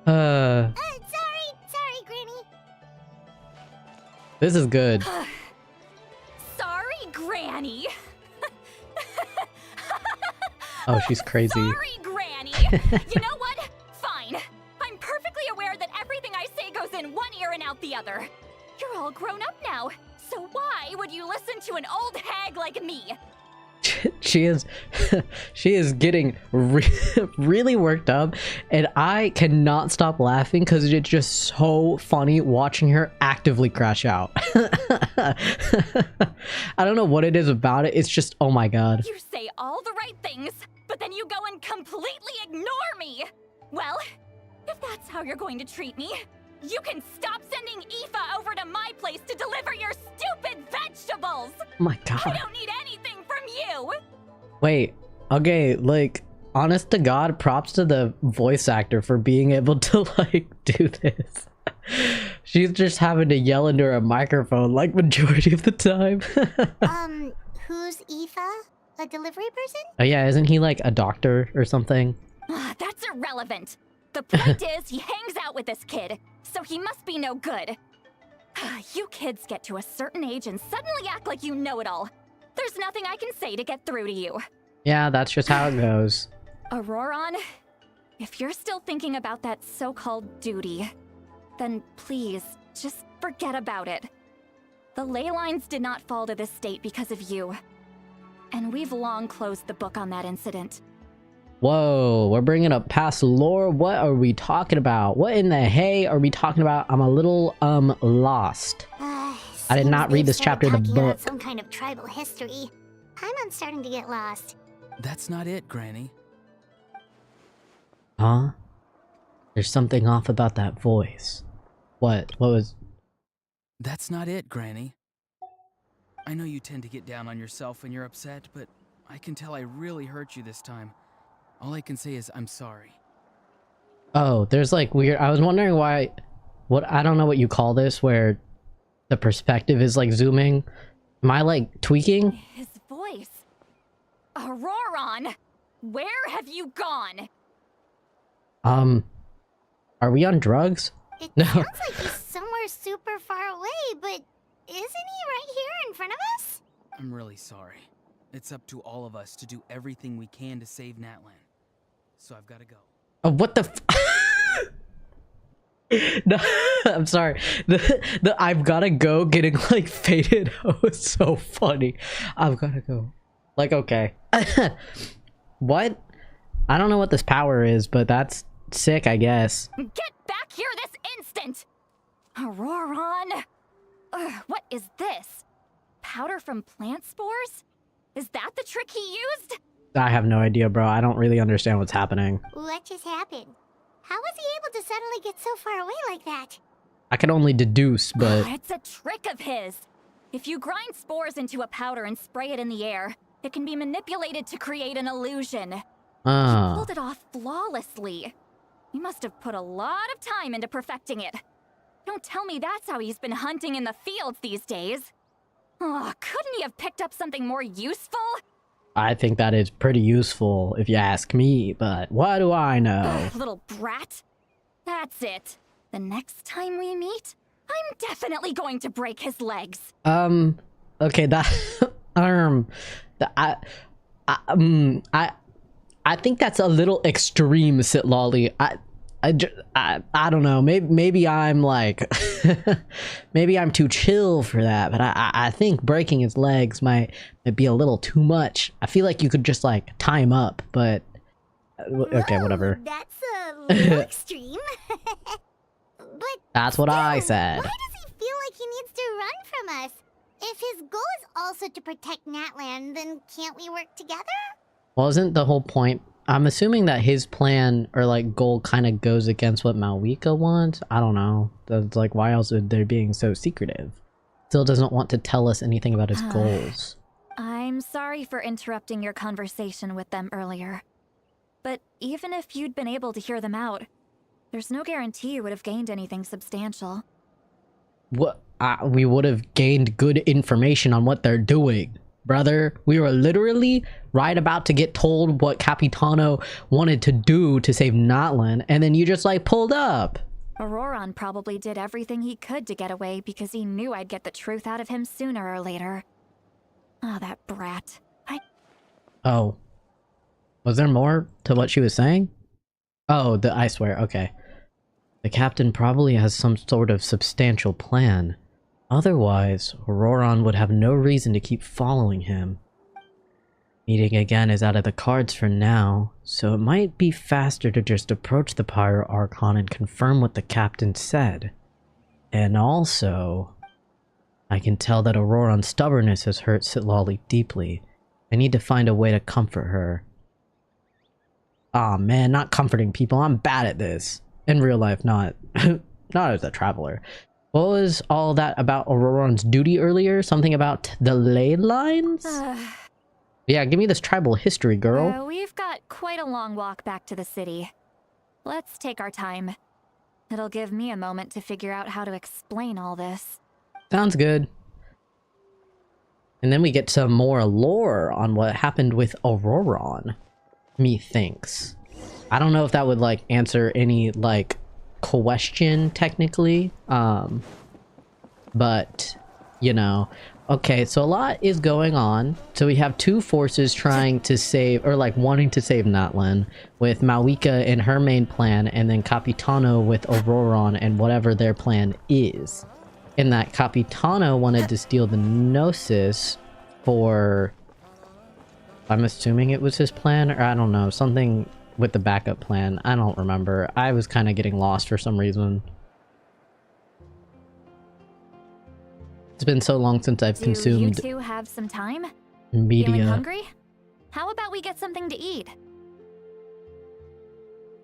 Sorry, Granny. This is good. Sorry, Granny. Oh, she's crazy. Sorry, Granny. You know what? Fine. I'm perfectly aware that everything I say goes in one ear and out the other. You're all grown up now, so why would you listen to an old hag like me? She is getting really worked up, and I cannot stop laughing because it's just so funny watching her actively crash out. I don't know what it is about it. It's just, oh my god. You say all the right things, but then you go and completely ignore me. Well, if that's how you're going to treat me, you can stop sending Aoife over to my place to deliver your stupid vegetables! Oh my god. I don't need anything from you! Wait, okay, like, honest to god, props to the voice actor for being able to, like, do this. She's just having to yell into a microphone, like, majority of the time. Who's Aoife? A delivery person? Oh yeah, isn't he, like, a doctor or something? That's irrelevant. The point is, he hangs out with this kid, so he must be no good. You kids get to a certain age and suddenly act like you know it all. There's nothing I can say to get through to you. Yeah, that's just how it goes. Auroron, if you're still thinking about that so-called duty, then please, just forget about it. The ley lines did not fall to this state because of you. And we've long closed the book on that incident. Whoa, we're bringing up past lore. What are we talking about? What in the hey are we talking about? I'm a little, lost. I did not read this chapter of the book. About some kind of tribal history. I'm starting to get lost. That's not it, Granny. Huh? There's something off about that voice. What? What was... That's not it, Granny. I know you tend to get down on yourself when you're upset, but I can tell I really hurt you this time. All I can say is I'm sorry. Oh, there's like weird... I was wondering why... What... I don't know what you call this, where the perspective is like zooming. Am I like tweaking? His voice. Auroron! Where have you gone? Are we on drugs? It No. sounds like he's somewhere super far away, but isn't he right here in front of us? I'm really sorry. It's up to all of us to do everything we can to save Natlan. So I've got to go. Oh, what the No, I'm sorry. The I've gotta go getting like faded was so funny. I've gotta go. Like, okay. What? I don't know what this power is, but that's sick, I guess. Get back here this instant! Auroron! What is this? Powder from plant spores? Is that the trick he used? I have no idea, bro. I don't really understand what's happening. What just happened? How was he able to suddenly get so far away like that? I can only deduce, but... It's a trick of his. If you grind spores into a powder and spray it in the air, it can be manipulated to create an illusion. He pulled it off flawlessly. He must have put a lot of time into perfecting it. Don't tell me that's how he's been hunting in the fields these days. Oh, couldn't he have picked up something more useful? I think that is pretty useful, if you ask me, but what do I know? Little brat. That's it. The next time we meet, I'm definitely going to break his legs. Okay, that... I think that's a little extreme, citlali. I don't know. Maybe I'm like, maybe I'm too chill for that. But I think breaking his legs might be a little too much. I feel like you could just like tie him up, but okay, whatever. That's a little extreme. But that's what I said. Why does he feel like he needs to run from us? If his goal is also to protect Natlan, then can't we work together? Well, isn't the whole point? I'm assuming that his plan or like goal kind of goes against what Malwika wants. I don't know. That's like, why else would they being so secretive? Still doesn't want to tell us anything about his goals. I'm I'm sorry for interrupting your conversation with them earlier. But even if you'd been able to hear them out, there's no guarantee you would have gained anything substantial. What? We would have gained good information on what they're doing, brother. We were literally right about to get told what Capitano wanted to do to save Natlan, and then you just like pulled up. Auroron probably did everything he could to get away because he knew I'd get the truth out of him sooner or later. Oh, that brat. Oh. Was there more to what she was saying? Oh, I swear, okay. The captain probably has some sort of substantial plan. Otherwise, Auroron would have no reason to keep following him. Meeting again is out of the cards for now, so it might be faster to just approach the Pyro Archon and confirm what the captain said. And also, I can tell that Auroron's stubbornness has hurt Citlali deeply. I need to find a way to comfort her. Aw man, not comforting people, I'm bad at this. In real life, not as a traveler. What was all that about Auroron's duty earlier? Something about the ley lines? Yeah, give me this tribal history, girl. We've got quite a long walk back to the city. Let's take our time. It'll give me a moment to figure out how to explain all this. Sounds good. And then we get some more lore on what happened with Auroron. Methinks. I don't know if that would like answer any like question technically, but you know, okay, so a lot is going on. So we have two forces trying to save, or like wanting to save Natlan, with Mawika and her main plan, and then Capitano with Auroron and whatever their plan is. In that Capitano wanted to steal the Gnosis for, I'm assuming it was his plan, or I don't know, something with the backup plan. I don't remember. I was kind of getting lost for some reason. It's been so long since I've consumed. Do you two have some time? Media. Feeling hungry? How about we get something to eat?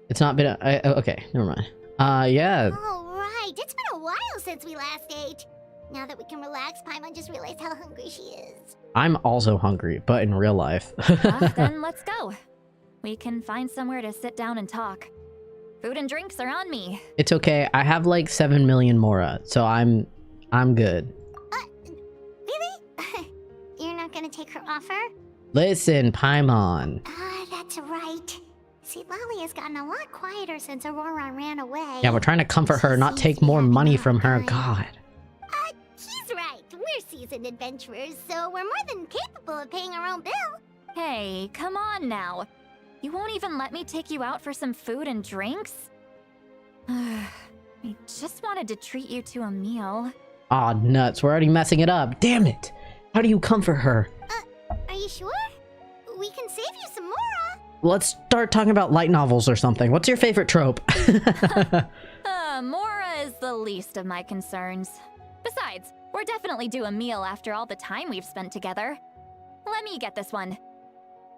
It's not been. Okay, never mind. Yeah. All right, it's been a while since we last ate. Now that we can relax, Paimon just realized how hungry she is. I'm also hungry, but in real life. Then let's go. We can find somewhere to sit down and talk. Food and drinks are on me. It's okay. I have like 7 million mora, so I'm good. Really? You're not gonna take her offer? Listen, Paimon. That's right. Citlali has gotten a lot quieter since Auroron ran away. Yeah, we're trying to comfort her, not take more money from her. God. He's right. We're seasoned adventurers, so we're more than capable of paying our own bill. Hey, come on now. You won't even let me take you out for some food and drinks? I just wanted to treat you to a meal. Aw, nuts. We're already messing it up. Damn it. How do you comfort her? Are you sure? We can save you some more. Let's start talking about light novels or something. What's your favorite trope? Mora is the least of my concerns. Besides, we're definitely due a meal after all the time we've spent together. Let me get this one.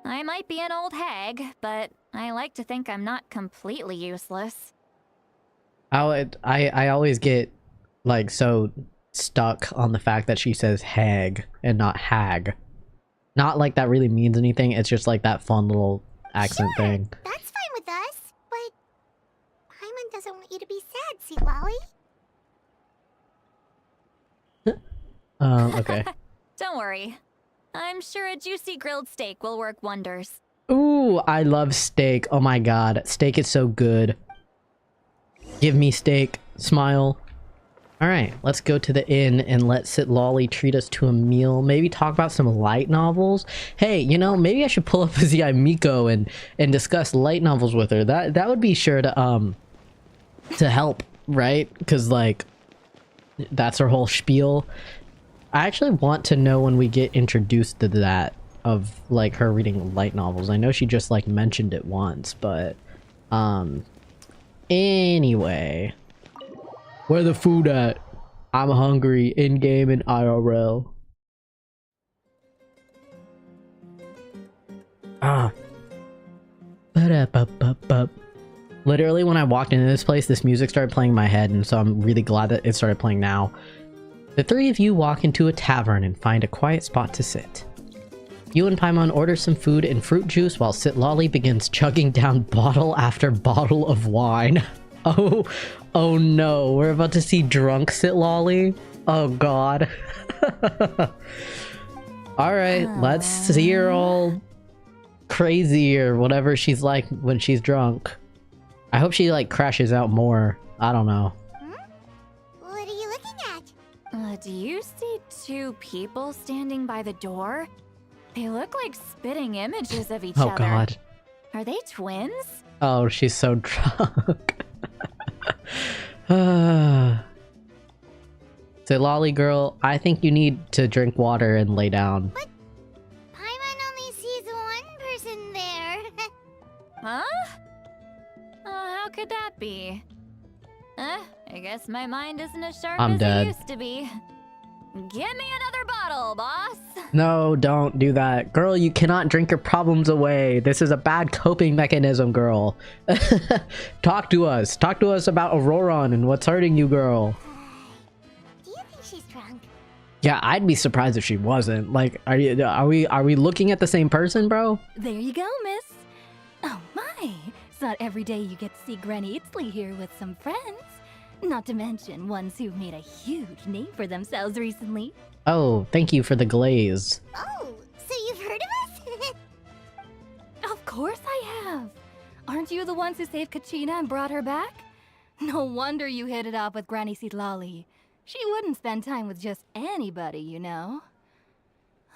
I might be an old hag, but I like to think I'm not completely useless. I always get like so stuck on the fact that she says hag and not hag. Not like that really means anything. It's just like that fun little accent thing. That's fine with us, but Paimon doesn't want you to be sad, Citlali. Okay. Don't worry. I'm sure a juicy grilled steak will work wonders. Ooh, I love steak. Oh my god. Steak is so good. Give me steak. Smile. Alright, let's go to the inn and let Citlali treat us to a meal. Maybe talk about some light novels. Hey, you know, maybe I should pull up Zia Miko and discuss light novels with her. That would be sure to help, right? Because like that's her whole spiel. I actually want to know when we get introduced to that, of like her reading light novels. I know she just like mentioned it once, but anyway, where the food at? I'm hungry in game and IRL. Literally when I walked into this place, this music started playing in my head, and so I'm really glad that it started playing now. The three of you walk into a tavern and find a quiet spot to sit. You and Paimon order some food and fruit juice while citlali begins chugging down bottle after bottle of wine. Oh no, we're about to see drunk citlali? Oh god. Alright, let's see her all crazy or whatever she's like when she's drunk. I hope she like crashes out more. I don't know. What are you looking at? Do you see two people standing by the door? They look like spitting images of each other. Oh god. Are they twins? Oh, she's so drunk. Citlali girl, I think you need to drink water and lay down. But Paimon only sees one person there. Huh? How could that be? I guess my mind isn't as sharp as it used to be. Give me another bottle, boss! No, don't do that. Girl, you cannot drink your problems away. This is a bad coping mechanism, girl. Talk to us. Talk to us about Auroron and what's hurting you, girl. Do you think she's drunk? Yeah, I'd be surprised if she wasn't. Like, are we looking at the same person, bro? There you go, miss. Oh my, it's not every day you get to see Granny Itzley here with some friends. Not to mention ones who've made a huge name for themselves recently. Oh, thank you for the glaze. Oh, so you've heard of us? Of course I have. Aren't you the ones who saved Kachina and brought her back? No wonder you hit it off with Granny Citlali. She wouldn't spend time with just anybody, you know.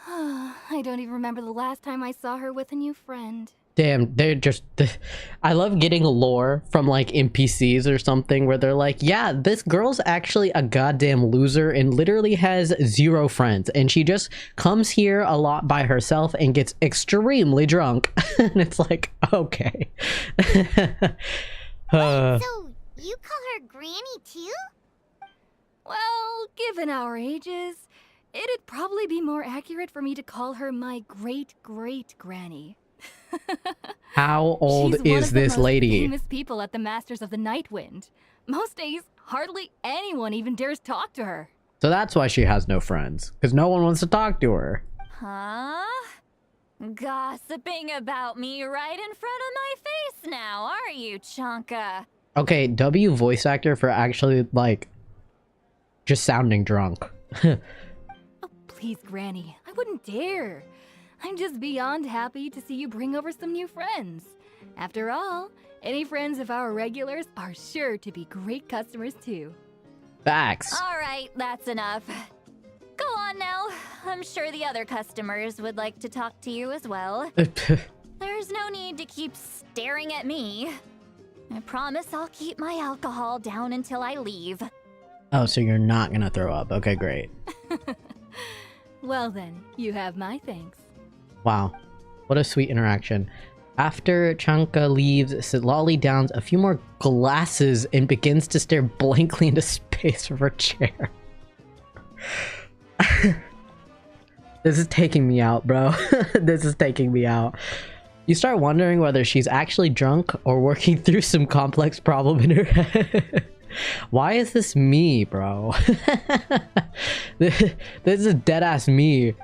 I don't even remember the last time I saw her with a new friend. Damn, they're just... I love getting lore from, like, NPCs or something where they're like, yeah, this girl's actually a goddamn loser and literally has 0 friends. And she just comes here a lot by herself and gets extremely drunk. And it's like, okay. Wait, so you call her Granny too? Well, given our ages, it'd probably be more accurate for me to call her my great-great-granny. How old is this lady? Famous people at the Masters of the Nightwind. Most days, hardly anyone even dares talk to her. So that's why she has no friends, because no one wants to talk to her. Huh? Gossiping about me right in front of my face now, are you, Chonka? Okay, W voice actor for actually, like, just sounding drunk. Oh, please, Granny, I wouldn't dare. I'm just beyond happy to see you bring over some new friends. After all, any friends of our regulars are sure to be great customers too. Facts. All right, that's enough. Go on now. I'm sure the other customers would like to talk to you as well. There's no need to keep staring at me. I promise I'll keep my alcohol down until I leave. Oh, so you're not gonna throw up. Okay, great. Well then, you have my thanks. Wow, what a sweet interaction. After Chanka leaves, Citlali downs a few more glasses and begins to stare blankly into space from her chair. This is taking me out, bro. This is taking me out. You start wondering whether she's actually drunk or working through some complex problem in her head. Why is this me, bro? This is deadass me.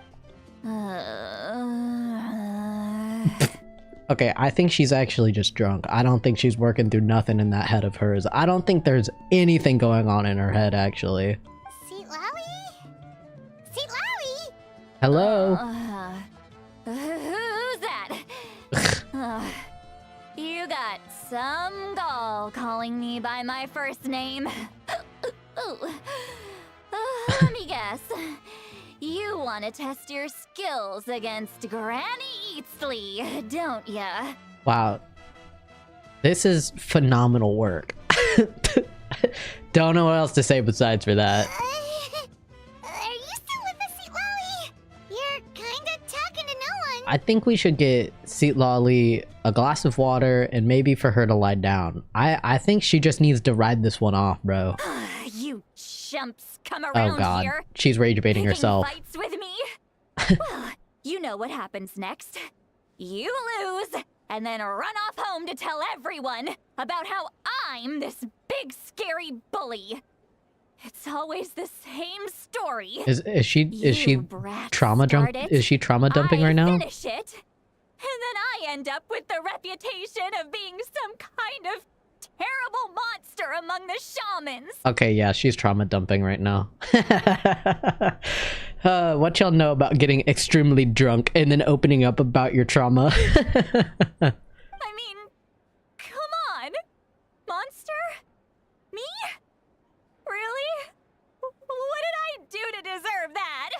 Okay, I think she's actually just drunk. I don't think she's working through nothing in that head of hers. I don't think there's anything going on in her head, actually. Citlali? Citlali? Hello? Who's that? You got some gall calling me by my first name. Let me guess. You want to test your skills against Granny Itzley, don't ya? Wow. This is phenomenal work. Don't know what else to say besides for that. Are you still with us, Citlali? You're kinda talking to no one. I think we should get Citlali a glass of water and maybe for her to lie down. I think she just needs to ride this one off, bro. You chumps come around Oh god, here. she's rage baiting Picking herself. fights with me? Well, you know what happens next. You lose, and then run off home to tell everyone about how I'm this big scary bully. It's always the same story. Is she You brats trauma start dump? it, Is she trauma dumping I right now? finish it, and then I end up with the reputation of being some kind of terrible monster among the shamans. Okay, yeah, she's trauma dumping right now. What y'all know about getting extremely drunk and then opening up about your trauma? I mean, come on, monster? Me? Really? What did I do to deserve that?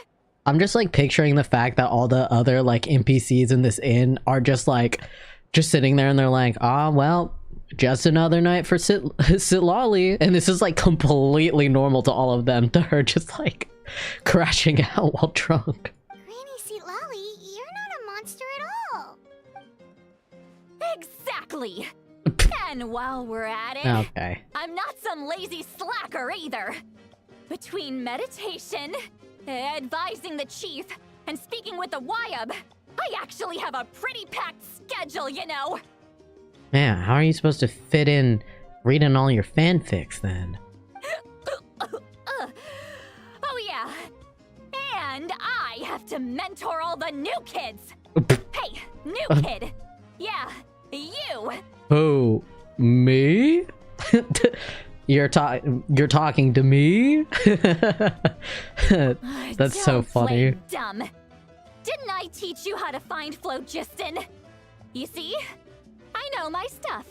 I'm just like picturing the fact that all the other like NPCs in this inn are just like sitting there and they're like, ah, well, just another night for citlali, and this is like completely normal to all of them. To her, just like crashing out while drunk. Granny Citlali, you're not a monster at all. Exactly. And while we're at it, Okay. I'm not some lazy slacker either. Between meditation, advising the chief, and speaking with the YAYYY, I actually have a pretty packed schedule, you know. Yeah, how are you supposed to fit in reading all your fanfics then? Oh yeah. And I have to mentor all the new kids. Hey, new kid. Yeah, you. Oh, me? You're talking to me? That's so Don't play funny. dumb. Didn't I teach you how to find phlogiston? You see? I know my stuff.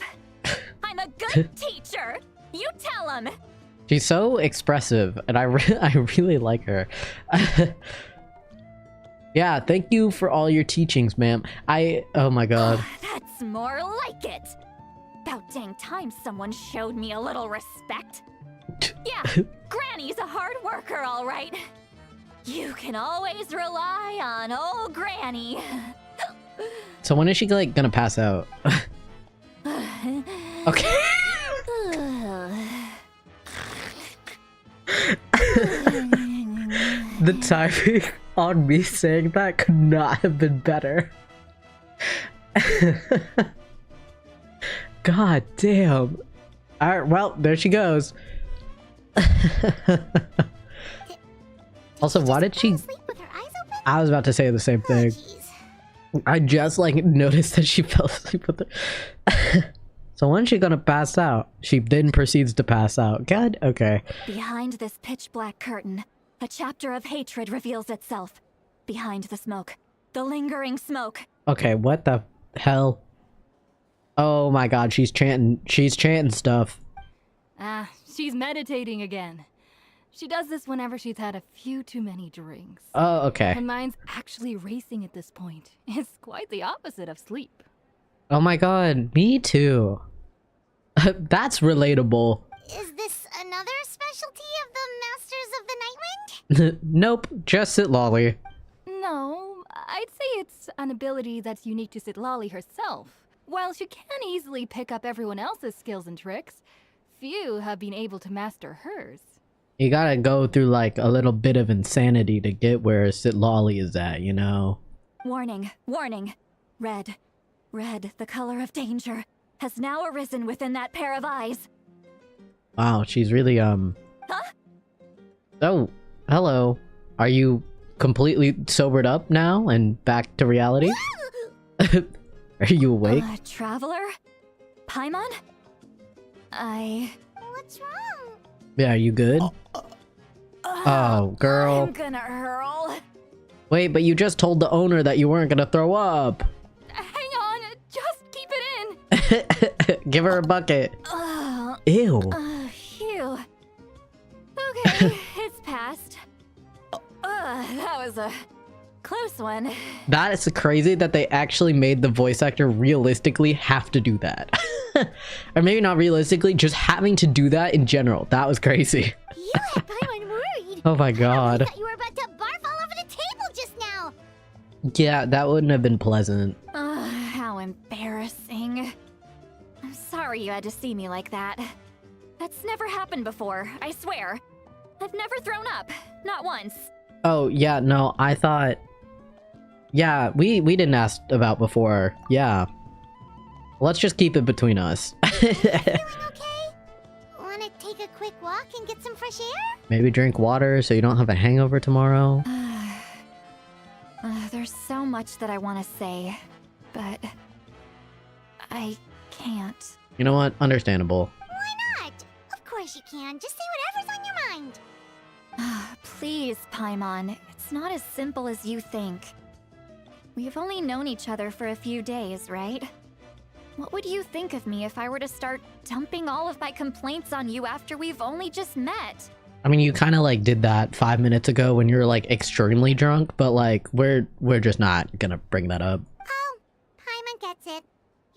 I'm a good teacher. You tell him. She's so expressive, and I really like her. Yeah, thank you for all your teachings, ma'am. Oh my god. That's more like it. About dang time someone showed me a little respect. Yeah, Granny's a hard worker, all right. You can always rely on old Granny. So when is she like gonna pass out? Okay. The timing on me saying that could not have been better. God damn. Alright, well, there she goes. Also, why did she... I was about to say the same thing. I just like noticed that she fell asleep with her. So when's she gonna pass out? She then proceeds to pass out. God, okay. Behind this pitch black curtain, a chapter of hatred reveals itself. Behind the smoke, the lingering smoke. Okay, what the hell? Oh my god, she's chanting stuff. Ah, she's meditating again. She does this whenever she's had a few too many drinks. Oh, okay. Her mind's actually racing at this point. It's quite the opposite of sleep. Oh my god, me too. That's relatable. Is this another specialty of the Masters of the Nightwind? Nope, just citlali. No, I'd say it's an ability that's unique to Citlali herself. While she can easily pick up everyone else's skills and tricks, few have been able to master hers. You gotta go through like a little bit of insanity to get where citlali is at, you know? Warning, warning. Red, the color of danger, has now arisen within that pair of eyes. Wow, she's really, Huh? Oh, hello. Are you completely sobered up now and back to reality? Are you awake? Traveler? Paimon? What's wrong? Yeah, are you good? Oh, girl. I'm gonna hurl. Wait, but you just told the owner that you weren't gonna throw up. Hang on, just keep it in. Give her a bucket. Ew. Phew. Okay, it's passed. That was a close one. That is crazy that they actually made the voice actor realistically have to do that. Or maybe not realistically, just having to do that in general. That was crazy. You had Paimon worried. Oh my god. I thought you were about to barf all over the table just now. Yeah, that wouldn't have been pleasant. How embarrassing. I'm sorry you had to see me like that. That's never happened before, I swear. I've never thrown up. Not once. Oh, yeah, no, I thought... Yeah, we didn't ask about before. Yeah. Let's just keep it between us. Feeling okay? Wanna take a quick quick walk and get some fresh air? Maybe drink water so you don't have a hangover tomorrow. There's so much that I want to say, but I can't. You know what? Understandable. Why not? Of course you can. Just say whatever's on your mind. Please, Paimon. It's not as simple as you think. We've only known each other for a few days, right? What would you think of me if I were to start dumping all of my complaints on you after we've only just met? I mean, you kind of like did that 5 minutes ago when you were like extremely drunk, but like we're just not gonna bring that up. Oh, Paimon gets it.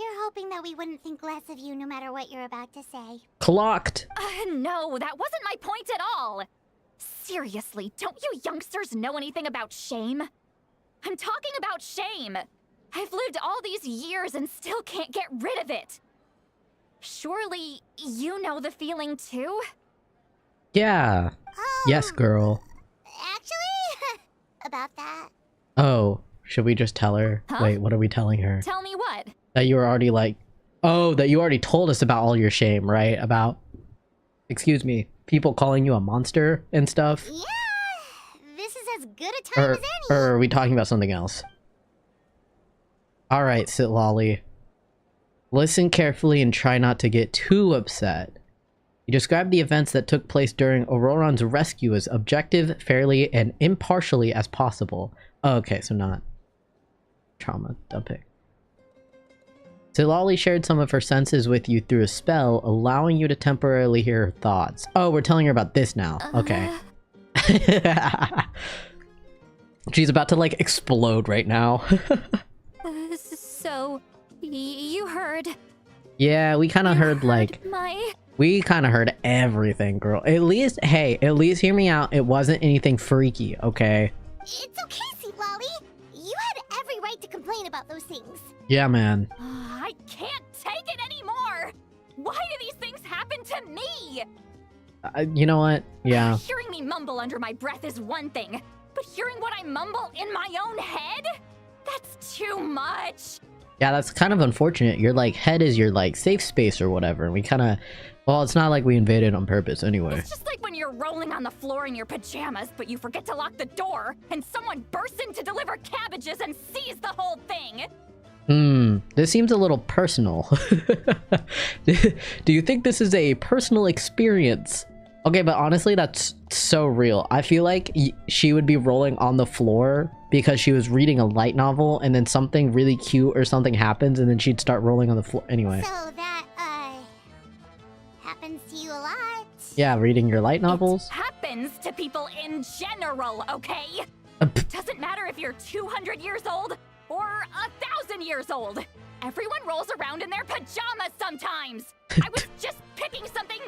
You're hoping that we wouldn't think less of you no matter what you're about to say. Clocked. No, that wasn't my point at all. Seriously, don't you youngsters know anything about shame? I'm talking about shame. I've lived all these years and still can't get rid of it. Surely you know the feeling too? Yeah. Yes, girl. Actually, about that. Oh, should we just tell her? Huh? Wait, what are we telling her? Tell me what? That you were already like, oh, that you already told us about all your shame, right? About, excuse me, people calling you a monster and stuff? Yeah, this is as good a time as any. Or are we talking about something else? Alright, citlali. Listen carefully and try not to get too upset. You described the events that took place during Auroran's rescue as objective, fairly, and impartially as possible. Oh, okay, so not trauma dumping. Citlali shared some of her senses with you through a spell, allowing you to temporarily hear her thoughts. Oh, we're telling her about this now. Okay. She's about to like explode right now. So, you heard... Yeah, we kind of heard like... We kind of heard everything, girl. At least, hey, at least hear me out. It wasn't anything freaky, okay? It's okay, citlali. You had every right to complain about those things. Yeah, man. I can't take it anymore! Why do these things happen to me? You know what? Yeah. Hearing me mumble under my breath is one thing, but hearing what I mumble in my own head? That's too much. Yeah, that's kind of unfortunate. Your like head is your like safe space or whatever, and we kind of, well, it's not like we invaded on purpose anyway. It's just like when you're rolling on the floor in your pajamas, but you forget to lock the door, and someone bursts in to deliver cabbages and sees the whole thing. This seems a little personal. Do you think this is a personal experience? Okay, but honestly, that's so real. I feel like she would be rolling on the floor because she was reading a light novel and then something really cute or something happens and then she'd start rolling on the floor. Anyway. So that, happens to you a lot. Yeah, reading your light novels. It happens to people in general, okay? Doesn't matter if you're 200 years old or 1,000 years old. Everyone rolls around in their pajamas sometimes. I was just picking something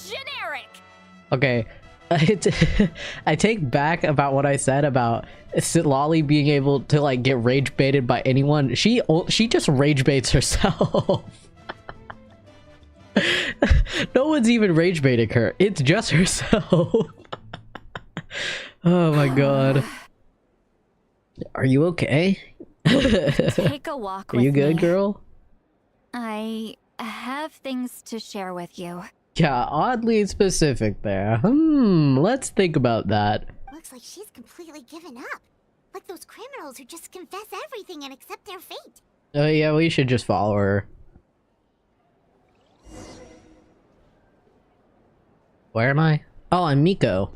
generic. Okay, I take back about what I said about citlali being able to like get rage baited by anyone. She just rage baits herself. No one's even rage baiting her. It's just herself. Oh my god. Are you okay? Take a walk with me. Are you good, girl? I have things to share with you. Yeah, oddly specific there. Let's think about that. Looks like she's completely given up. Like those criminals who just confess everything and accept their fate. Oh yeah, we should just follow her. Where am I? Oh, I'm Miko.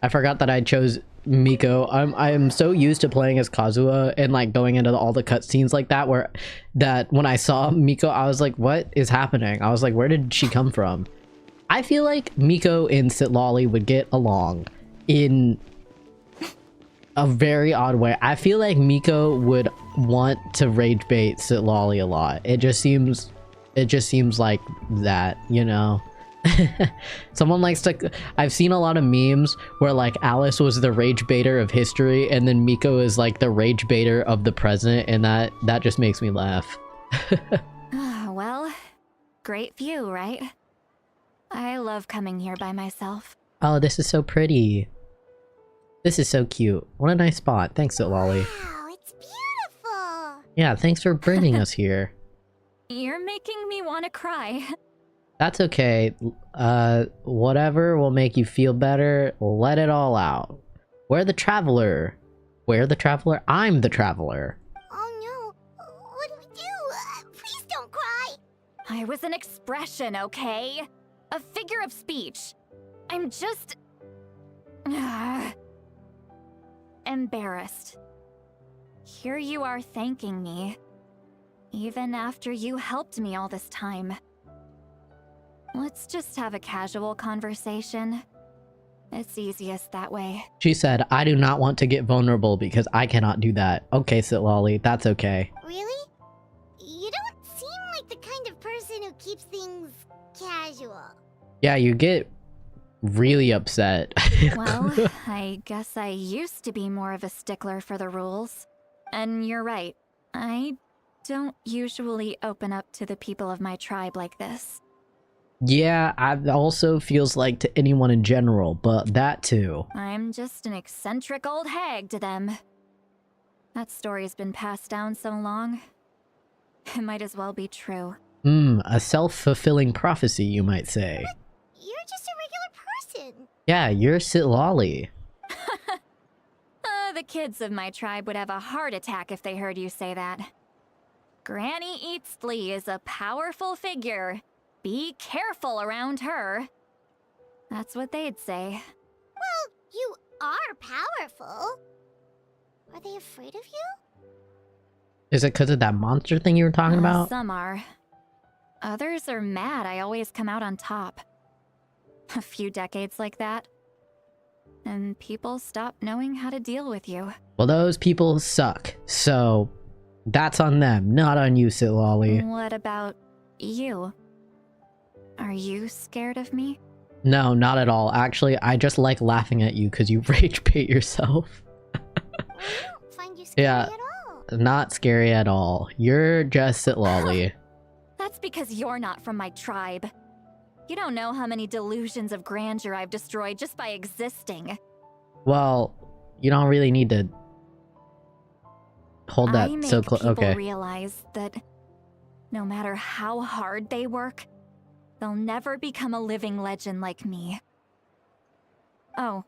I forgot that I chose Miko. I'm so used to playing as Kazuha and like going into all the cutscenes like that when I saw Miko I was like, what is happening? I was like, where did she come from? I feel like Miko and citlali would get along in a very odd way. I feel like Miko would want to rage bait citlali a lot. It just seems like that, you know. Someone likes to, I've seen a lot of memes where like Alice was the rage baiter of history and then Miko is like the rage baiter of the present, and that just makes me laugh. Well, great view, right? I love coming here by myself. Oh, this is so pretty. This is so cute. What a nice spot. Thanks, citlali. Wow, it's beautiful. Yeah, thanks for bringing us here. You're making me want to cry. That's okay. Whatever will make you feel better, let it all out. We're the traveler. We're the traveler? I'm the traveler. Oh no, what do we do? Please don't cry. I was an expression, okay? A figure of speech. I'm just... embarrassed. Here you are thanking me, even after you helped me all this time. Let's just have a casual conversation. It's easiest that way. She said, I do not want to get vulnerable because I cannot do that. Okay, citlali, that's okay. Really? You don't seem like the kind of person who keeps things casual. Yeah, you get really upset. Well, I guess I used to be more of a stickler for the rules. And you're right, I don't usually open up to the people of my tribe like this. Yeah, it also feels like to anyone in general, but that too. I'm just an eccentric old hag to them. That story's been passed down so long, it might as well be true. A self-fulfilling prophecy, you might say. You're just a regular person. Yeah, you're citlali. The kids of my tribe would have a heart attack if they heard you say that. Granny Eatsley is a powerful figure. Be careful around her. That's what they'd say. Well, you are powerful. Are they afraid of you? Is it because of that monster thing you were talking about? Some are. Others are mad I always come out on top. A few decades like that, and people stop knowing how to deal with you. Well, those people suck, so that's on them, not on you, citlali. What about you? Are you scared of me? No, not at all. Actually, I just like laughing at you because you rage bait yourself. I don't find you scary at all. Not scary at all. You're just citlali. That's because you're not from my tribe. You don't know how many delusions of grandeur I've destroyed just by existing. Well, you don't really need to hold that so close. Okay. People realize that no matter how hard they work, they'll never become a living legend like me. Oh,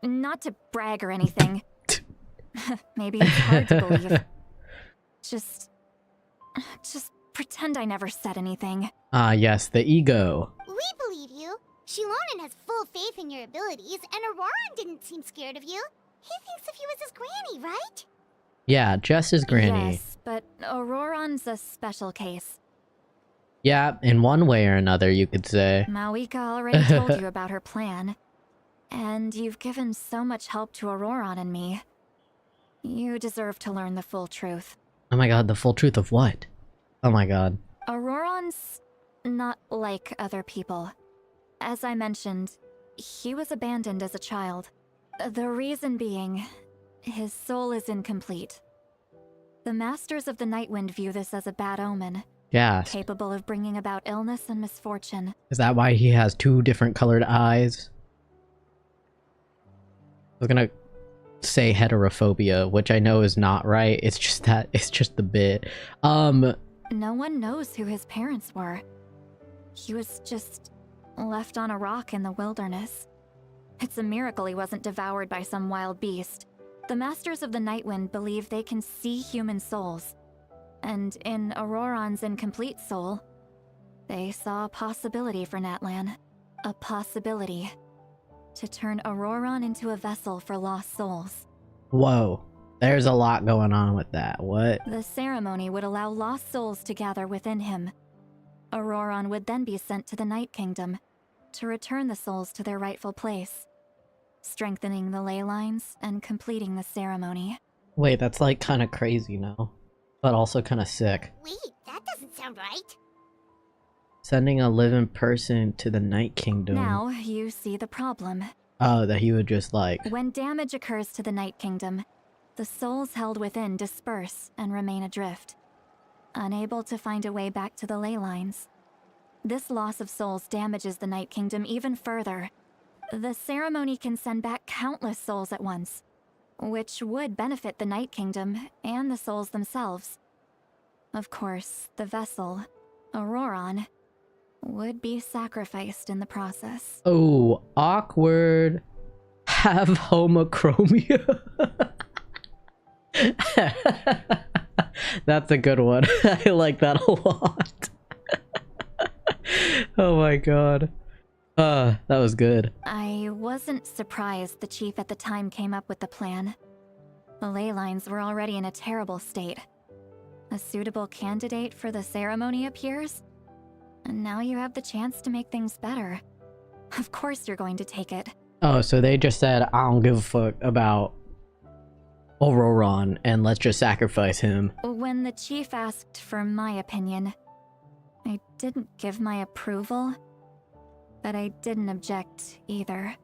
not to brag or anything. Maybe it's hard to believe. Just pretend I never said anything. Ah, yes, the ego. We believe you. Xilonen has full faith in your abilities, and Auroran didn't seem scared of you. He thinks of you as his granny, right? Yeah, just as granny. Yes, but Auroran's a special case. Yeah, in one way or another, you could say. Mawika already told you about her plan. And you've given so much help to Auroran and me. You deserve to learn the full truth. Oh my god, the full truth of what? Oh my god. Auroran's not like other people. As I mentioned, he was abandoned as a child. The reason being, his soul is incomplete. The Masters of the Nightwind view this as a bad omen. Yeah. Capable of bringing about illness and misfortune. Is that why he has two different colored eyes? I was gonna say heterophobia, which I know is not right. It's just that, it's just the bit. No one knows who his parents were. He was just left on a rock in the wilderness. It's a miracle he wasn't devoured by some wild beast. The Masters of the Nightwind believe they can see human souls. And in Auroran's incomplete soul, they saw a possibility for Natlan. A possibility to turn Auroran into a vessel for lost souls. Whoa. There's a lot going on with that. What? The ceremony would allow lost souls to gather within him. Auroran would then be sent to the Night Kingdom to return the souls to their rightful place, strengthening the ley lines and completing the ceremony. Wait, that's like kind of crazy now, but also kind of sick. Wait, that doesn't sound right. Sending a living person to the Night Kingdom. Now you see the problem. Oh, that he would just like... When damage occurs to the Night Kingdom, the souls held within disperse and remain adrift, unable to find a way back to the ley lines. This loss of souls damages the Night Kingdom even further. The ceremony can send back countless souls at once, which would benefit the Night Kingdom and the souls themselves. Of course, the vessel, Auroran, would be sacrificed in the process. Oh, awkward. Have homochromia. That's a good one. I like that a lot. Oh my god. That was good. I wasn't surprised the chief at the time came up with the plan. The ley lines were already in a terrible state. A suitable candidate for the ceremony appears, and now you have the chance to make things better. Of course you're going to take it. Oh, so they just said, I don't give a fuck about Auroron, and let's just sacrifice him. When the chief asked for my opinion, I didn't give my approval, but I didn't object either.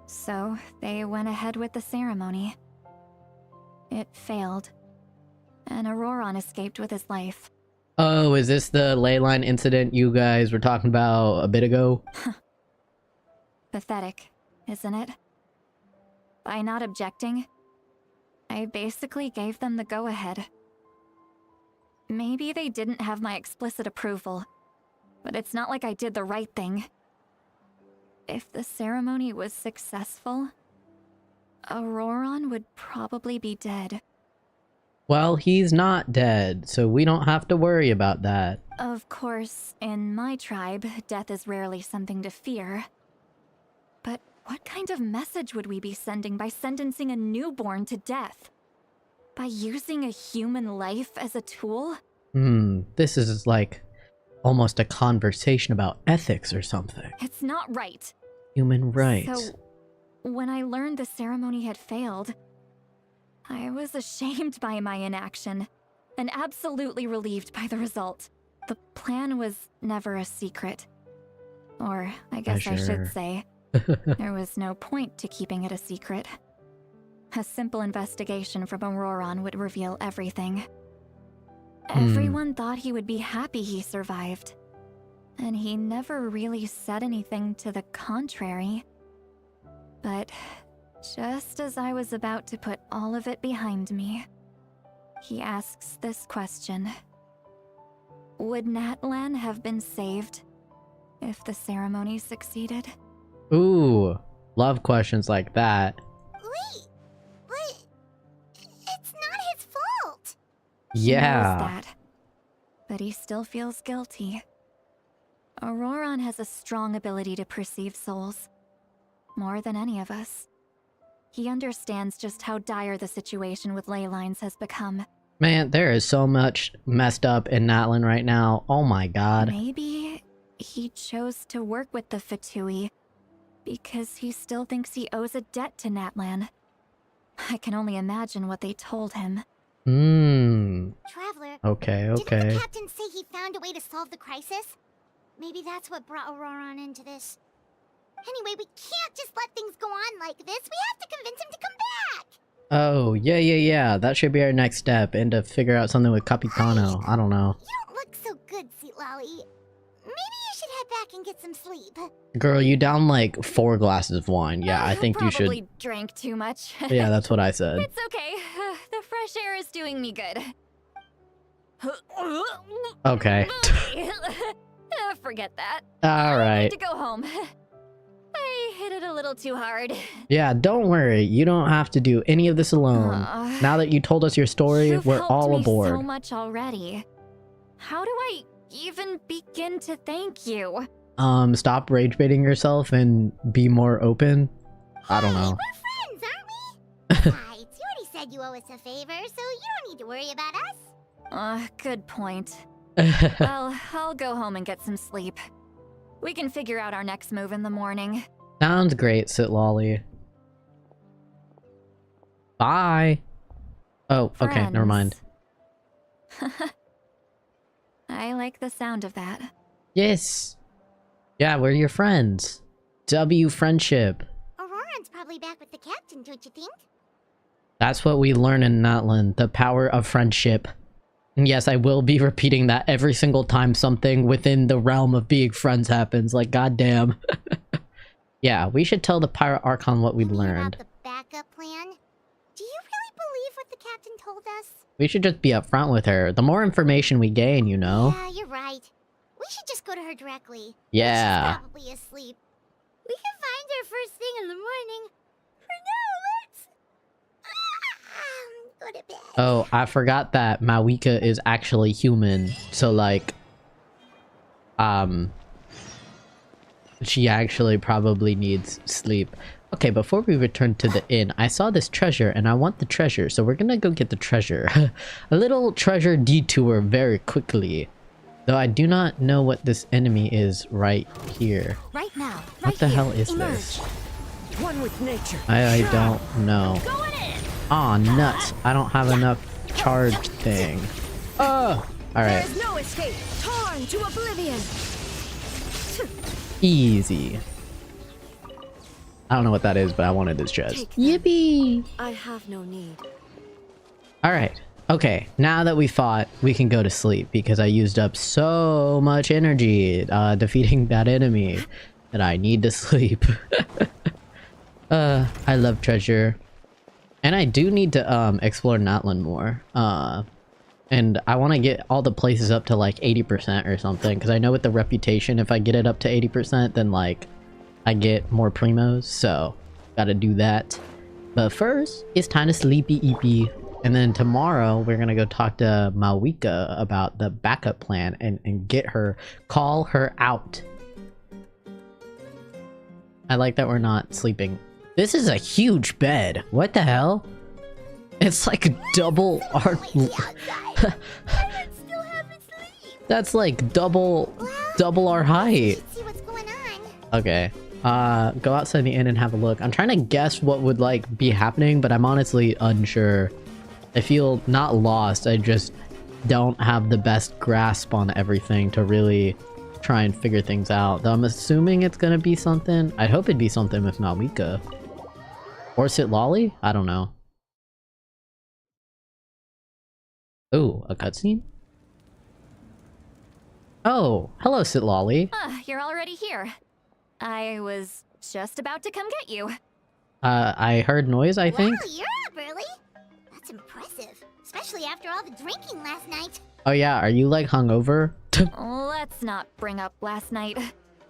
So they went ahead with the ceremony. It failed, and Auroron escaped with his life. Oh, is this the ley line incident you guys were talking about a bit ago? Pathetic, isn't it? By not objecting, I basically gave them the go-ahead. Maybe they didn't have my explicit approval, but it's not like I did the right thing. If the ceremony was successful, Auroron would probably be dead. Well, he's not dead, so we don't have to worry about that. Of course, in my tribe, death is rarely something to fear. But what kind of message would we be sending by sentencing a newborn to death? By using a human life as a tool? This is like almost a conversation about ethics or something. It's not right. Human rights. So, when I learned the ceremony had failed, I was ashamed by my inaction, and absolutely relieved by the result. The plan was never a secret. Or, I guess I should say, there was no point to keeping it a secret. A simple investigation from Auroron would reveal everything. Everyone thought he would be happy he survived. And he never really said anything to the contrary. But just as I was about to put all of it behind me, he asks this question. Would Natlan have been saved if the ceremony succeeded? Ooh, love questions like that. Wait, but it's not his fault. Yeah. He knows that, but he still feels guilty. Auroron has a strong ability to perceive souls, more than any of us. He understands just how dire the situation with ley lines has become. Man, there is so much messed up in Natlan right now. Oh my god. Maybe he chose to work with the Fatui because he still thinks he owes a debt to Natlan. I can only imagine what they told him. Traveler. Okay. Didn't the captain say he found a way to solve the crisis? Maybe that's what brought Auroron into this. Anyway, we can't just let things go on like this. We have to convince him to come back. Oh, yeah. That should be our next step, and to figure out something with Capitano. I don't know. You don't look so good, citlali. Maybe you should head back and get some sleep. Girl, you down like 4 glasses of wine. Yeah, I think you should. Probably drank too much. Yeah, that's what I said. It's okay. The fresh air is doing me good. Okay. Forget that. Alright. I need to go home. I hit it a little too hard. Yeah, don't worry. You don't have to do any of this alone. Now that you told us your story, we're all aboard. So much already. How do I even begin to thank you? Stop rage baiting yourself and be more open. I don't know. We're friends, aren't we? Besides, you already said you owe us a favor, so you don't need to worry about us. Good point. Well, I'll go home and get some sleep. We can figure out our next move in the morning. Sounds great, citlali. Bye. Oh, okay, never mind. I like the sound of that. Yes. Yeah, we're your friends. W friendship. Auroron's probably back with the captain, don't you think? That's what we learn in Natlan, the power of friendship. And yes, I will be repeating that every single time something within the realm of being friends happens. Like, goddamn. Yeah, we should tell the pirate archon what we've learned. About the backup plan? Do you really believe what the captain told us? We should just be upfront with her. The more information we gain, you know. Yeah, you're right. We should just go to her directly. Yeah. She's probably asleep. We can find her first thing in the morning. For now, let's go to bed. Oh, I forgot that Mawika is actually human. So like, she actually probably needs sleep. Okay, before we return to the inn, I saw this treasure and I want the treasure, so we're gonna go get the treasure. A little treasure detour very quickly. Though I do not know what this enemy is right here. Right now. What the hell is this? One with nature. I don't know. Aw, nuts. I don't have enough charge thing. Oh! Alright. There's no escape. Torn to oblivion. Easy. I don't know what that is, but I wanted this chest. Yippee! I have no need. Alright. Okay, now that we fought, we can go to sleep because I used up so much energy defeating that enemy that I need to sleep. I love treasure. And I do need to explore Natlan more. And I want to get all the places up to like 80% or something, because I know with the reputation, if I get it up to 80%, then like I get more primos, so gotta do that. But first, it's time to sleepy eepy. And then tomorrow, we're gonna go talk to Mawika about the backup plan and get her, call her out. I like that we're not sleeping. This is a huge bed. What the hell? It's like double our... That's like double our height. Okay. Go outside the inn and have a look. I'm trying to guess what would like be happening, but I'm honestly unsure. I feel not lost. I just don't have the best grasp on everything to really try and figure things out. Though I'm assuming it's gonna be something. I hope it'd be something with Mawika. Or citlali? I don't know. Ooh, a cutscene? Oh, hello citlali. You're already here. I was just about to come get you. I heard noise, I think. Wow, you're up early. That's impressive, especially after all the drinking last night. Oh yeah, are you like hungover? Let's not bring up last night.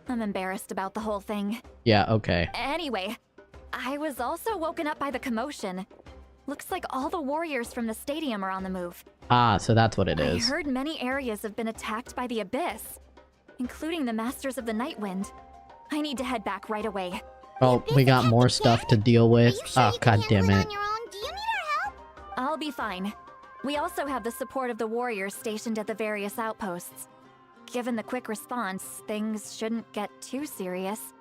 I'm embarrassed about the whole thing. Yeah, okay. Anyway, I was also woken up by the commotion. Looks like all the warriors from the stadium are on the move. Ah, so that's what it is. I heard many areas have been attacked by the Abyss, including the Masters of the Nightwind. I need to head back right away. Oh, we got more stuff to deal with. Oh, god damn it. I'll be fine. We also have the support of the warriors stationed at the various outposts. Given the quick response, things shouldn't get too serious.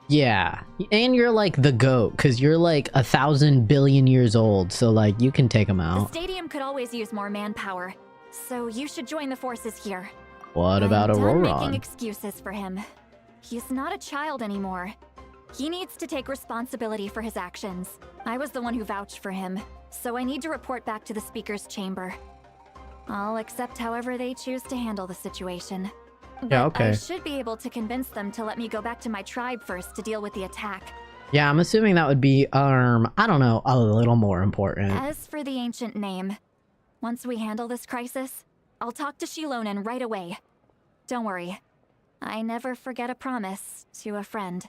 Yeah, and you're like the GOAT, because you're like 1,000 billion years old, so like you can take them out. The stadium could always use more manpower, so you should join the forces here. What about I'm done making Auroron? excuses for him. He's not a child anymore. He needs to take responsibility for his actions. I was the one who vouched for him, so I need to report back to the Speaker's Chamber. I'll accept however they choose to handle the situation. Yeah, okay. I should be able to convince them to let me go back to my tribe first to deal with the attack. Yeah, I'm assuming that would be, I don't know, a little more important. As for the ancient name, once we handle this crisis, I'll talk to xilonen right away. Don't worry, I never forget a promise to a friend.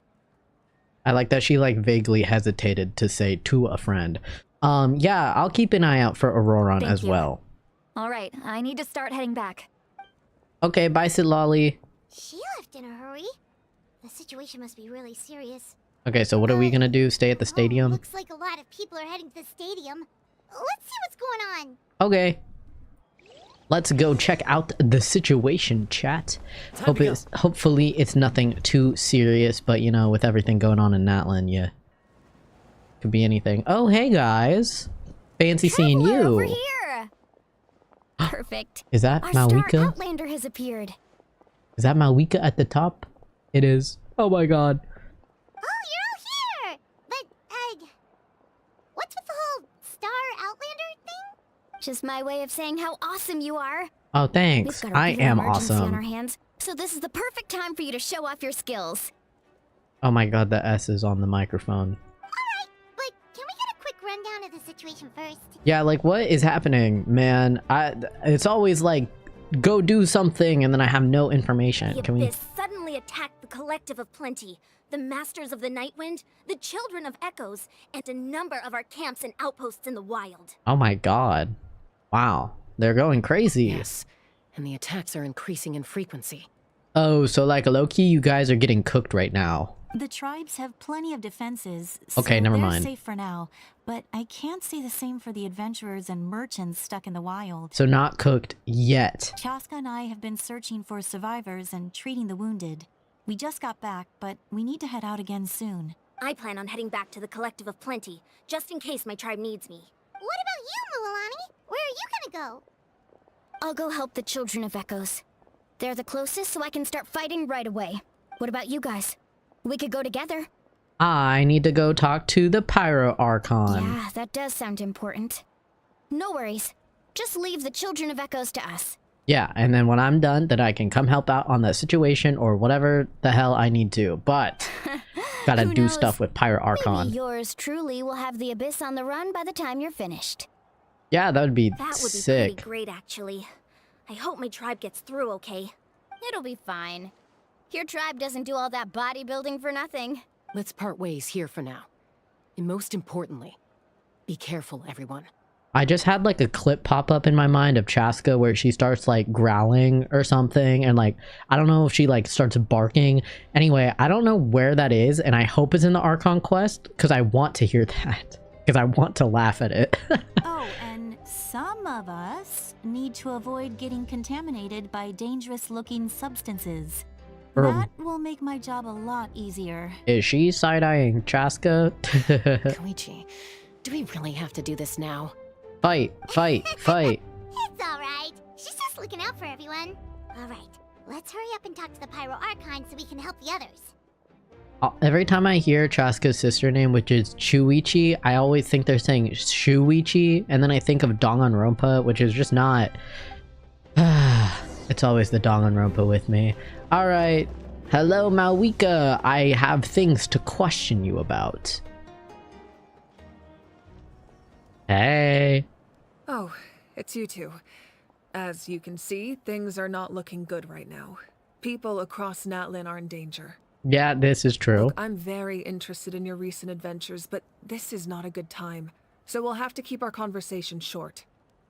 I like that she like vaguely hesitated to say to a friend. Yeah, I'll keep an eye out for Auroron as well. Alright, I need to start heading back. Okay, bye citlali. She left in a hurry. The situation must be really serious. Okay, so what are we gonna do? Stay at the stadium? Looks like a lot of people are heading to the stadium. Let's see what's going on. Okay. Let's go check out the situation, chat. Hopefully it's nothing too serious, but you know, with everything going on in Natlan, yeah. Could be anything. Oh, hey guys. Fancy seeing you. Over here. Perfect. Is that Our Mawika? star Outlander has appeared. Is that Mawika at the top? It is. Oh my god. Oh, you're all here! But, what's with the whole Star Outlander thing? Just my way of saying how awesome you are. Oh, thanks. We've got a I real am emergency on our awesome. hands, so this is the perfect time for you to show off your skills. Oh my god, the S is on the microphone. Alright, but can we get a quick rundown of the situation first? Yeah, like what is happening, man? It's always like go do something and then I have no information. The Can we? Abyss suddenly attacked the Collective of Plenty, the Masters of the Nightwind, the Children of Echoes, and a number of our camps and outposts in the wild. Oh my god. Wow. They're going crazy. Yes, and the attacks are increasing in frequency. Oh, so like low-key, you guys are getting cooked right now. The tribes have plenty of defenses, so Okay, never they're mind. safe for now. But I can't say the same for the adventurers and merchants stuck in the wild. So not cooked yet. Chaska and I have been searching for survivors and treating the wounded. We just got back, but we need to head out again soon. I plan on heading back to the Collective of Plenty, just in case my tribe needs me. What about you, Mualani? Where are you gonna go? I'll go help the Children of Echoes. They're the closest, so I can start fighting right away. What about you guys? We could go together. I need to go talk to the Pyro Archon. Yeah, that does sound important. No worries. Just leave the Children of Echoes to us. Yeah, and then when I'm done, then I can come help out on the situation or whatever the hell I need to. But gotta Who do knows? stuff with Pyro Archon. Maybe yours truly will have the Abyss on the run by the time you're finished. Yeah, that would be That would be sick. pretty great, actually. I hope my tribe gets through okay. It'll be fine. Your tribe doesn't do all that bodybuilding for nothing. Let's part ways here for now. And most importantly, be careful, everyone. I just had like a clip pop up in my mind of Chaska where she starts like growling or something, and like I don't know if she like starts barking. Anyway, I don't know where that is, and I hope it's in the Archon quest because I want to hear that because I want to laugh at it. Oh, and some of us need to avoid getting contaminated by dangerous-looking substances. That will make my job a lot easier. Is she side-eyeing Chaska? Koichi, do we really have to do this now? Fight, fight, fight. It's alright. She's just looking out for everyone. Alright, let's hurry up and talk to the Pyro Archon so we can help the others. Every time I hear Chaska's sister name, which is Chuichi, I always think they're saying Shuichi, and then I think of Danganronpa, which is just not... It's always the Danganronpa with me. Alright. Hello, Mawika. I have things to question you about. Hey. Oh, it's you two. As you can see, things are not looking good right now. People across Natlan are in danger. Yeah, this is true. Look, I'm very interested in your recent adventures, but this is not a good time. So we'll have to keep our conversation short.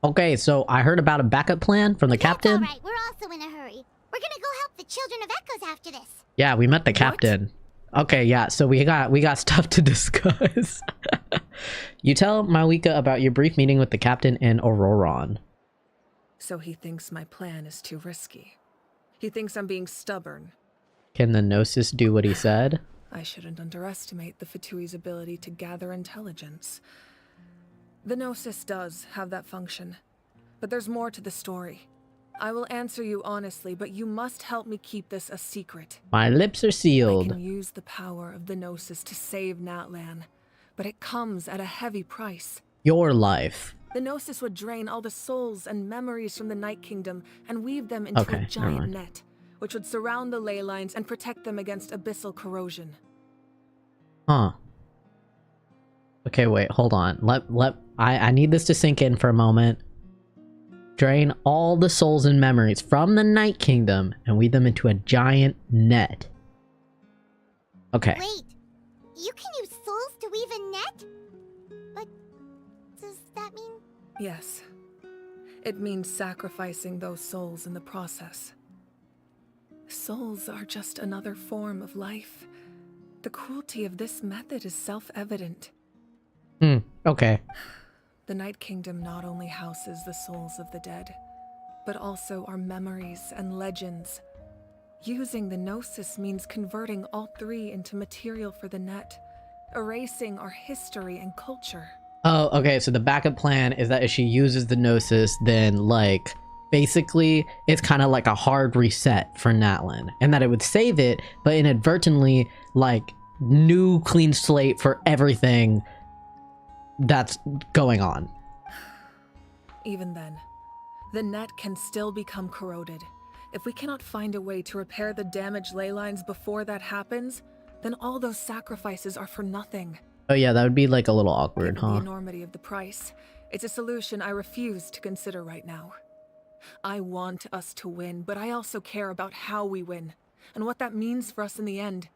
Okay, so I heard about a backup plan from the captain. Alright, we're also in a hurry. We're gonna go help the Children of Echoes after this. Yeah, we met the captain. Okay, yeah, so we got stuff to discuss. You tell Mawika about your brief meeting with the captain and Auroron. So he thinks my plan is too risky. He thinks I'm being stubborn. Can the Gnosis do what he said? I shouldn't underestimate the Fatui's ability to gather intelligence. The Gnosis does have that function, but there's more to the story. I will answer you honestly, but you must help me keep this a secret. My lips are I sealed. can use the power of the Gnosis to save Natlan, but it comes at a heavy price. Your life. The Gnosis would drain all the souls and memories from the Night Kingdom and weave them into Okay, a never giant mind. net, which would surround the ley lines and protect them against abyssal corrosion. Huh. Okay, wait, hold on. I need this to sink in for a moment. Drain all the souls and memories from the Night Kingdom and weave them into a giant net. Okay. Wait, you can use souls to weave a net? But does that mean... Yes. It means sacrificing those souls in the process. Souls are just another form of life. The cruelty of this method is self-evident. Okay. The Night Kingdom not only houses the souls of the dead, but also our memories and legends. Using the Gnosis means converting all three into material for the net, erasing our history and culture. Oh, okay, so the backup plan is that if she uses the Gnosis, then, like, basically, it's kind of like a hard reset for Natlan. And that it would save it, but inadvertently, like, new clean slate for everything that's going on. Even then, the net can still become corroded. If we cannot find a way to repair the damaged ley lines before that happens, then all those sacrifices are for nothing. Oh yeah, that would be like a little awkward, The huh? enormity of the price. It's a solution I refuse to consider right now. I want us to win, but I also care about how we win, and what that means for us in the end.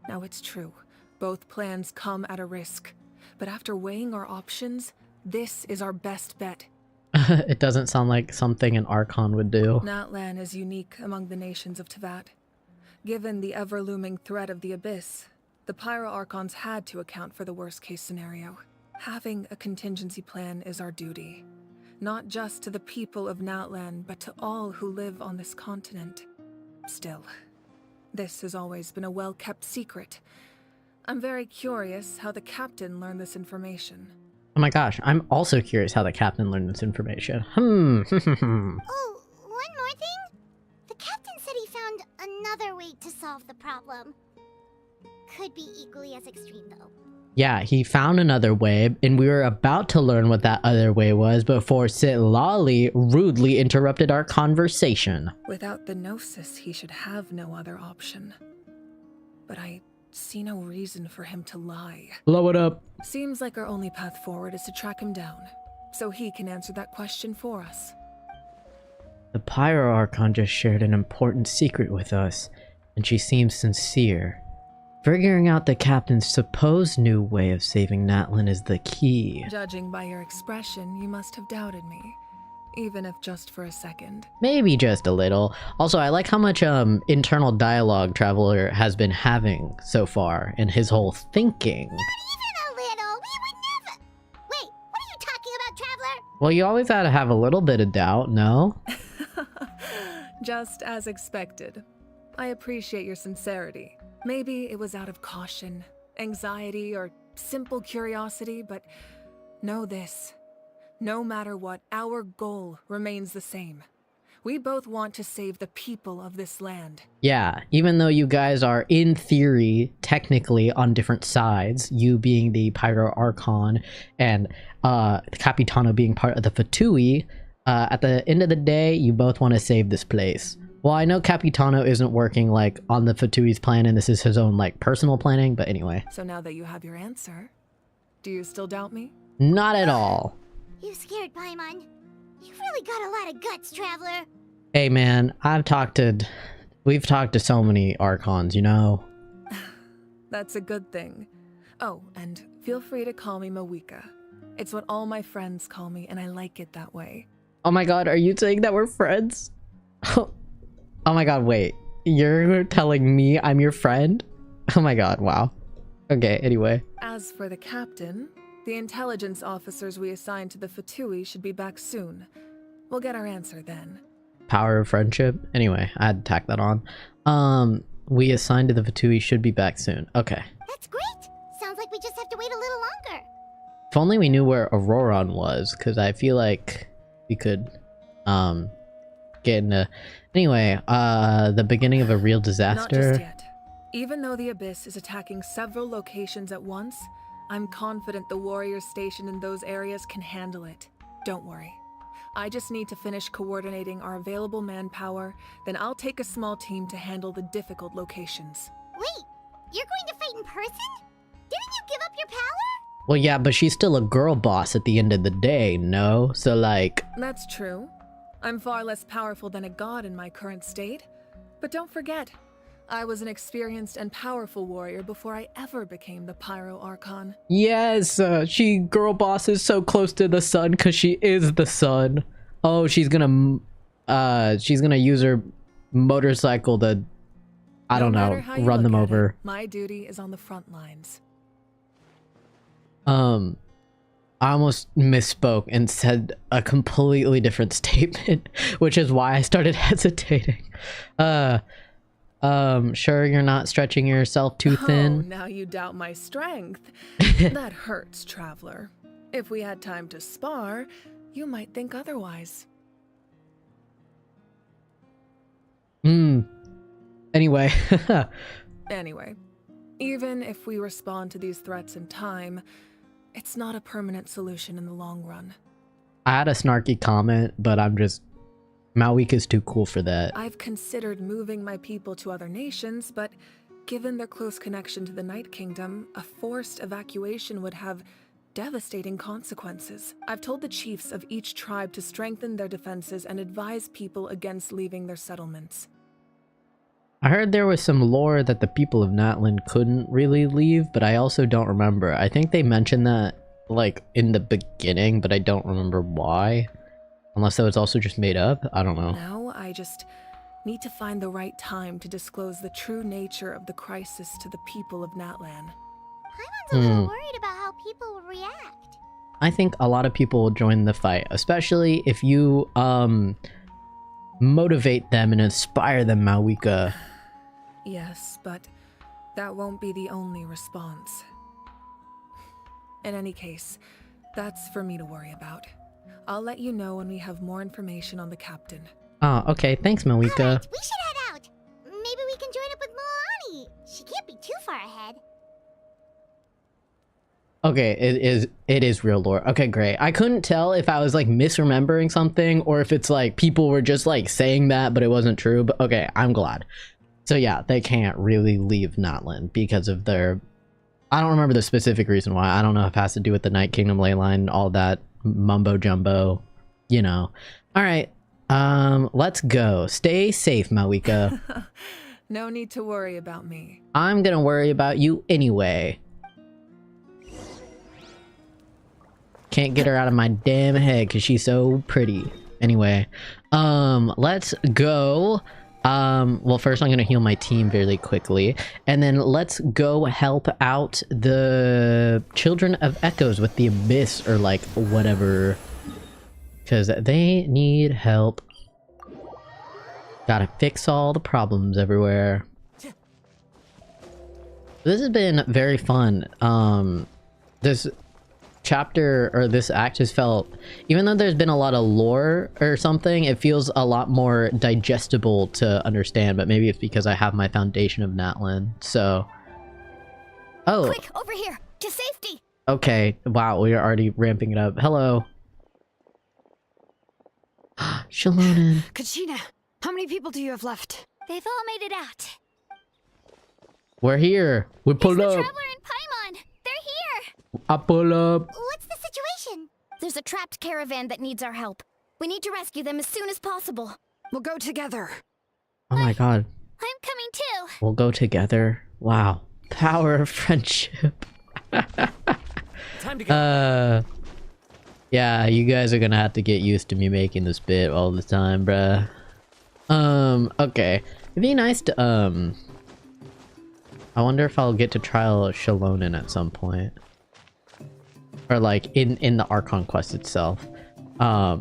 Now it's true, both plans come at a risk, but after weighing our options, this is our best bet. It doesn't sound like something an archon would do. Natlan is unique among the nations of Teyvat. Given the ever-looming threat of the Abyss, the Pyro Archons had to account for the worst-case scenario. Having a contingency plan is our duty, not just to the people of Natlan, but to all who live on this continent. Still, this has always been a well-kept secret. I'm very curious how the captain learned this information. Oh my gosh, I'm also curious how the captain learned this information. Oh, one more thing? The captain said he found another way to solve the problem. Could be equally as extreme, though. Yeah, he found another way, and we were about to learn what that other way was before citlali rudely interrupted our conversation. Without the Gnosis, he should have no other option. But I see no reason for him to lie. Blow it up. Seems like our only path forward is to track him down, so he can answer that question for us. The Pyro Archon just shared an important secret with us, and she seems sincere. Figuring out the captain's supposed new way of saving Natlan is the key. Judging by your expression, you must have doubted me, even if just for a second. Maybe just a little. Also, I like how much internal dialogue Traveler has been having so far in his whole thinking. Not even a little! We would never— Wait, what are you talking about, Traveler? Well, you always had to have a little bit of doubt, no? Just as expected. I appreciate your sincerity. Maybe it was out of caution, anxiety, or simple curiosity, but know this. No matter what, our goal remains the same. We both want to save the people of this land. Yeah, even though you guys are, in theory, technically on different sides, you being the Pyro Archon and Capitano being part of the Fatui, at the end of the day, you both want to save this place. Well, I know Capitano isn't working, like, on the Fatui's plan, and this is his own, like, personal planning, but anyway. So now that you have your answer, do you still doubt me? Not at all. You scared, Paimon? You've really got a lot of guts, Traveler. Hey, man, we've talked to so many Archons, you know? That's a good thing. Oh, and feel free to call me Mawika. It's what all my friends call me, and I like it that way. Oh my god, are you saying that we're friends? Oh my god, wait. You're telling me I'm your friend? Oh my god, wow. Okay, anyway. As for the captain, the intelligence officers we assigned to the Fatui should be back soon. We'll get our answer then. Power of friendship? Anyway, I had to tack that on. We assigned to the Fatui should be back soon. Okay. That's great! Sounds like we just have to wait a little longer. If only we knew where Auroron was, because I feel like we could, get into... Anyway, the beginning of a real disaster. Not just yet. Even though the Abyss is attacking several locations at once, I'm confident the warriors stationed in those areas can handle it. Don't worry. I just need to finish coordinating our available manpower, then I'll take a small team to handle the difficult locations. Wait, you're going to fight in person? Didn't you give up your power? Well, yeah, but she's still a girl boss at the end of the day, no? So, like... That's true. I'm far less powerful than a god in my current state. But don't forget, I was an experienced and powerful warrior before I ever became the Pyro Archon. Yes, she girl boss is so close to the sun because she is the sun. Oh, she's gonna use her motorcycle to, I don't know, run them over. My duty is on the front lines. I almost misspoke and said a completely different statement, which is why I started hesitating. Sure you're not stretching yourself too thin? Oh, now you doubt my strength. That hurts, Traveler. If we had time to spar, you might think otherwise. Anyway. Anyway, even if we respond to these threats in time, it's not a permanent solution in the long run. I had a snarky comment, but I'm just... Mawika's too cool for that. I've considered moving my people to other nations, but given their close connection to the Night Kingdom, a forced evacuation would have devastating consequences. I've told the chiefs of each tribe to strengthen their defenses and advise people against leaving their settlements. I heard there was some lore that the people of Natlan couldn't really leave, but I also don't remember. I think they mentioned that like in the beginning, but I don't remember why. Unless that was also just made up. I don't know. Now I just need to find the right time to disclose the true nature of the crisis to the people of Natlan. Paimon's a little worried about how people will react. I think a lot of people will join the fight, especially if you motivate them and inspire them, Mawika. Yes, but that won't be the only response. In any case, that's for me to worry about. I'll let you know when we have more information on the captain. Oh, okay. Thanks, Mawika. Alright, we should head out. Maybe we can join up with Millie. She can't be too far ahead. Okay, it is real lore. Okay, great. I couldn't tell if I was like misremembering something or if it's like people were just like saying that but it wasn't true, but okay, I'm glad. So yeah, they can't really leave Natlan because of their... I don't remember the specific reason why. I don't know if it has to do with the Night Kingdom ley line, all that mumbo jumbo, you know. Alright, let's go. Stay safe, Mawika. No need to worry about me. I'm gonna worry about you anyway. Can't get her out of my damn head because she's so pretty. Anyway, let's go. Well, first I'm gonna heal my team very quickly, and then let's go help out the Children of Echoes with the Abyss, or like whatever, because they need help. Gotta fix all the problems everywhere. This has been very fun. This chapter, or this act, has felt, even though there's been a lot of lore or something, it feels a lot more digestible to understand, but maybe it's because I have my foundation of Natlan, so... Oh! Quick, over here! To safety! Okay, wow, we are already ramping it up. Hello! Xilonen! Kachina, how many people do you have left? They've all made it out. We're here! We pulled up! Traveler and Paimon! They're here! I pull up! What's the situation? There's a trapped caravan that needs our help. We need to rescue them as soon as possible. We'll go together. Oh my god. I'm coming too! We'll go together. Wow. Power of friendship. Time to go. Yeah, you guys are gonna have to get used to me making this bit all the time, bruh. Okay. It'd be nice to, I wonder if I'll get to trial Xilonen at some point. Or like in the Archon quest itself. How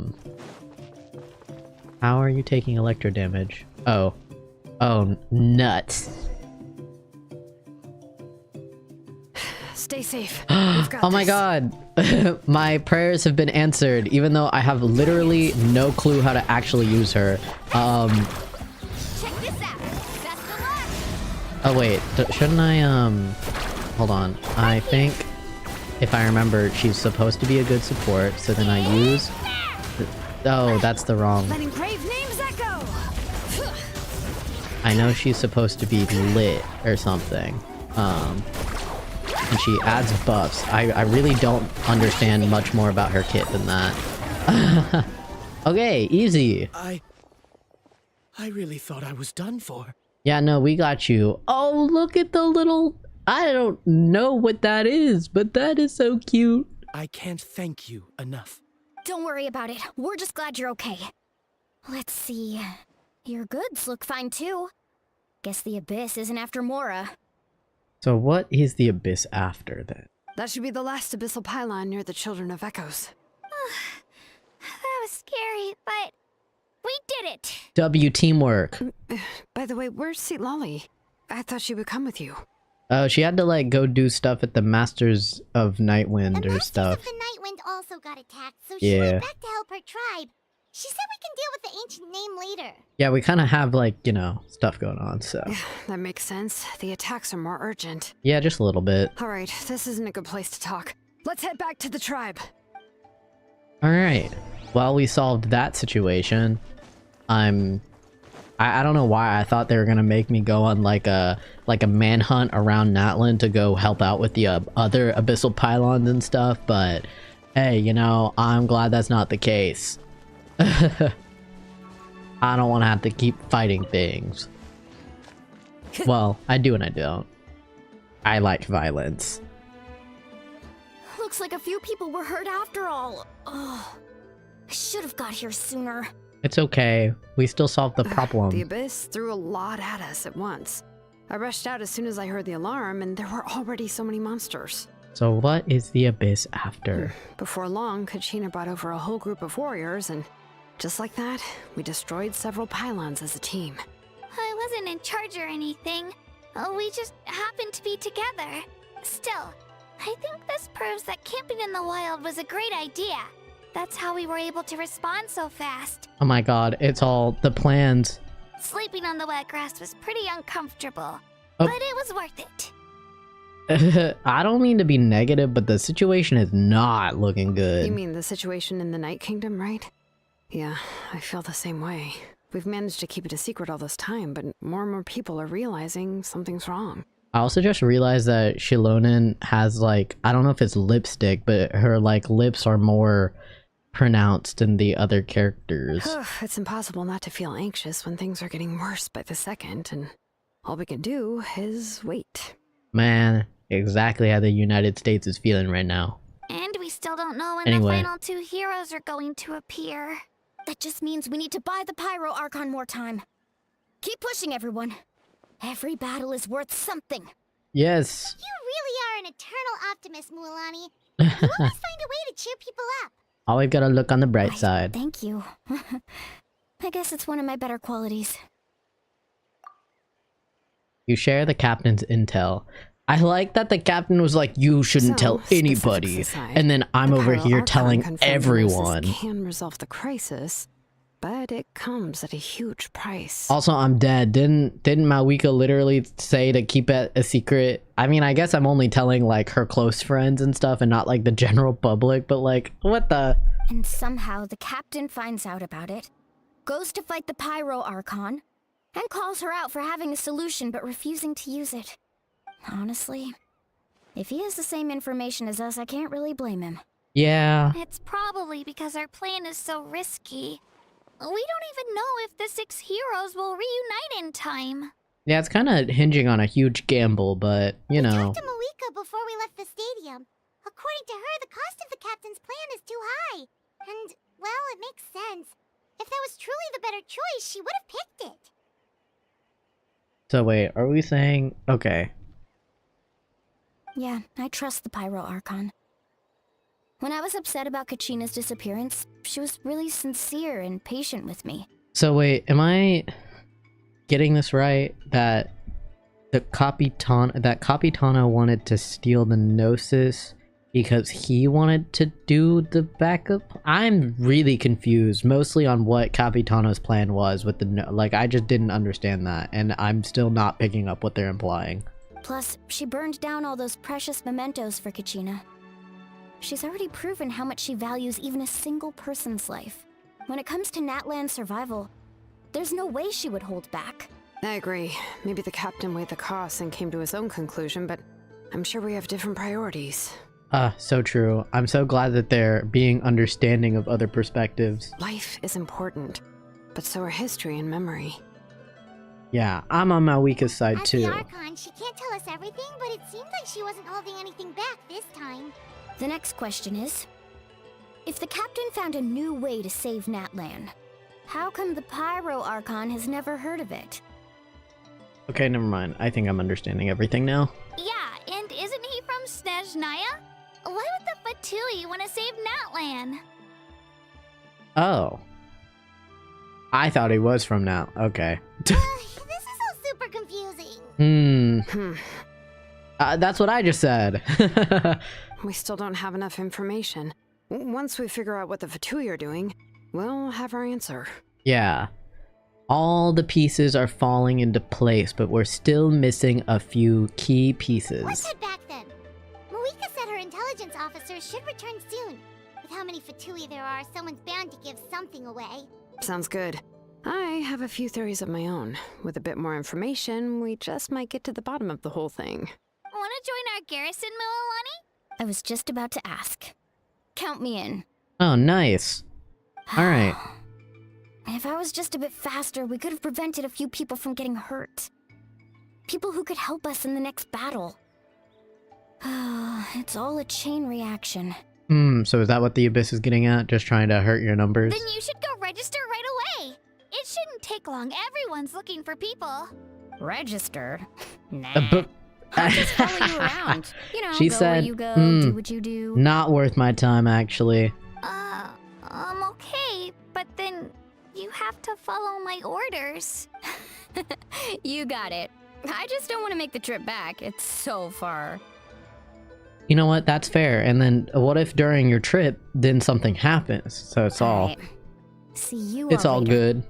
are you taking electro damage? Oh. Oh, nuts. Stay safe. We've got Oh my god. My prayers have been answered, even though I have literally no clue how to actually use her. Check this out! Best of luck! Oh wait, shouldn't I, hold on. I think, if I remember, she's supposed to be a good support, so then I use... Oh, that's the wrong... Letting brave names echo. I know she's supposed to be lit or something. And she adds buffs. I really don't understand much more about her kit than that. Okay, easy. I really thought I was done for. Yeah, no, we got you. Oh, look at the little... I don't know what that is, but that is so cute. I can't thank you enough. Don't worry about it. We're just glad you're okay. Let's see. Your goods look fine too. Guess the Abyss isn't after Mora. So what is the Abyss after then? That should be the last abyssal pylon near the Children of Echoes. That was scary, but we did it! W teamwork. By the way, where's citlali? I thought she would come with you. She had to like go do stuff at the Masters of Nightwind or stuff. The Nightwind also got attacked, so she went back to help her tribe. She said we can deal with the ancient name later. Yeah, we kind of have like, you know, stuff going on, so. That makes sense. The attacks are more urgent. Yeah, just a little bit. Alright, this isn't a good place to talk. Let's head back to the tribe. Alright. Well, we solved that situation. I'm I don't know why I thought they were gonna make me go on like a manhunt around Natlan to go help out with the other abyssal pylons and stuff, but hey, you know, I'm glad that's not the case. I don't want to have to keep fighting things. Well, I do and I don't. I like violence. Looks like a few people were hurt after all. Oh, I should have got here sooner. It's okay. We still solved the problem. The Abyss threw a lot at us at once. I rushed out as soon as I heard the alarm, and there were already so many monsters. So what is the Abyss after? Before long, Kachina brought over a whole group of warriors, and just like that, we destroyed several pylons as a team. I wasn't in charge or anything. We just happened to be together. Still, I think this proves that camping in the wild was a great idea. That's how we were able to respond so fast. Oh my god, it's all the plans. Sleeping on the wet grass was pretty uncomfortable, Oh. but it was worth it. I don't mean to be negative, but the situation is not looking good. You mean the situation in the Night Kingdom, right? Yeah, I feel the same way. We've managed to keep it a secret all this time, but more and more people are realizing something's wrong. I also just realized that xilonen has like, I don't know if it's lipstick, but her like lips are more pronounced than the other characters. It's impossible not to feel anxious when things are getting worse by the second, and all we can do is wait. Man, exactly how the United States is feeling right now. And we still don't know when Anyway. the final two heroes are going to appear. That just means we need to buy the Pyro Archon more time. Keep pushing, everyone. Every battle is worth something. Yes. You really are an eternal optimist, Mualani. You always find a way to cheer people up. Always gotta look on the bright side. Thank you. I guess it's one of my better qualities. You share the captain's intel. I like that the captain was like, you shouldn't tell anybody. And then I'm over here telling everyone. Can resolve the crisis, but it comes at a huge price. Also, I'm dead. Didn't Mawika literally say to keep it a secret? I mean, I guess I'm only telling like her close friends and stuff and not like the general public, but like, what the? And somehow the captain finds out about it, goes to fight the Pyro Archon, and calls her out for having a solution but refusing to use it. Honestly, if he has the same information as us, I can't really blame him. Yeah. It's probably because our plan is so risky. We don't even know if the 6 heroes will reunite in time. Yeah, it's kind of hinging on a huge gamble, but, you know. We talked to Mawika before we left the stadium. According to her, the cost of the captain's plan is too high. And, well, it makes sense. If that was truly the better choice, she would have picked it. So wait, are we saying... Okay. Yeah, I trust the Pyro Archon. When I was upset about Kachina's disappearance, she was really sincere and patient with me. So wait, am I getting this right? That the Capitano wanted to steal the Gnosis because he wanted to do the backup? I'm really confused, mostly on what Capitano's plan was with the... Like, I just didn't understand that, and I'm still not picking up what they're implying. Plus, she burned down all those precious mementos for Kachina. She's already proven how much she values even a single person's life. When it comes to Natlan's survival, there's no way she would hold back. I agree. Maybe the captain weighed the costs and came to his own conclusion, but I'm sure we have different priorities. So true. I'm so glad that they're being understanding of other perspectives. Life is important, but so are history and memory. Yeah, I'm on Mawika's side As too. the Archon, she can't tell us everything, but it seems like she wasn't holding anything back this time. The next question is, if the captain found a new way to save Natlan, how come the Pyro Archon has never heard of it? Okay, never mind. I think I'm understanding everything now. Yeah, and isn't he from Snezhnaya? Why would the Fatui want to save Natlan? Oh. I thought he was from now. Okay. This is all super confusing. That's what I just said. We still don't have enough information. Once we figure out what the Fatui are doing, we'll have our answer. Yeah. All the pieces are falling into place, but we're still missing a few key pieces. Let's head back then. Mawika said her intelligence officers should return soon. With how many Fatui there are, someone's bound to give something away. Sounds good. I have a few theories of my own. With a bit more information, we just might get to the bottom of the whole thing. Wanna join our garrison, Mililani? I was just about to ask. Count me in. Oh, nice. Alright. If I was just a bit faster, we could have prevented a few people from getting hurt. People who could help us in the next battle. It's all a chain reaction. So is that what the Abyss is getting at? Just trying to hurt your numbers? Then you should go register right away. It shouldn't take long. Everyone's looking for people. Register? Nah. I'll just follow you around. You know, she go said, where you go, do what you do. Not worth my time, actually. Okay, but then you have to follow my orders. You got it. I just don't want to make the trip back. It's so far. You know what? That's fair. And then what if during your trip, then something happens? So it's all... Right. See you It's all later. good.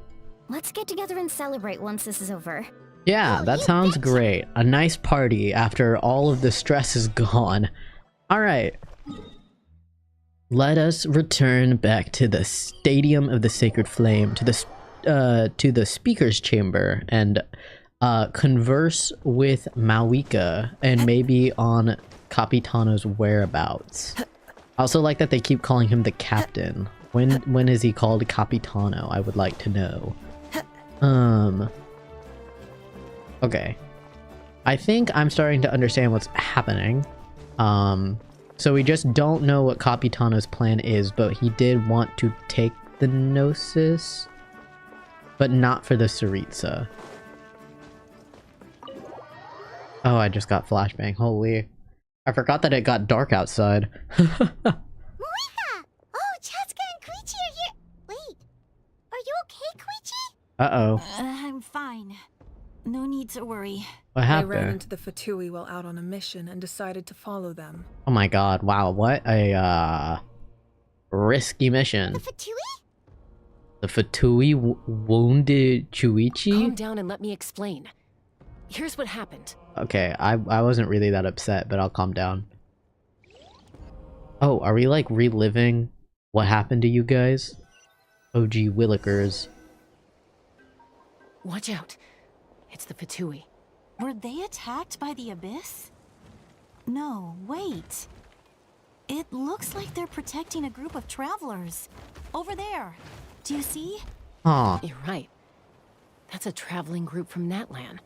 Let's get together and celebrate once this is over. Yeah, that sounds great. A nice party after all of the stress is gone. Alright. Let us return back to the Stadium of the Sacred Flame, to the Speaker's Chamber, and converse with Mawika, and maybe on Capitano's whereabouts. I also like that they keep calling him the Captain. When is he called Capitano? I would like to know. Okay. I think I'm starting to understand what's happening. So we just don't know what Capitano's plan is, but he did want to take the Gnosis, but not for the Tsaritsa. Oh, I just got flashbang. Holy. I forgot that it got dark outside. Moika! Oh, Chaska and Koichi are here. Wait, are you okay, Koichi? Uh-oh. I'm fine. No need to worry. What I happened? ran into the Fatui while out on a mission and decided to follow them. Oh my god, wow, what a, risky mission. The Fatui? The Fatui wounded Chuichi? Calm down and let me explain. Here's what happened. Okay, I wasn't really that upset, but I'll calm down. Oh, are we, like, reliving what happened to you guys? OG Willikers. Watch out. It's the Fatui. Were they attacked by the Abyss? No, wait. It looks like they're protecting a group of travelers. Over there. Do you see? Huh. You're right. That's a traveling group from Natlan.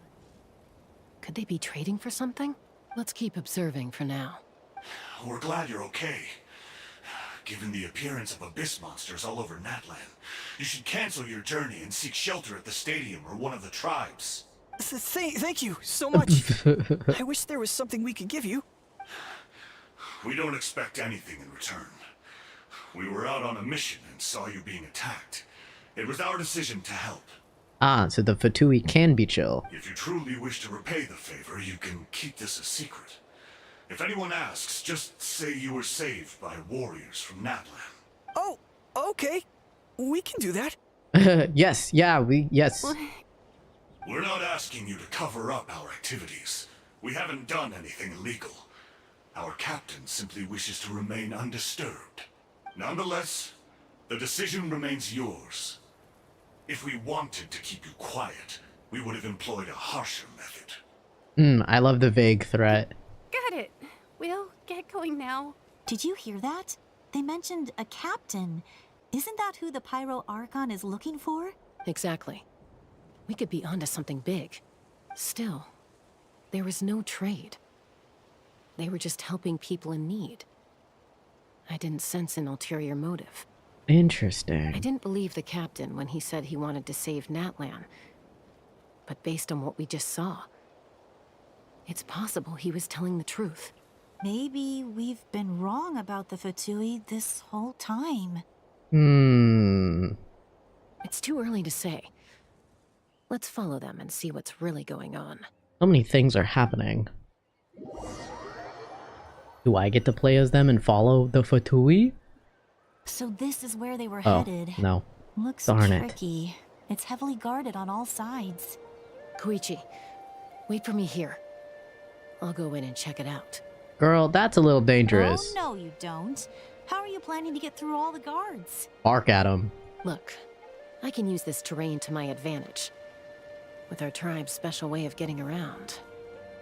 Could they be trading for something? Let's keep observing for now. We're glad you're okay. Given the appearance of abyss monsters all over Natlan, you should cancel your journey and seek shelter at the stadium or one of the tribes. Thank you so much. I wish there was something we could give you. We don't expect anything in return. We were out on a mission and saw you being attacked. It was our decision to help. Ah, so the Fatui can be chill. If you truly wish to repay the favor, you can keep this a secret. If anyone asks, just say you were saved by warriors from Natlan. Oh, okay. We can do that. Yes, yes. We're not asking you to cover up our activities. We haven't done anything illegal. Our captain simply wishes to remain undisturbed. Nonetheless, the decision remains yours. If we wanted to keep you quiet, we would have employed a harsher method. I love the vague threat. Got it. We'll get going now. Did you hear that? They mentioned a captain. Isn't that who the Pyro Archon is looking for? Exactly. We could be onto something big. Still, there was no trade. They were just helping people in need. I didn't sense an ulterior motive. Interesting. I didn't believe the captain when he said he wanted to save Natlan. But based on what we just saw, it's possible he was telling the truth. Maybe we've been wrong about the Fatui this whole time. It's too early to say. Let's follow them and see what's really going on. So many things are happening. Do I get to play as them and follow the Fatui? So this is where they were Oh, headed. no. Looks Darn tricky. It's heavily guarded on all sides. Koichi, wait for me here. I'll go in and check it out. Girl, that's a little dangerous. Oh, no, you don't. How are you planning to get through all the guards? Bark at him. Look, I can use this terrain to my advantage. With our tribe's special way of getting around,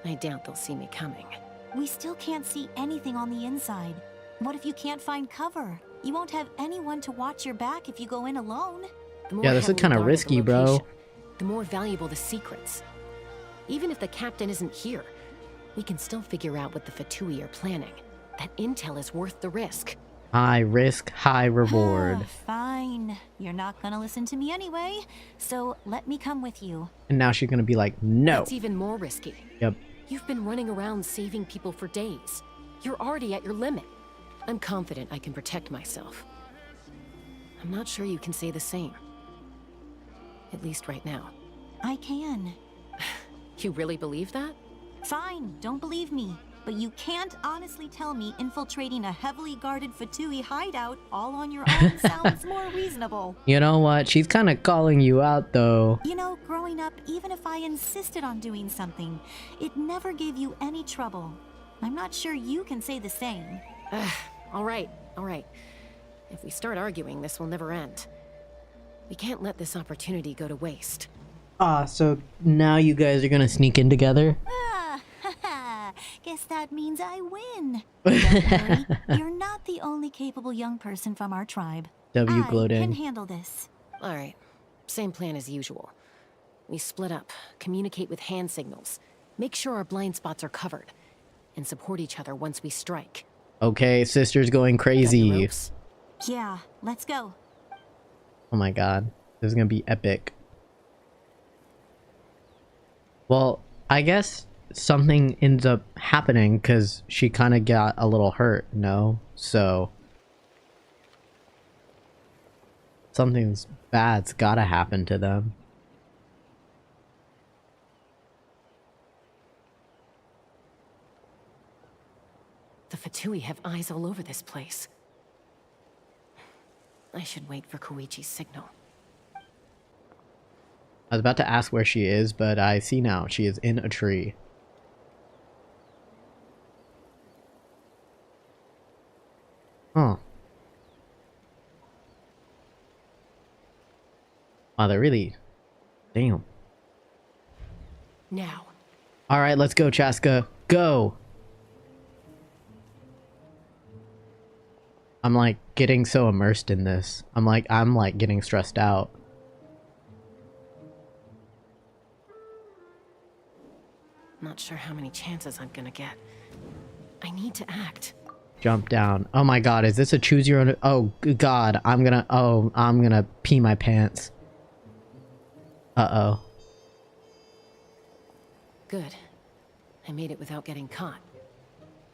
I doubt they'll see me coming. We still can't see anything on the inside. What if you can't find cover? You won't have anyone to watch your back if you go in alone. Yeah, this is kind of risky, bro. The more valuable the secrets. Even if the captain isn't here, we can still figure out what the Fatui are planning. That intel is worth the risk. High risk, high reward. Fine. You're not gonna listen to me anyway, so let me come with you. And now she's gonna be like, no. That's even more risky. Yep. You've been running around saving people for days. You're already at your limit. I'm confident I can protect myself. I'm not sure you can say the same. At least right now. I can. You really believe that? Fine, don't believe me. But you can't honestly tell me infiltrating a heavily guarded Fatui hideout all on your own sounds more reasonable. You know what? She's kind of calling you out, though. You know, growing up, even if I insisted on doing something, it never gave you any trouble. I'm not sure you can say the same. All right. If we start arguing, this will never end. We can't let this opportunity go to waste. So now you guys are gonna sneak in together? Guess that means I win. Don't worry, you're not the only capable young person from our tribe. I can handle this. All right. Same plan as usual. We split up, communicate with hand signals, make sure our blind spots are covered, and support each other once we strike. Okay, sister's going crazy. Yeah, let's go. Oh my god. This is gonna be epic. Well, I guess something ends up happening because she kind of got a little hurt, no? So something's bad's gotta happen to them. The Fatui have eyes all over this place. I should wait for Koichi's signal. I was about to ask where she is, but I see now. She is in a tree. Huh. Wow, they're really... Damn. Now. Alright, let's go, Chaska. Go! I'm like getting so immersed in this. I'm like getting stressed out. Not sure how many chances I'm gonna get. I need to act. Jump down. Oh my god, is this a choose your own... Oh god, I'm gonna pee my pants. Uh-oh. Good. I made it without getting caught.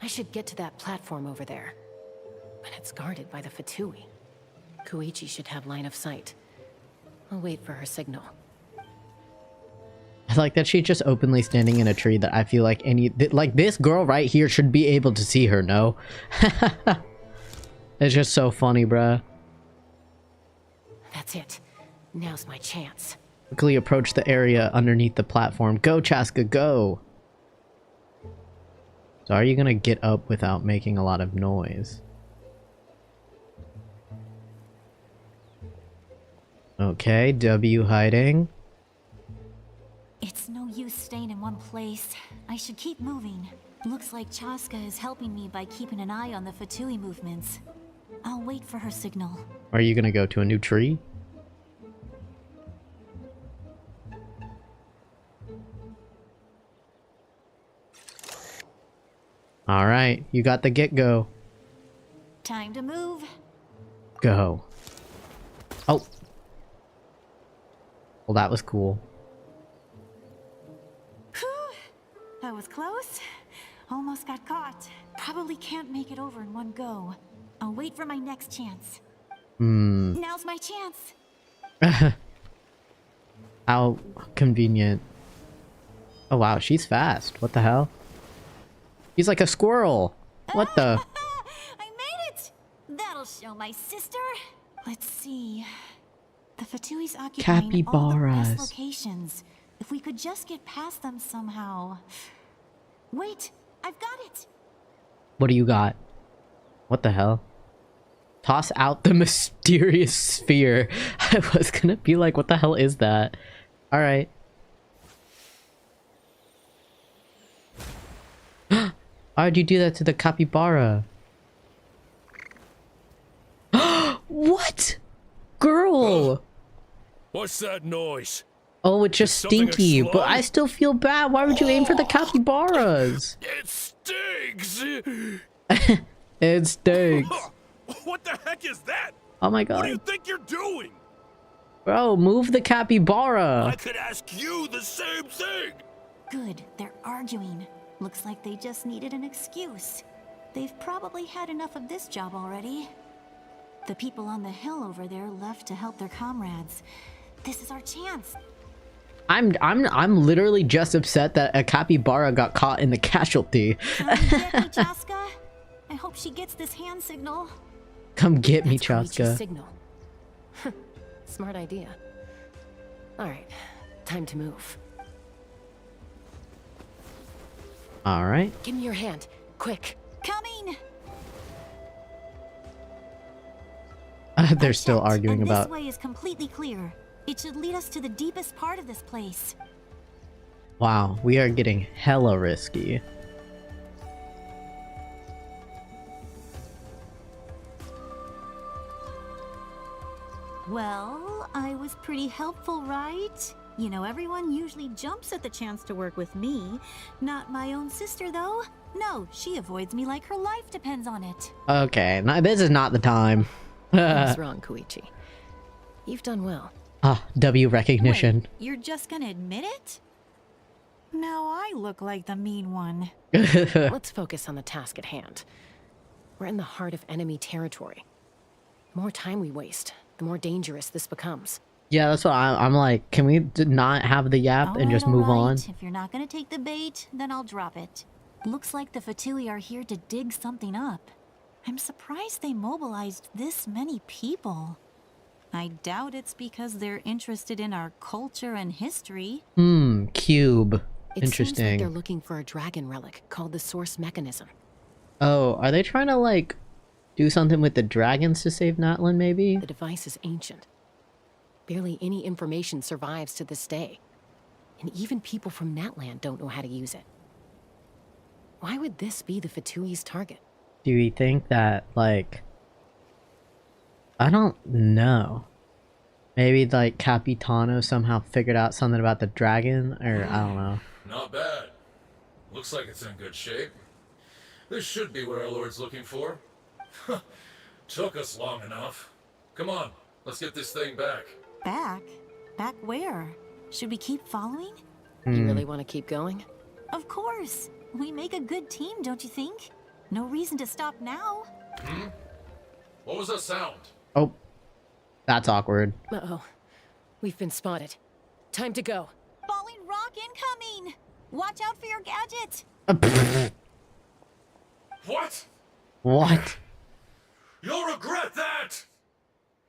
I should get to that platform over there. But it's guarded by the Fatui. Koichi should have line of sight. I'll wait for her signal. I like that she's just openly standing in a tree that I feel like this girl right here should be able to see her, no? It's just so funny, bruh. That's it. Now's my chance. Quickly approach the area underneath the platform. Go, Chaska, go! So are you gonna get up without making a lot of noise? Okay, W hiding. It's no use staying in one place. I should keep moving. Looks like Chaska is helping me by keeping an eye on the Fatui movements. I'll wait for her signal. Are you gonna go to a new tree? Alright, you got the get-go. Time to move. Go. Oh. Well, that was cool. That was close. Almost got caught. Probably can't make it over in one go. I'll wait for my next chance. Now's my chance. How convenient. Oh wow, she's fast. What the hell? She's like a squirrel. What the? I made it! That'll show my sister. Let's see. The Fatui's occupying all the best locations. If we could just get past them somehow. Wait, I've got it! What do you got? What the hell? Toss out the mysterious sphere. I was gonna be like, what the hell is that? Alright. Why'd you do that to the capybara? What? Girl! What's that noise? Oh, it's just stinky, but I still feel bad. Why would you aim for the capybaras? It stinks! It stinks. What the heck is that? Oh my god. What do you think you're doing? Bro, move the capybara. I could ask you the same thing. Good, they're arguing. Looks like they just needed an excuse. They've probably had enough of this job already. The people on the hill over there left to help their comrades. This is our chance. I'm literally just upset that a capybara got caught in the casualty. Come get me, Chaska. I hope she gets this hand signal. Come get me, That's Chaska. signal. Smart idea. All right, time to move. All right. Give me your hand, quick. Coming. They're still arguing And about. this way is completely clear. It should lead us to the deepest part of this place. Wow, we are getting hella risky. Well, I was pretty helpful, right? You know, everyone usually jumps at the chance to work with me. Not my own sister, though. No, she avoids me like her life depends on it. Okay, now this is not the time. I was wrong, Koichi. You've done well. Ah, W recognition. Wait, you're just gonna admit it? Now I look like the mean one. Let's focus on the task at hand. We're in the heart of enemy territory. The more time we waste, the more dangerous this becomes. Yeah, that's what I'm like. Can we not have the yap and just move on? If you're not gonna take the bait, then I'll drop it. Looks like the Fatui are here to dig something up. I'm surprised they mobilized this many people. I doubt it's because they're interested in our culture and history. Cube. It Interesting. seems like they're looking for a dragon relic called the Source Mechanism. Oh, are they trying to like do something with the dragons to save Natlan, maybe? The device is ancient. Barely any information survives to this day. And even people from Natlan don't know how to use it. Why would this be the Fatui's target? Do we think that, like... I don't know. Maybe, like, Capitano somehow figured out something about the dragon? Or, I don't know. Not bad. Looks like it's in good shape. This should be what our Lord's looking for. Took us long enough. Come on, let's get this thing back. Back? Back where? Should we keep following? You really want to keep going? Of course. We make a good team, don't you think? No reason to stop now. What was that sound? Oh. That's awkward. Uh-oh. We've been spotted. Time to go. Falling rock incoming! Watch out for your gadget! What? What? You'll regret that!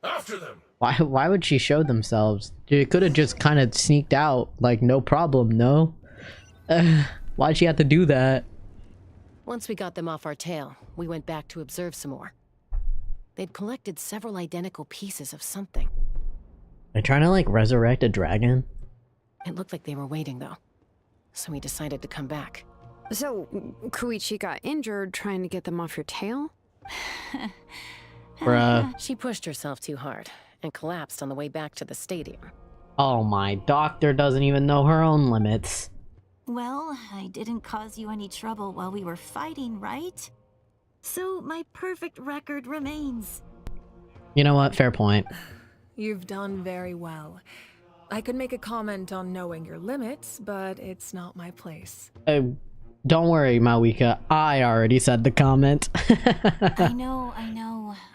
After them! Why would she show themselves? They could have just kind of sneaked out, like, no problem, no? Why'd she have to do that? Once we got them off our tail, we went back to observe some more. They'd collected several identical pieces of something. They're trying to, like, resurrect a dragon? It looked like they were waiting, though. So we decided to come back. So, Koichi got injured trying to get them off your tail? Bruh. She pushed herself too hard and collapsed on the way back to the stadium. Oh, my doctor doesn't even know her own limits. Well, I didn't cause you any trouble while we were fighting, right? So my perfect record remains. You know what? Fair point. You've done very well. I could make a comment on knowing your limits, but it's not my place. Don't worry, Mawika. I already said the comment. I know.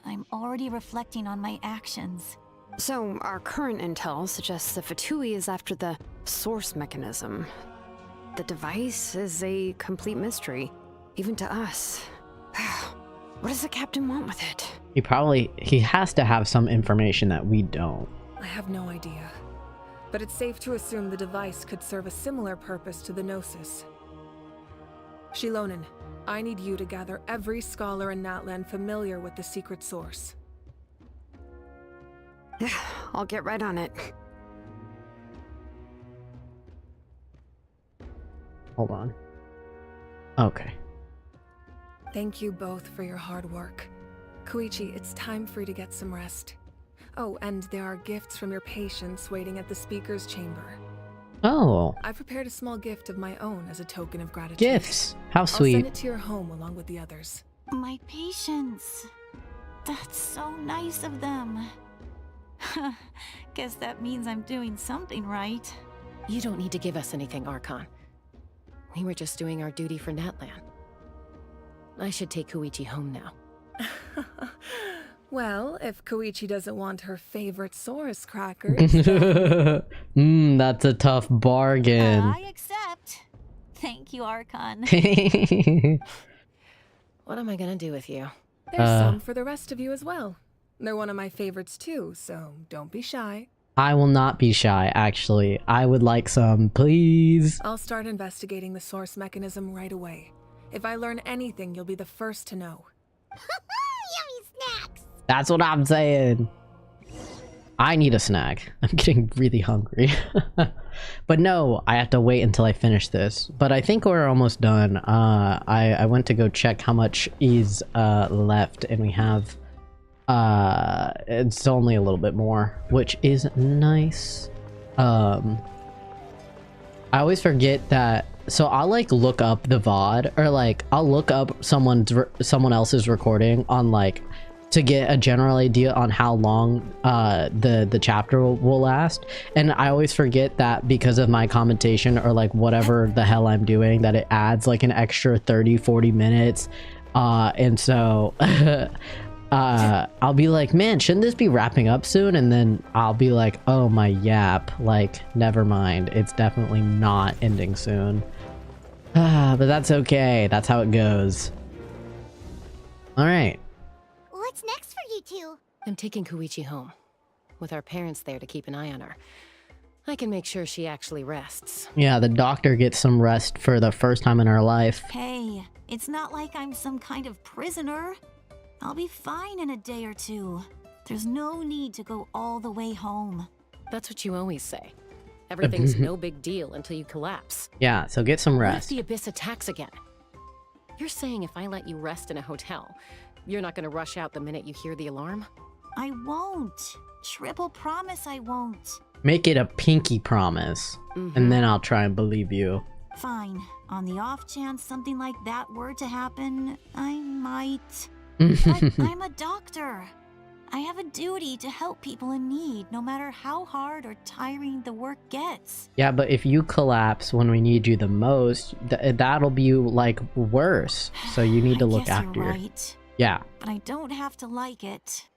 I'm already reflecting on my actions. So, our current intel suggests the Fatui is after the source mechanism. The device is a complete mystery, even to us. What does the captain want with it? He has to have some information that we don't. I have no idea. But it's safe to assume the device could serve a similar purpose to the Gnosis. Xilonen, I need you to gather every scholar in Natlan familiar with the secret source. I'll get right on it. Hold on. Okay. Thank you both for your hard work. Koichi, it's time for you to get some rest. Oh, and there are gifts from your patients waiting at the speaker's chamber. Oh. I prepared a small gift of my own as a token of gratitude. Gifts. How sweet. I'll send it to your home along with the others. My patients. That's so nice of them. Guess that means I'm doing something right. You don't need to give us anything, Archon. We were just doing our duty for Natlan. I should take Koichi home now. Well, if Koichi doesn't want her favorite Saurus crackers, then... That's a tough bargain. I accept. Thank you, Archon. What am I gonna do with you? There's some for the rest of you as well. They're one of my favorites too, so don't be shy. I will not be shy, actually. I would like some, please. I'll start investigating the source mechanism right away. If I learn anything, you'll be the first to know. Yummy snacks! That's what I'm saying. I need a snack. I'm getting really hungry. But no, I have to wait until I finish this. But I think we're almost done. I went to go check how much is left, and we have it's only a little bit more, which is nice. I always forget that. So I'll like look up the VOD, or like I'll look up someone else's recording on like to get a general idea on how long the chapter will last, and I always forget that because of my commentation or like whatever the hell I'm doing, that it adds like an extra 30-40 minutes, and so I'll be like, man, shouldn't this be wrapping up soon? And then I'll be like, oh my yap, like never mind, it's definitely not ending soon. But that's okay, that's how it goes. All right. What's next for you two? I'm taking Koichi home. With our parents there to keep an eye on her, I can make sure she actually rests. Yeah, the doctor gets some rest for the first time in her life. Hey, it's not like I'm some kind of prisoner. I'll be fine in a day or two. There's no need to go all the way home. That's what you always say. Everything's no big deal until you collapse. Yeah, so get some What if rest. the Abyss attacks again? You're saying if I let you rest in a hotel, you're not gonna rush out the minute you hear the alarm? I won't. Triple promise I won't. Make it a pinky promise, and then I'll try and believe you. Fine. On the off chance something like that were to happen, I might. But I'm a doctor. I have a duty to help people in need, no matter how hard or tiring the work gets. Yeah, but if you collapse when we need you the most, that'll be like worse. So you need to look after you're your... right. Yeah. But I don't have to like it.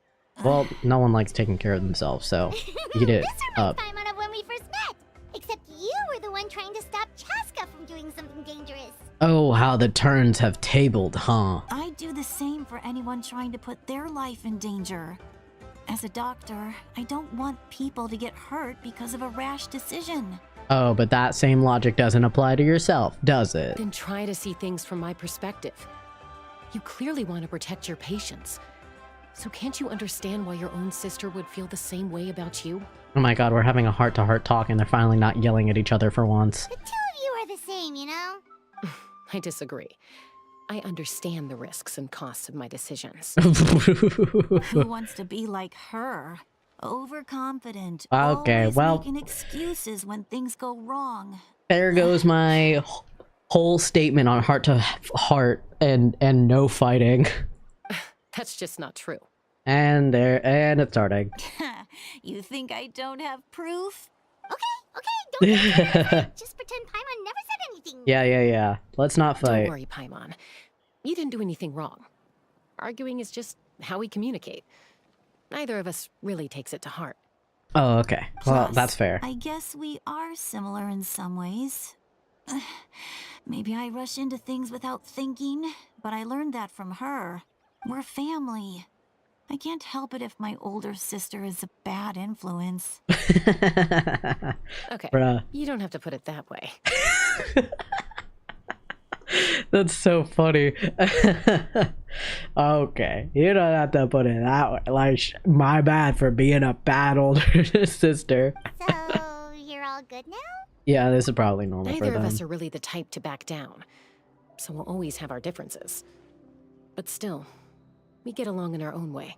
Well, no one likes taking care of themselves, so eat it up. Paimon of when we first met. Except you were the one trying to stop Chaska from doing something dangerous. Oh, how the turns have tabled, huh? I'd do the same for anyone trying to put their life in danger. As a doctor, I don't want people to get hurt because of a rash decision. Oh, but that same logic doesn't apply to yourself, does it? Then try to see things from my perspective. You clearly want to protect your patients. So can't you understand why your own sister would feel the same way about you? Oh my god, we're having a heart-to-heart talk and they're finally not yelling at each other for once. The two of you are the same, you know? I disagree. I understand the risks and costs of my decisions. Who wants to be like her? Overconfident. Okay, always well... making excuses when things go wrong. There goes my whole statement on heart-to-heart and no fighting. That's just not true. And it's starting. You think I don't have proof? Okay, don't get just pretend Paimon never said anything. Yeah. Let's not fight. Don't worry, Paimon. You didn't do anything wrong. Arguing is just how we communicate. Neither of us really takes it to heart. Oh, okay. Well, Plus, that's fair. I guess we are similar in some ways. Maybe I rush into things without thinking, but I learned that from her. We're family. I can't help it if my older sister is a bad influence. Okay, Bruh. you don't have to put it that way. That's so funny. Okay, you don't have to put it that way. Like, my bad for being a bad older sister. So, you're all good now? Yeah, this is probably normal for Neither them. of us are really the type to back down, so we'll always have our differences. But still, we get along in our own way.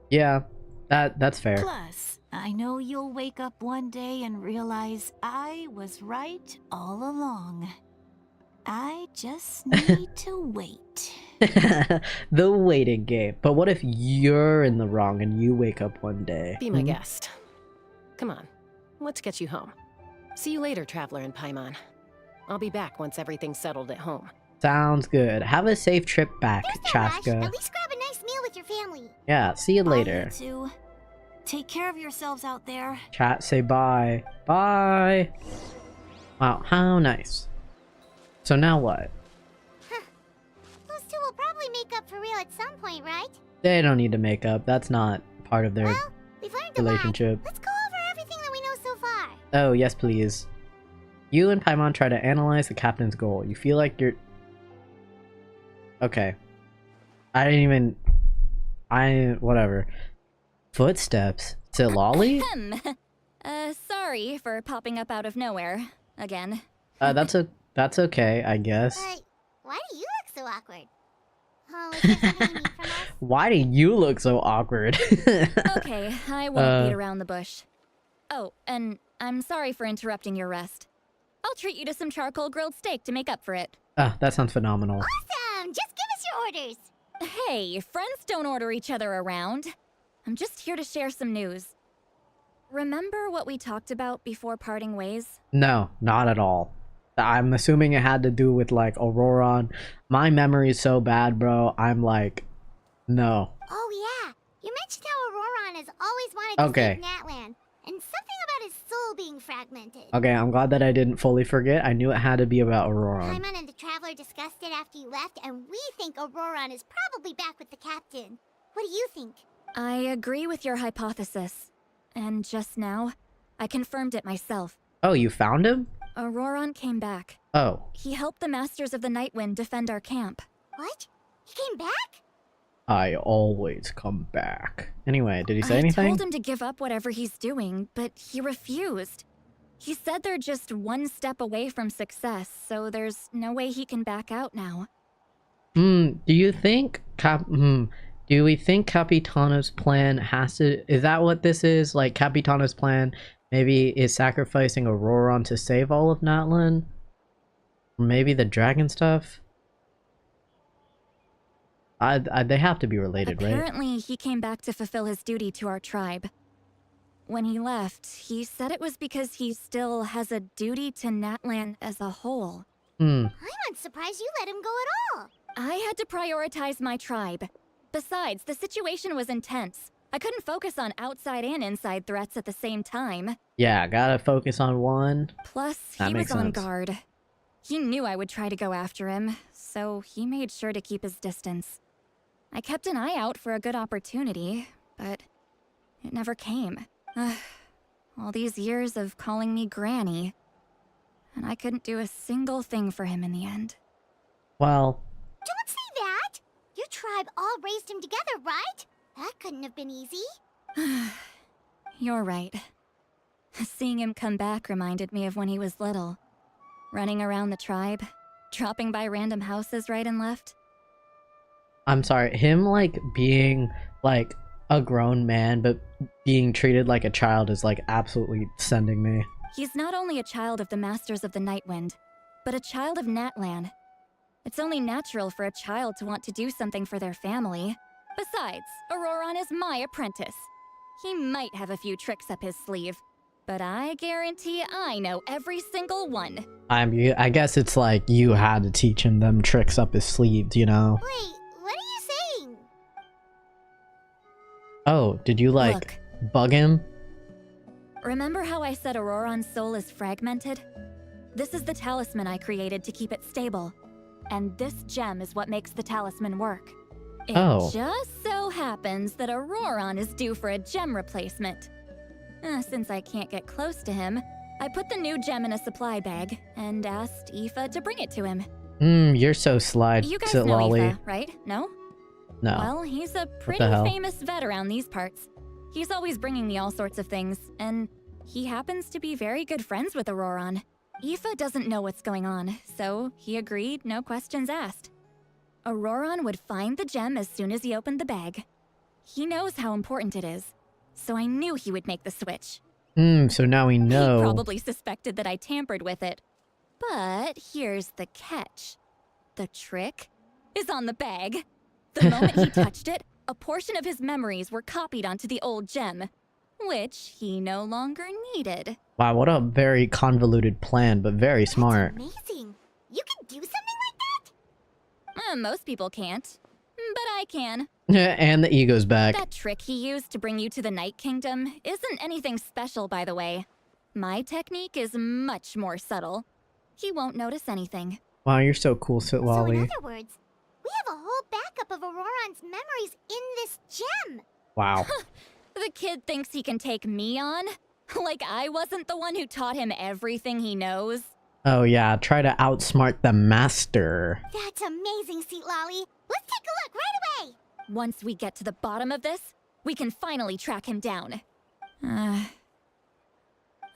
Yeah, that's fair. Plus, I know you'll wake up one day and realize I was right all along. I just need to wait. The waiting game. But what if you're in the wrong and you wake up one day? Be my guest. Come on, let's get you home. See you later, Traveler in Paimon. I'll be back once everything's settled at home. Sounds good. Have a safe trip back, Chaska. At least grab a nice meal with your family. Yeah, see you later. You two. Take care of yourselves out there. Chat, say bye. Bye. Wow, how nice. So now what? Those two will probably make up for real at some point, right? They don't need to make up. That's not part of their We've learned relationship. Let's go over everything that we know so far. Oh, yes, please. You and Paimon try to analyze the captain's goal. You feel like you're... Okay. Whatever. Footsteps. Citlali? Sorry for popping up out of nowhere. Again. That's okay, I guess. Why do you look so awkward? Oh, is there something you need from us? Why do you look so awkward? Okay, I won't beat around the bush. Oh, and I'm sorry for interrupting your rest. I'll treat you to some charcoal grilled steak to make up for it. Ah, that sounds phenomenal. Awesome! Just give us your orders. Hey, friends don't order each other around. I'm just here to share some news. Remember what we talked about before parting ways? No, not at all. I'm assuming it had to do with like Auroron. My memory is so bad, bro. I'm like, no. Oh yeah, you mentioned how Auroron has always wanted to save Natlan, and something about his soul being fragmented. Okay, I'm glad that I didn't fully forget. I knew it had to be about Auroron. Paimon and the Traveler discussed it after you left, and we think Auroron is probably back with the captain. What do you think? I agree with your hypothesis. And just now, I confirmed it myself. Oh, you found him? Auroron came back. Oh. He helped the Masters of the Nightwind defend our camp. What? He came back? I always come back. Anyway, did he say anything? I told him to give up whatever he's doing, but he refused. He said they're just one step away from success, so there's no way he can back out now. Do you think do we think Capitano's plan has to... Is that what this is? Like, Capitano's plan maybe is sacrificing Auroron to save all of Natlan? Or maybe the dragon stuff? They have to be related, right? Apparently, he came back to fulfill his duty to our tribe. When he left, he said it was because he still has a duty to Natlan as a whole. I'm not surprised you let him go at all. I had to prioritize my tribe. Besides, the situation was intense. I couldn't focus on outside and inside threats at the same time. Yeah, gotta focus on one. Plus, he was on guard. He knew I would try to go after him, so he made sure to keep his distance. I kept an eye out for a good opportunity, but it never came. All these years of calling me Granny, and I couldn't do a single thing for him in the end. Well... Don't say that! Your tribe all raised him together, right? That couldn't have been easy. You're right. Seeing him come back reminded me of when he was little. Running around the tribe, dropping by random houses right and left. I'm sorry, him like being like a grown man but being treated like a child is like absolutely sending me. He's not only a child of the Masters of the Nightwind, but a child of Natlan. It's only natural for a child to want to do something for their family. Besides, Auroron is my apprentice. He might have a few tricks up his sleeve, but I guarantee I know every single one. I guess it's like you had to teach him them tricks up his sleeves, you know? Wait, what are you saying? Oh, did you like bug him? Remember how I said Auroron's soul is fragmented? This is the talisman I created to keep it stable. And this gem is what makes the talisman work. It just so happens that Auroron is due for a gem replacement. Since I can't get close to him, I put the new gem in a supply bag and asked Aoife to bring it to him. You're so slide, You guys know citlali. Aoife, right? No? No. Well, he's a pretty hell? famous vet around these parts. He's always bringing me all sorts of things, and he happens to be very good friends with Auroron. Aoife doesn't know what's going on, so he agreed, no questions asked. Auroron would find the gem as soon as he opened the bag. He knows how important it is, so I knew he would make the switch. So now we know. He probably suspected that I tampered with it. But here's the catch. The trick is on the bag. The moment he touched it, a portion of his memories were copied onto the old gem, which he no longer needed. Wow, what a very convoluted plan, but very smart. Amazing. You can do something like that? Most people can't, but I can. And the ego's back. That trick he used to bring you to the Night Kingdom isn't anything special, by the way. My technique is much more subtle. He won't notice anything. Wow, you're so cool, So in citlali. other words, we have a whole backup of Auroron's memories in this gem. Wow. The kid thinks he can take me on? Like I wasn't the one who taught him everything he knows? Oh yeah, try to outsmart the master. That's amazing, citlali. Let's take a look right away. Once we get to the bottom of this, we can finally track him down.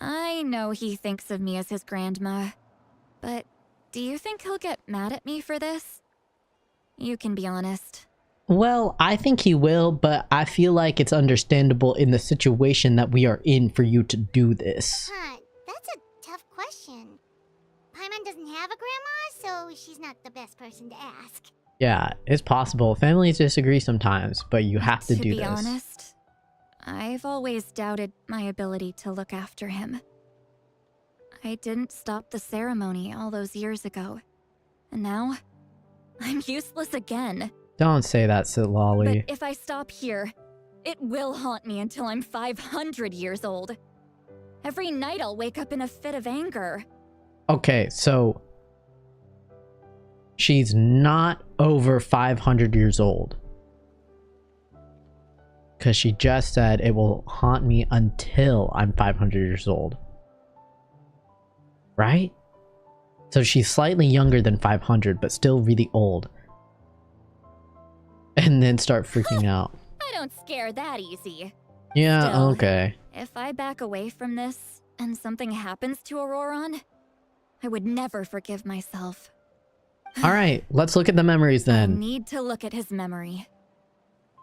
I know he thinks of me as his grandma, but do you think he'll get mad at me for this? You can be honest. Well, I think he will, but I feel like it's understandable in the situation that we are in for you to do this. Huh, that's a tough question. Paimon doesn't have a grandma, so she's not the best person to ask. Yeah, it's possible. Families disagree sometimes, but you have to do To this. be honest, I've always doubted my ability to look after him. I didn't stop the ceremony all those years ago, and now I'm useless again. Don't say that, citlali. But if I stop here, it will haunt me until I'm 500 years old. Every night I'll wake up in a fit of anger. Okay, so she's not over 500 years old. Because she just said it will haunt me until I'm 500 years old. Right? So she's slightly younger than 500, but still really old. And then start freaking out. I don't scare that easy. Yeah, Still, okay. If I back away from this and something happens to Auroron, I would never forgive myself. Alright, let's look at the memories I then. need to look at his memory.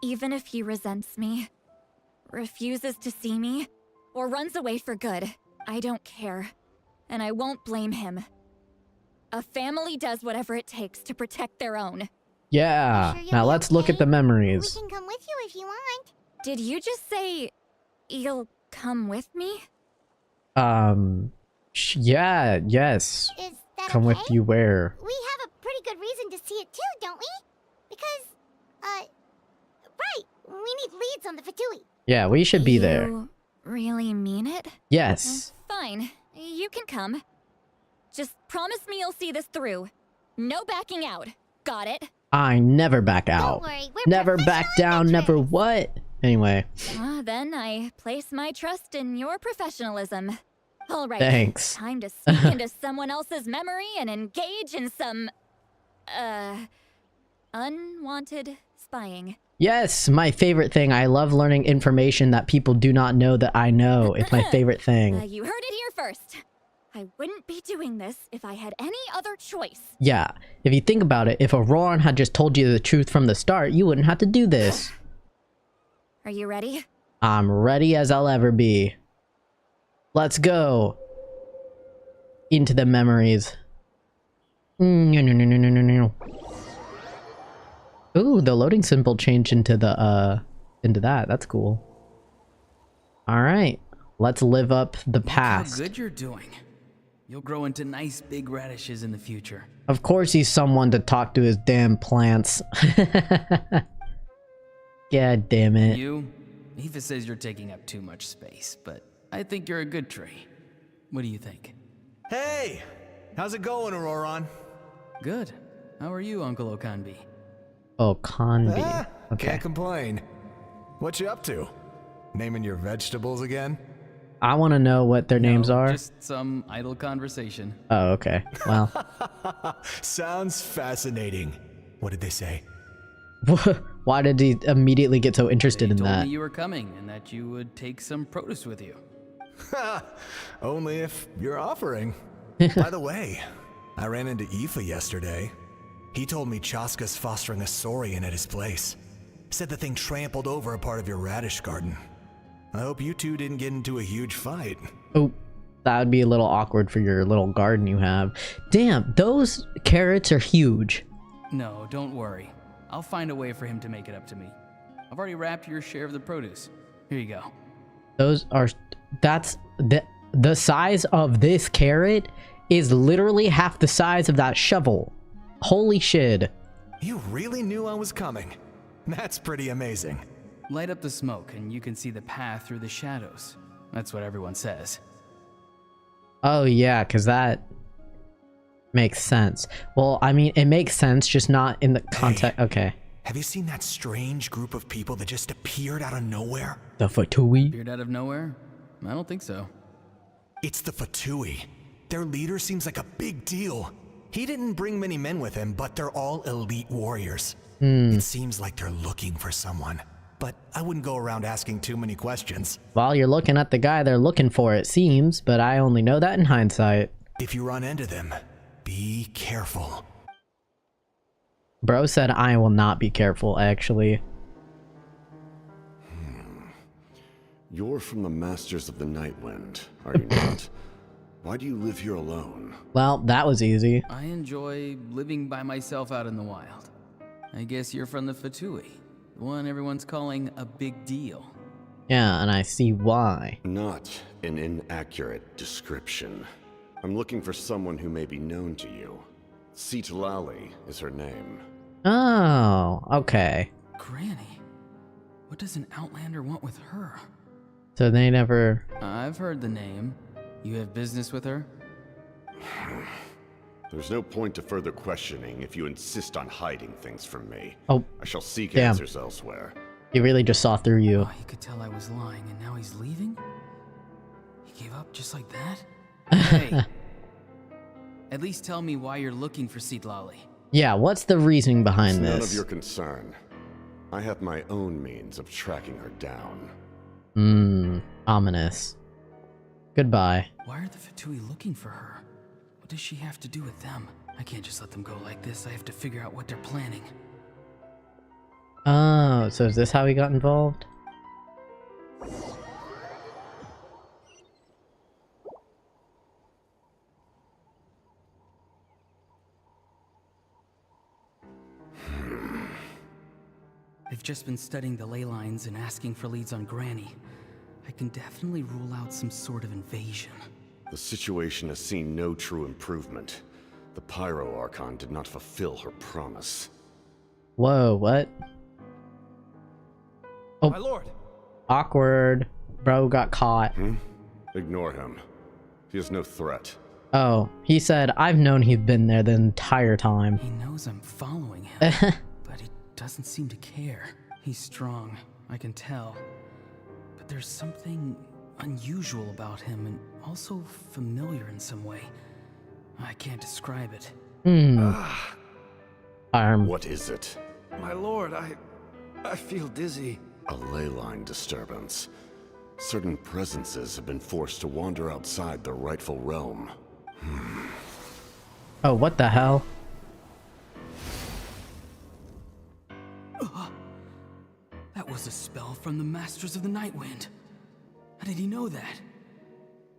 Even if he resents me, refuses to see me, or runs away for good, I don't care. And I won't blame him. A family does whatever it takes to protect their own. Yeah, now let's look at the memories. We can come with you if you want. Did you just say you'll come with me? Yeah, yes. Is that Come with okay? you where? We have a pretty good reason to see it too, don't we? Because, right, we need leads on the Fatui. Yeah, we should be there. You really mean it? Yes. Fine, you can come. Just promise me you'll see this through. No backing out. Got it? I never back out. worry, we're Never back down, never what? Anyway, Then I place my trust in your professionalism. All right. Thanks. Time to sneak into someone else's memory and engage in some, unwanted spying. yes, my favorite thing. I love learning information that people do not know that I know. It's my favorite thing. You heard it here first. I wouldn't be doing this if I had any other choice. Yeah, if you think about it, if Auroron had just told you the truth from the start, you wouldn't have to do this. Are you ready? I'm ready as I'll ever be. Let's go. Into the memories. Ooh, the loading symbol changed into the, into that. That's cool. Alright, let's live up the past. How good you're doing. You'll grow into nice big radishes in the future. Of course he's someone to talk to his damn plants. God damn it. You? Aoife says you're taking up too much space, but I think you're a good tree. What do you think? Hey! How's it going, Auroron? Good. How are you, Uncle Okanbi? Okanbi. Okay. Can't complain. What you up to? Naming your vegetables again? I want to know what their names are. Just some idle conversation. Oh, okay. Well. Sounds fascinating. What did they say? Why did he immediately get so interested in They that? told me you were coming and that you would take some produce with you. Only if you're offering. By the way, I ran into Aoife yesterday. He told me Chaska's fostering a saurian at his place. Said the thing trampled over a part of your radish garden. I hope you two didn't get into a huge fight. Oh, that would be a little awkward for your little garden you have. Damn, those carrots are huge. No, don't worry. I'll find a way for him to make it up to me. I've already wrapped your share of the produce. Here you go. Those are... That's... The size of this carrot is literally half the size of that shovel. Holy shit. You really knew I was coming. That's pretty amazing. Light up the smoke and you can see the path through the shadows. That's what everyone says. Oh yeah, because that makes sense. Well, I mean, it makes sense, just not in the context. Hey, okay. Have you seen that strange group of people that just appeared out of nowhere? The Fatui? Appeared out of nowhere? I don't think so. It's the Fatui. Their leader seems like a big deal. He didn't bring many men with him, but they're all elite warriors. It seems like they're looking for someone, but I wouldn't go around asking too many questions. Well, you're looking at the guy they're looking for, it seems, but I only know that in hindsight. If you run into them, be careful. Bro said I will not be careful, actually. You're from the Masters of the Nightwind, are you not? Why do you live here alone? Well, that was easy. I enjoy living by myself out in the wild. I guess you're from the Fatui, the one everyone's calling a big deal. Yeah, and I see why. Not an inaccurate description. I'm looking for someone who may be known to you. Citlali is her name. Oh, okay. Granny? What does an Outlander want with her? So they never... I've heard the name. You have business with her? There's no point to further questioning if you insist on hiding things from me. Oh, I shall seek damn. answers elsewhere. He really just saw through you. Oh, he could tell I was lying and now he's leaving? He gave up just like that? Hey, at least tell me why you're looking for Citlali. Yeah, what's the reasoning behind It's this? none of your concern. I have my own means of tracking her down. Ominous. Goodbye. Why are the Fatui looking for her? What does she have to do with them? I can't just let them go like this. I have to figure out what they're planning. Oh, so is this how he got involved? I've just been studying the ley lines and asking for leads on Granny. I can definitely rule out some sort of invasion. The situation has seen no true improvement. The Pyro Archon did not fulfill her promise. Whoa, what? Oh, my lord. Awkward. Bro got caught. Ignore him. He is no threat. Oh, he said, I've known he'd been there the entire time. He knows I'm following him, but he doesn't seem to care. He's strong, I can tell. But there's something unusual about him and also familiar in some way. I can't describe it. What is it? My lord, I feel dizzy. A ley line disturbance. Certain presences have been forced to wander outside their rightful realm. Oh, what the hell? That was a spell from the Masters of the Nightwind. How did he know that?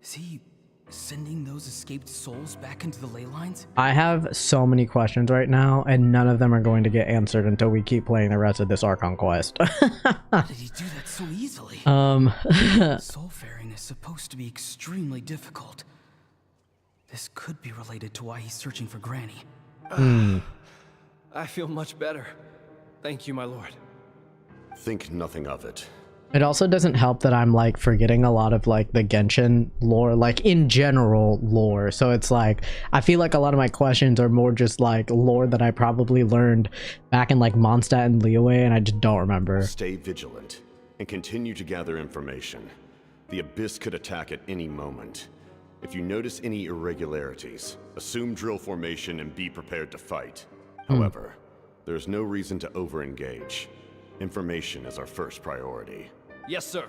Is he sending those escaped souls back into the ley lines? I have so many questions right now, and none of them are going to get answered until we keep playing the rest of this Archon quest. How did he do that so easily? Soulfaring is supposed to be extremely difficult. This could be related to why he's searching for Granny. I feel much better. Thank you, my lord. Think nothing of it. It also doesn't help that I'm like forgetting a lot of like the Genshin lore, like in general lore. So it's like, I feel like a lot of my questions are more just like lore that I probably learned back in like Mondstadt and Liyue, and I just don't remember. Stay vigilant and continue to gather information. The Abyss could attack at any moment. If you notice any irregularities, assume drill formation and be prepared to fight. However, there's no reason to over-engage. Information is our first priority. Yes, sir.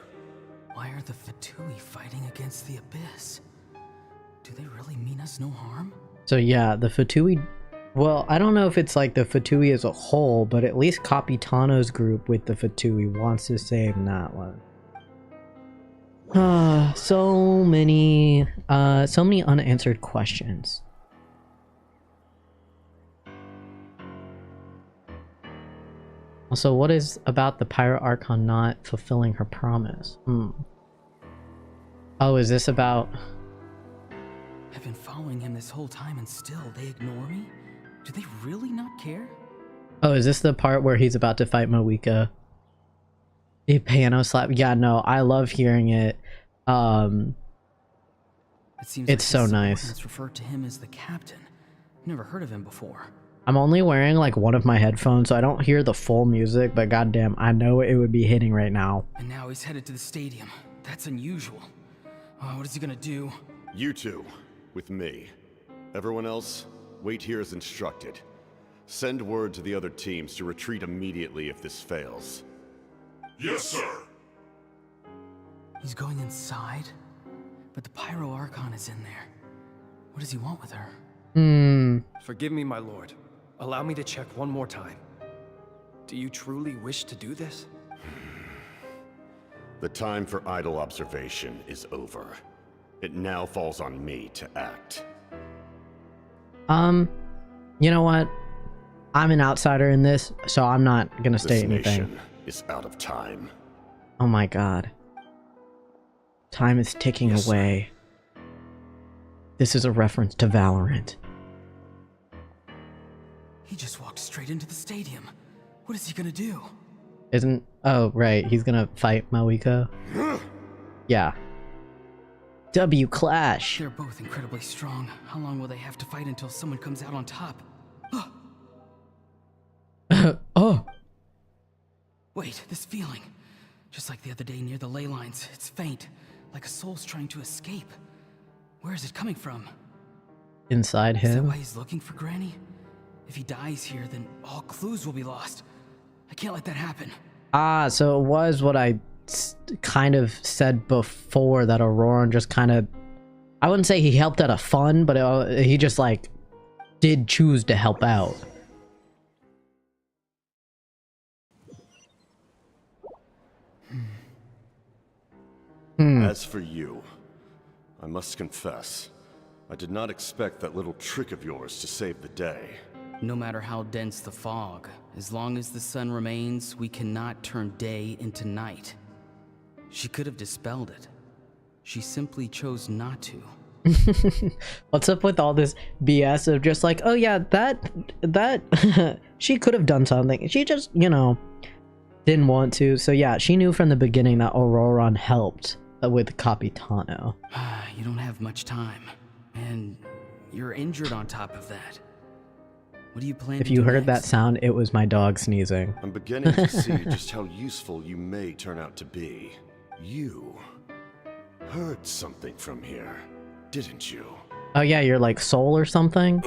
Why are the Fatui fighting against the Abyss? Do they really mean us no harm? So yeah, the Fatui... Well, I don't know if it's like the Fatui as a whole, but at least Capitano's group with the Fatui wants to save Natlan. So many unanswered questions. Also, what is about the Pyro Archon not fulfilling her promise? Oh, is this about... I've been following him this whole time and still they ignore me? Do they really not care? Oh, is this the part where he's about to fight Moika? The piano slap? Yeah, no, I love hearing it. It seems it's like so nice. It's referred to him as the captain. Never heard of him before. I'm only wearing like one of my headphones, so I don't hear the full music, but goddamn, I know it would be hitting right now. And now he's headed to the stadium. That's unusual. Oh, what is he gonna do? You two, with me. Everyone else, wait here as instructed. Send word to the other teams to retreat immediately if this fails. Yes, sir. He's going inside? But the Pyro Archon is in there. What does he want with her? Forgive me, my lord. Allow me to check one more time. Do you truly wish to do this? The time for idle observation is over. It now falls on me to act. You know what? I'm an outsider in this, so I'm not gonna say anything. This nation is out of time. Oh my god. Time is ticking away. This is a reference to Valorant. He just walked straight into the stadium. What is he gonna do? Oh, right, he's gonna fight Moika. Yeah. W Clash. They're both incredibly strong. How long will they have to fight until someone comes out on top? Oh! Wait, this feeling. Just like the other day near the ley lines, it's faint. Like a soul's trying to escape. Where is it coming from? Inside him? Is that why he's looking for Granny? If he dies here, then all clues will be lost. I can't let that happen. Ah, so it was what I kind of said before, that Auroran just kind of... I wouldn't say he helped out of fun, but he just, like, did choose to help out. As for you, I must confess, I did not expect that little trick of yours to save the day. No matter how dense the fog, as long as the sun remains, we cannot turn day into night. She could have dispelled it. She simply chose not to. What's up with all this BS of just like, oh yeah, that she could have done something. She just, you know, didn't want to. So yeah, she knew from the beginning that Auroran helped with Capitano. You don't have much time, and you're injured on top of that. What do you plan to do? If you heard next? that sound, it was my dog sneezing. I'm beginning to see just how useful you may turn out to be. You heard something from here, didn't you? Oh yeah, you're like soul or something?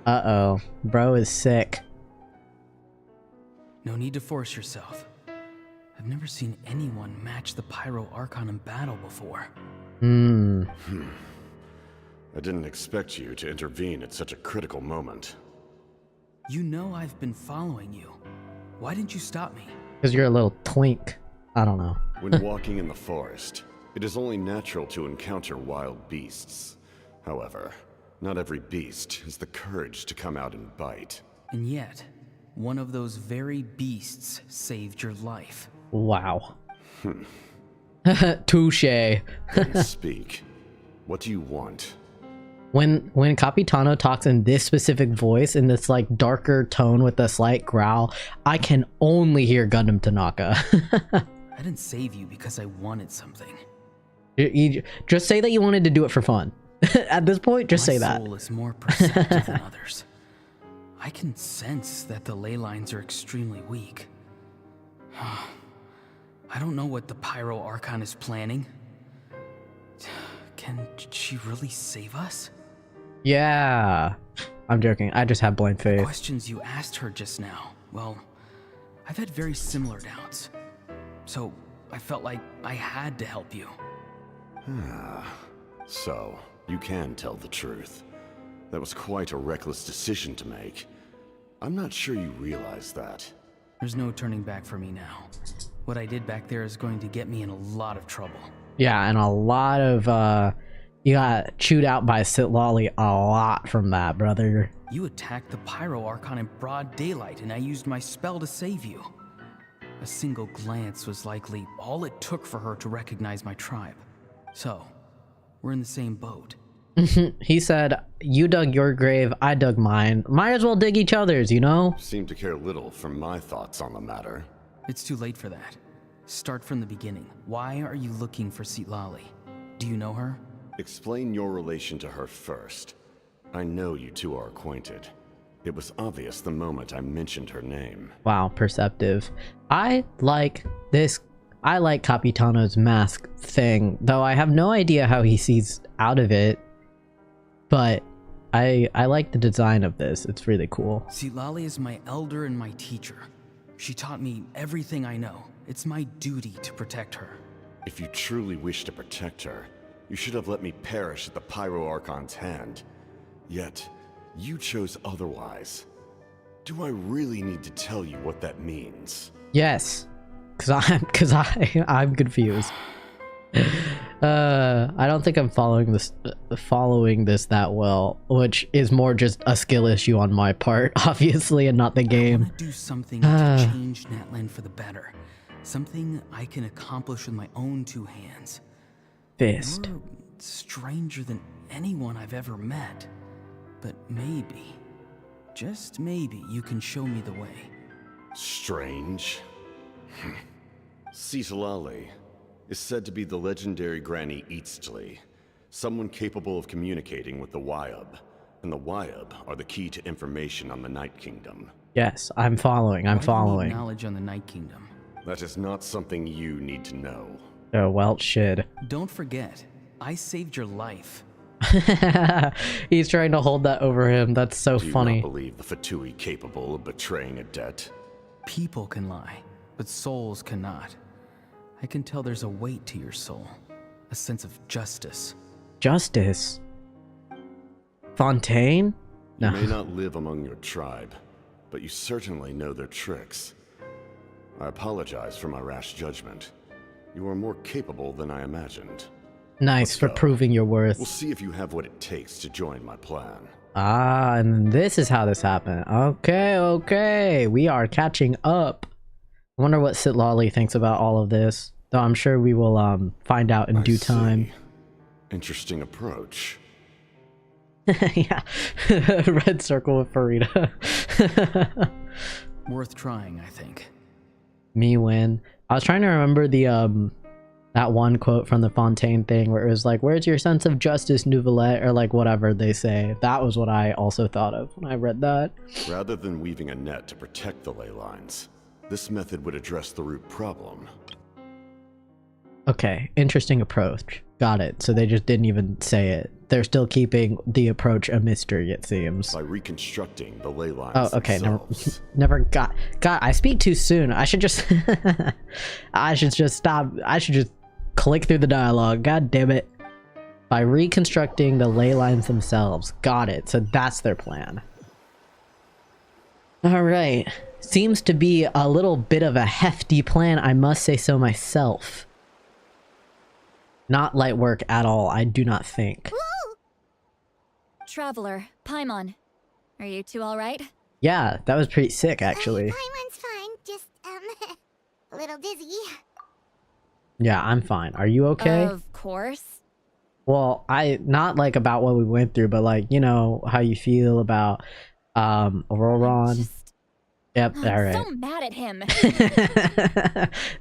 Uh-oh. Bro is sick. No need to force yourself. I've never seen anyone match the Pyro Archon in battle before. I didn't expect you to intervene at such a critical moment. You know I've been following you. Why didn't you stop me? Because you're a little twink. I don't know. When walking in the forest, it is only natural to encounter wild beasts. However, not every beast has the courage to come out and bite. And yet, one of those very beasts saved your life. Wow. Touche. Then speak. What do you want? When Capitano talks in this specific voice, in this like darker tone with a slight growl, I can only hear Gundam Tanaka. I didn't save you because I wanted something. You just say that you wanted to do it for fun. At this point, just say that. My soul is more perceptive than others. I can sense that the ley lines are extremely weak. I don't know what the Pyro Archon is planning. Can she really save us? Yeah. I'm joking. I just have blind The faith. questions you asked her just now, well, I've had very similar doubts. So I felt like I had to help you. So, you can tell the truth. That was quite a reckless decision to make. I'm not sure you realize that. There's no turning back for me now. What I did back there is going to get me in a lot of trouble. Yeah, and a lot of, you got chewed out by citlali a lot from that, brother. You attacked the Pyro Archon in broad daylight, and I used my spell to save you. A single glance was likely all it took for her to recognize my tribe. So, we're in the same boat. He said, you dug your grave, I dug mine. Might as well dig each other's, you know? Seem to care little for my thoughts on the matter. It's too late for that. Start from the beginning. Why are you looking for Citlali? Do you know her? Explain your relation to her first. I know you two are acquainted. It was obvious the moment I mentioned her name. Wow, perceptive. I like this. I like Capitano's mask thing, though I have no idea how he sees out of it. But I like the design of this. It's really cool. Citlali is my elder and my teacher. She taught me everything I know. It's my duty to protect her. If you truly wish to protect her, you should have let me perish at the Pyro Archon's hand. Yet, you chose otherwise. Do I really need to tell you what that means? Yes, I'm confused. I don't think I'm following this that well, which is more just a skill issue on my part, obviously, and not the game. I want to do something to change Natlan for the better. Something I can accomplish with my own two hands. Fist. You're stranger than anyone I've ever met. But maybe, just maybe, you can show me the way. Strange? Citlali is said to be the legendary Granny Eastly, someone capable of communicating with the YAYYY, and the YAYYY are the key to information on the Night Kingdom. Yes, I'm following. Why do you need knowledge on the Night Kingdom? That is not something you need to know. Oh, well, shit. Don't forget, I saved your life. He's trying to hold that over him. That's so funny. Do you not believe the Fatui capable of betraying a debt? People can lie, but souls cannot. I can tell there's a weight to your soul, a sense of justice. Justice? Fontaine? No. You may not live among your tribe, but you certainly know their tricks. I apologize for my rash judgment. You are more capable than I imagined. Nice, for proving your worth. We'll see if you have what it takes to join my plan. Ah, and this is how this happened. Okay. We are catching up. I wonder what Citlali thinks about all of this. Though I'm sure we will find out in due time. Interesting approach. Yeah. Red circle with Farida. Worth trying, I think. Me win. I was trying to remember the that one quote from the Fontaine thing where it was like, where's your sense of justice, Nouvellette, or like whatever they say. That was what I also thought of when I read that. Rather than weaving a net to protect the ley lines, this method would address the root problem. Okay, interesting approach. Got it. So they just didn't even say it. They're still keeping the approach a mystery, it seems. By reconstructing the ley lines okay, themselves. never got. God, I speak too soon. I should just I should just stop. I should just click through the dialogue. God damn it. By reconstructing the ley lines themselves. Got it. So that's their plan. Alright. Seems to be a little bit of a hefty plan, I must say so myself. Not light work at all, I do not think. Traveler, Paimon, are you two alright? Yeah, that was pretty sick, actually. Paimon's fine, just, a little dizzy. Yeah, I'm fine. Are you okay? Of course. Well, not like about what we went through, but like, you know, how you feel about, Auroron. Yep, alright. I'm so mad at him.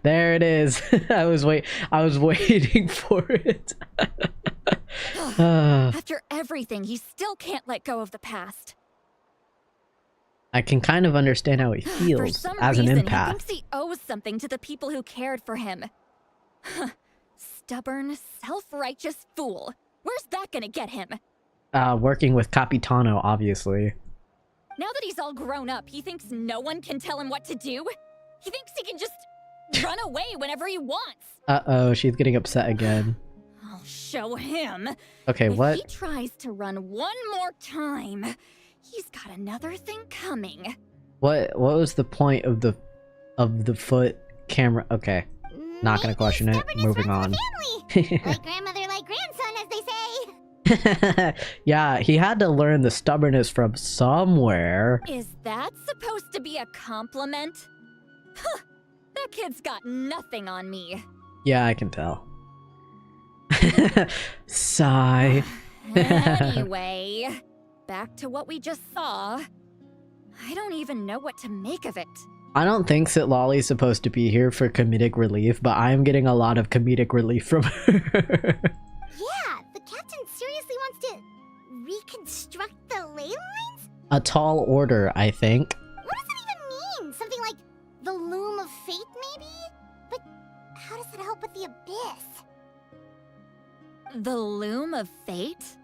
There it is. I was waiting for it. After everything, he still can't let go of the past. I can kind of understand how he For feels some as an reason, empath. he thinks he owes something to the people who cared for him. Stubborn, self-righteous fool. Where's that gonna get him? Working with Capitano, obviously. Now that he's all grown up, he thinks no one can tell him what to do? He thinks he can just run away whenever he wants. Uh-oh, she's getting upset again. I'll show him. Okay, what? If he tries to run one more time, he's got another thing coming. What was the point of the foot camera? Okay. Not gonna question it. Moving on. Like grandmother, like grandson, as they say. Yeah, he had to learn the stubbornness from somewhere. Is that supposed to be a compliment? Huh, that kid's got nothing on me. Yeah, I can tell. Sigh. Anyway, back to what we just saw. I don't even know what to make of it. I don't think Citlali's supposed to be here for comedic relief, but I am getting a lot of comedic relief from her. Yeah, the captain seriously wants to reconstruct the ley lines? A tall order, I think. What does it even mean? Something like the loom of fate, maybe? But how does it help with the abyss? The loom of fate?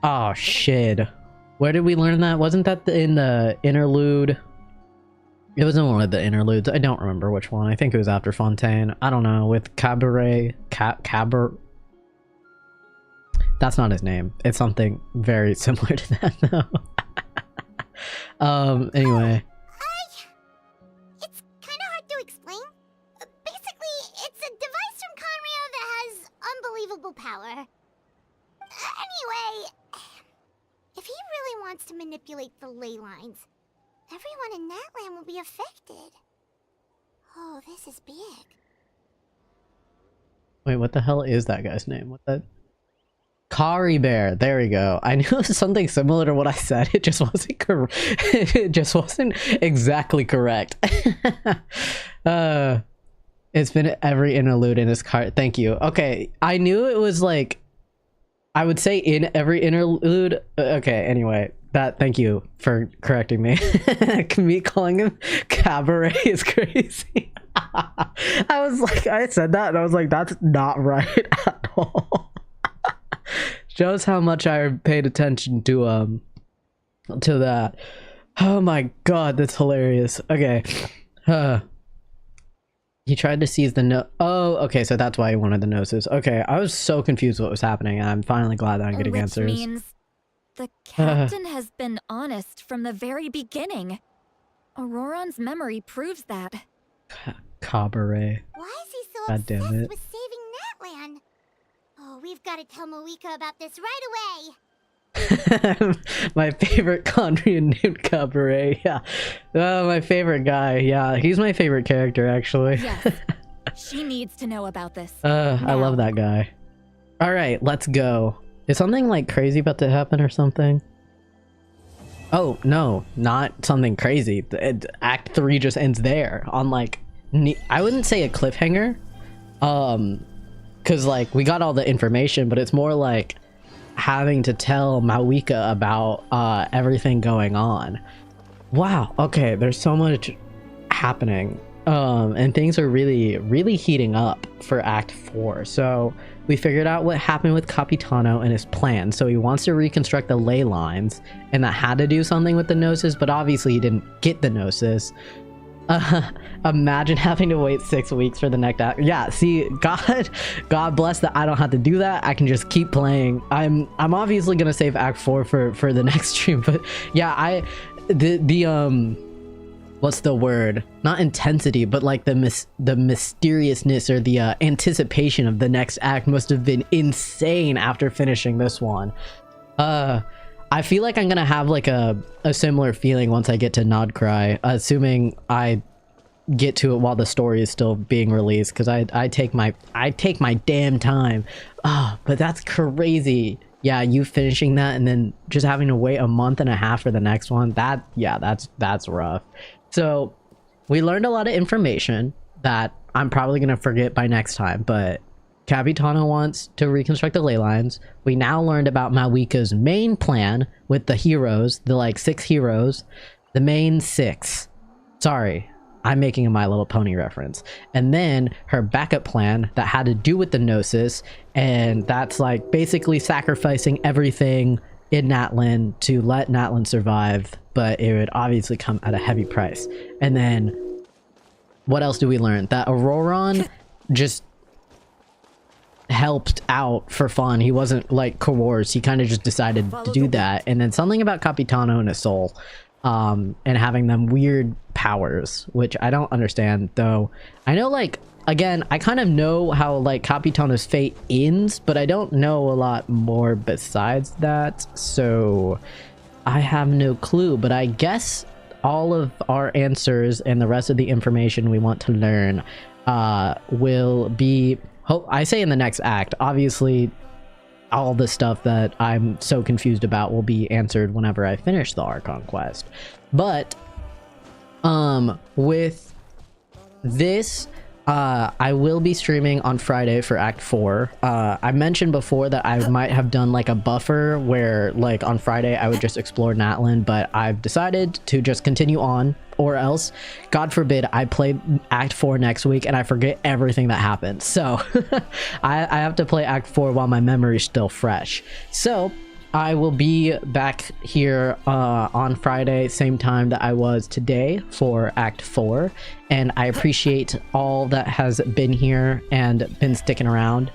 Oh, shit. Where did we learn that? Wasn't that in the interlude? It was in one of the interludes. I don't remember which one. I think it was after Fontaine. I don't know. With Cabaret. Cabaret. That's not his name. It's something very similar to that, though. Anyway. It's kind of hard to explain. Basically, it's a device from Conrio that has unbelievable power. Anyway, if he really wants to manipulate the ley lines, everyone in Natlan will be affected. Oh, this is big. Wait, what the hell is that guy's name? What the... Kari Bear. There we go. I knew it was something similar to what I said. It just wasn't correct. It just wasn't exactly correct. It's been every interlude in his cart. Thank you. Okay, I knew it was like... I would say in every interlude. Okay, anyway. Thank you for correcting me. Me calling him Cabaret is crazy. I was like, I said that and I was like, that's not right at all. Shows how much I paid attention to that. Oh my god, that's hilarious. Okay. He tried to seize the no. Oh, okay, so that's why he wanted the noses. Okay, I was so confused what was happening, and I'm finally glad that I'm getting answers. Which means the captain has been honest from the very beginning. Auroron's memory proves that. Cabaret. Why is he so God obsessed damn it. with saving Natlan? Oh, we've got to tell Moeka about this right away. My favorite Conrian named Cabaret. Yeah. Oh, my favorite guy. Yeah, he's my favorite character, actually. Yes. She needs to know about this. I love that guy. All right, let's go. Is something like crazy about to happen or something? Oh, no, not something crazy. Act 3 just ends there on like, I wouldn't say a cliffhanger. Cause like we got all the information, but it's more like having to tell Mawika about everything going on. Wow, okay, there's so much happening. And things are really heating up for Act 4. So we figured out what happened with Capitano and his plan. So he wants to reconstruct the ley lines, and that had to do something with the gnosis, but obviously he didn't get the gnosis. Imagine having to wait 6 weeks for the next act. Yeah, see, God bless that I don't have to do that. I can just keep playing. I'm obviously gonna save Act 4 for the next stream, but yeah, what's the word? Not intensity, but like the mysteriousness or the anticipation of the next act must have been insane after finishing this one. I feel like I'm gonna have like a similar feeling once I get to nod-krai, assuming I get to it while the story is still being released, because I take my damn time. But that's crazy. Yeah, you finishing that and then just having to wait a month and a half for the next one. That's rough. So we learned a lot of information that I'm probably gonna forget by next time, but Capitano wants to reconstruct the ley lines. We now learned about Mawika's main plan with the heroes, the like 6 heroes. the main 6. Sorry, I'm making a My Little Pony reference. And then her backup plan that had to do with the Gnosis, and that's like basically sacrificing everything in Natlan to let Natlan survive, but it would obviously come at a heavy price. And then what else do we learn? That Auroron just helped out for fun. He wasn't like coerced. He kind of just decided to do that. And then something about Capitano and his soul, and having them weird powers, which I don't understand, though. I know, like, again, I kind of know how like Capitano's fate ends, but I don't know a lot more besides that, so I have no clue. But I guess all of our answers and the rest of the information we want to learn will be, I say in the next act. Obviously all the stuff that I'm so confused about will be answered whenever I finish the Archon quest. But with this, I will be streaming on Friday for Act 4. I mentioned before that I might have done like a buffer where like on Friday I would just explore Natlan, but I've decided to just continue on, or else, God forbid, I play Act 4 next week and I forget everything that happened. So I have to play Act 4 while my memory's still fresh. So I will be back here on Friday, same time that I was today for Act 4. And I appreciate all that has been here and been sticking around.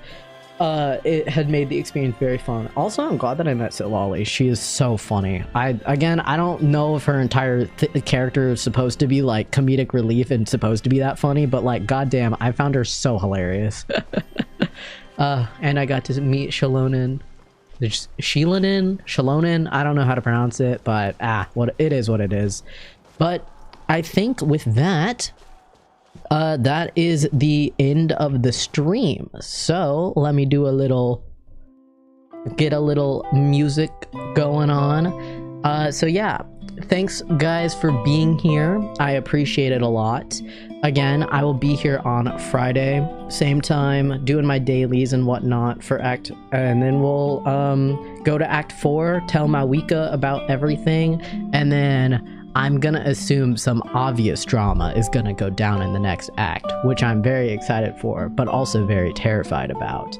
It had made the experience very fun. Also, I'm glad that I met citlali. She is so funny. I don't know if her entire character is supposed to be like comedic relief and supposed to be that funny, but like, goddamn, I found her so hilarious. And I got to meet xilonen. Xilonen, I don't know how to pronounce it, but what it is what it is. But I think with that, that is the end of the stream. So let me do get a little music going on. So yeah, thanks guys for being here. I appreciate it a lot. Again, I will be here on Friday, same time, doing my dailies and whatnot for Act, and then we'll go to Act 4, tell YAYYY about everything, and then I'm gonna assume some obvious drama is gonna go down in the next act, which I'm very excited for, but also very terrified about.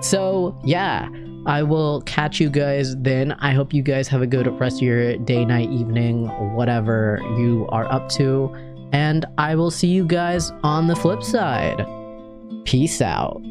So yeah, I will catch you guys then. I hope you guys have a good rest of your day, night, evening, whatever you are up to. And I will see you guys on the flip side. Peace out.